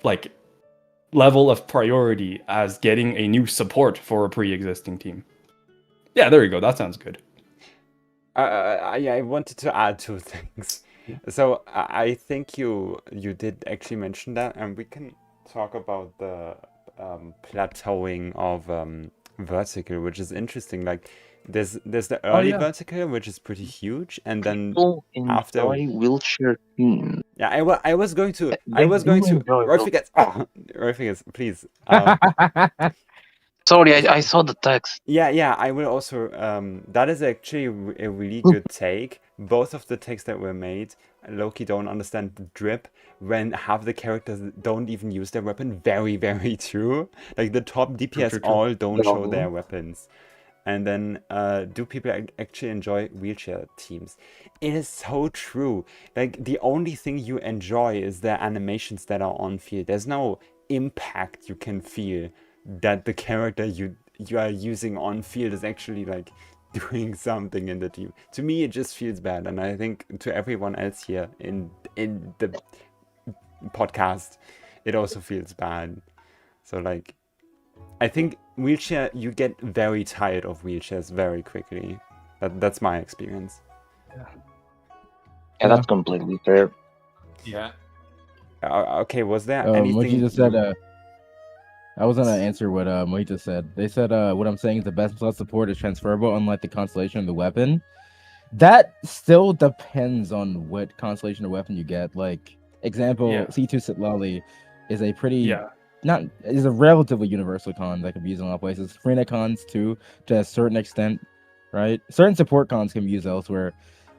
like level of priority as getting a new support for a pre-existing team. Yeah, there you go. That sounds good. I wanted to add two things. So I think you did actually mention that, and we can talk about the plateauing of vertical, which is interesting. Like there's the early yeah. vertical, which is pretty huge, and then People after enjoy wheelchair teams. yeah, I was going to They do enjoy Rofigas, Rofigas, please. Sorry, I saw the text. Yeah, I will also. That is actually a really good take. Both of the takes that were made, Loki don't understand the drip when half the characters don't even use their weapon. Very, very true. Like the top DPS True. all don't show No. their weapons. And then, do people actually enjoy wheelchair teams? It is so true. Like the only thing you enjoy is the animations that are on field. There's no impact you can feel that the character you are using on field is actually like doing something in the team. To me, it just feels bad, and I think to everyone else here in the podcast, it also feels bad. So like, I think wheelchair, you get very tired of wheelchairs very quickly. That's my experience. Yeah, that's completely fair. Yeah. Okay, was there anything? What you just said, I was gonna answer what he just said. They said what I'm saying is the best slot support is transferable, unlike the constellation of the weapon. That still depends on what constellation of weapon you get. Like example, C2 Sitlali is a pretty is a relatively universal con that can be used in a lot of places. Freenet cons too, to a certain extent, right? Certain support cons can be used elsewhere.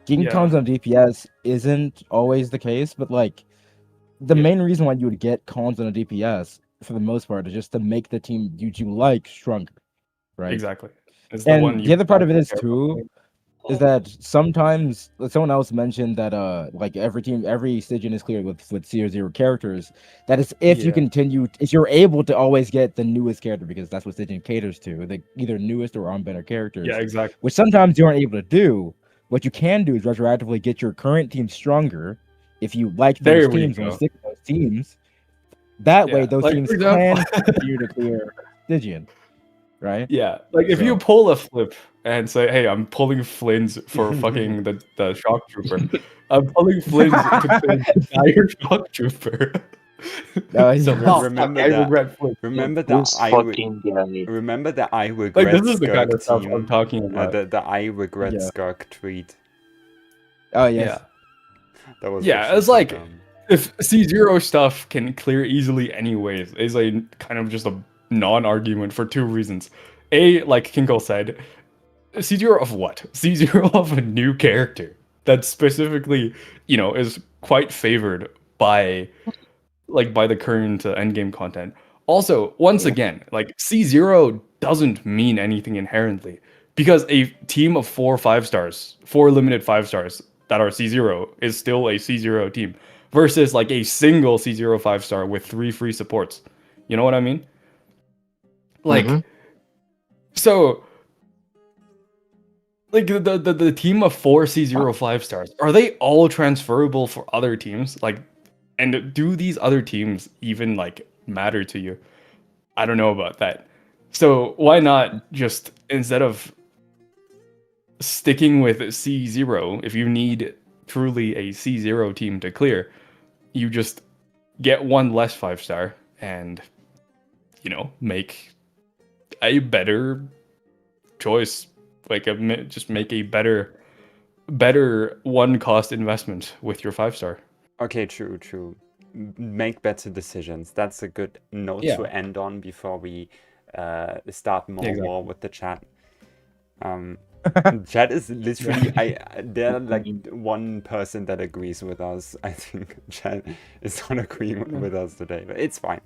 Getting cons on DPS isn't always the case, but like the main reason why you would get cons on a DPS for the most part is just to make the team you like stronger, right? Exactly. And the other part of it is too is that sometimes someone else mentioned that like every Stygian is cleared with 0 characters. That is if you continue, if you're able to always get the newest character, because that's what Stygian caters to, the either newest or on better characters. Yeah, exactly. Which sometimes you aren't able to do. What you can do is retroactively get your current team stronger if you like those teams and stick to those teams. That way, those teams can continue to clear Stygian, right? Yeah, like if you pull a flip and say, "Hey, I'm pulling Flynn's for fucking the shock trooper," I'm pulling Flynn's to clear the entire shock trooper. Remember that I regret. Like this is the kind of stuff I'm talking about. The I regret Skirk tweet. Oh yes. That was it's like if C0 stuff can clear easily anyways, is a kind of just a non-argument for two reasons. A, like Kinkle said, C0 of what? C0 of a new character that specifically, is quite favored by the current endgame content. Also, once again, like C0 doesn't mean anything inherently, because a team of 4 5-stars, 4 limited 5-stars that are C0 is still a C0 team versus like a single C0 5-star with 3 free supports. You know what I mean? Like, so, like the team of 4 C0 5-stars, are they all transferable for other teams? Like, and do these other teams even like matter to you? I don't know about that. So why not just, instead of sticking with C0, if you need truly a C0 team to clear, you just get 1 less 5-star and, make a better choice. Like, just make a better 1 cost investment with your 5-star. Okay, true. Make better decisions. That's a good note to end on before we start more with the chat. Chat is literally they're like one person that agrees with us. I think chat is not agreeing with us today, but it's fine.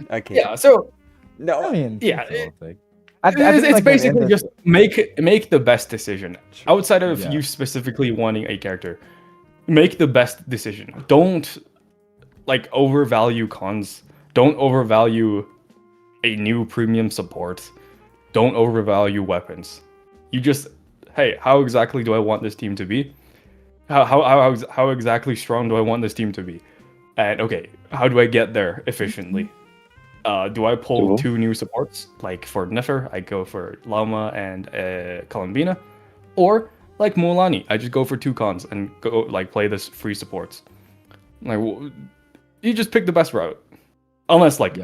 Okay. Yeah. So no, I mean, it's basically just make the best decision outside of you specifically wanting a character. Make the best decision. Don't like overvalue cons. Don't overvalue a new premium support. Don't overvalue weapons. You just, hey, how exactly do I want this team to be? how exactly strong do I want this team to be? And okay, how do I get there efficiently? Do I pull 2 new supports? Like for Nefer, I go for Llama and Columbina, or like Mualani, I just go for 2 cons and go like play this free supports. Like you just pick the best route, unless like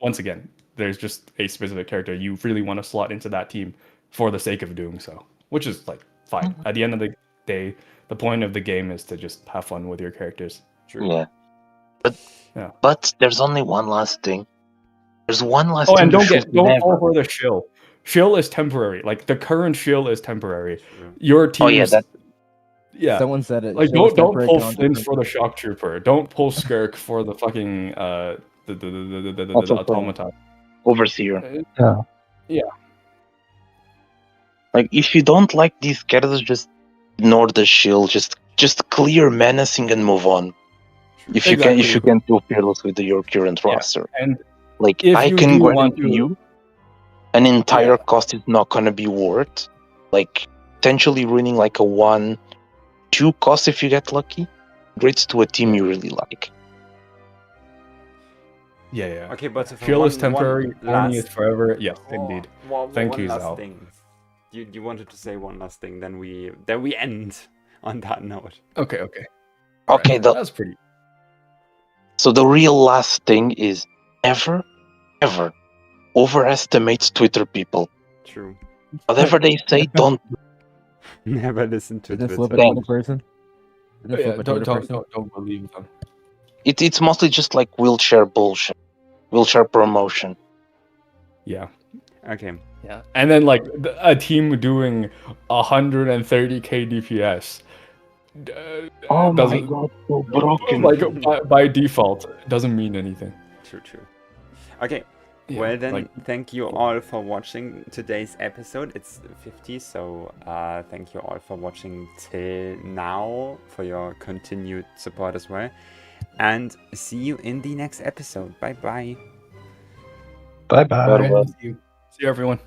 once again, there's just a specific character you really want to slot into that team for the sake of doing so, which is like fine. At the end of the day, the point of the game is to just have fun with your characters. True. Yeah. But there's only one last thing. There's one last thing. Oh, and don't fall for the shill. Shill is temporary. Like the current shill is temporary. Your team. Oh yeah, yeah. Someone said it. Like don't pull Flint for the shock trooper. Don't pull Skirk for the fucking the automaton. Overseer. Yeah. Like if you don't like these characters, just ignore the shield. Just clear menacing and move on. If you can feel fearless with your current roster. And like I can guarantee you, an entire cost is not gonna be worth like potentially ruining like a 1-2 cost if you get lucky. Grades to a team you really like. Yeah. Okay, but Shield is temporary, Army is forever. Yes, indeed. Thank you, Zal. You wanted to say one last thing, then we end on that note. Okay. Okay, that's pretty. So the real last thing is ever overestimate Twitter people. True. Whatever they say, don't. Never listen to Twitter. Flip a Twitter person. Don't believe them. It's mostly just like wheelchair bullshit, wheelchair promotion. Yeah. Okay. Yeah, and then like a team doing 130k DPS. Oh my god, so broken. Like by default, doesn't mean anything. True. Okay. Yeah, well then, thank you all for watching today's episode. It's 50, so thank you all for watching till now, for your continued support as well. And see you in the next episode. Bye-bye. Bye-bye. See you everyone.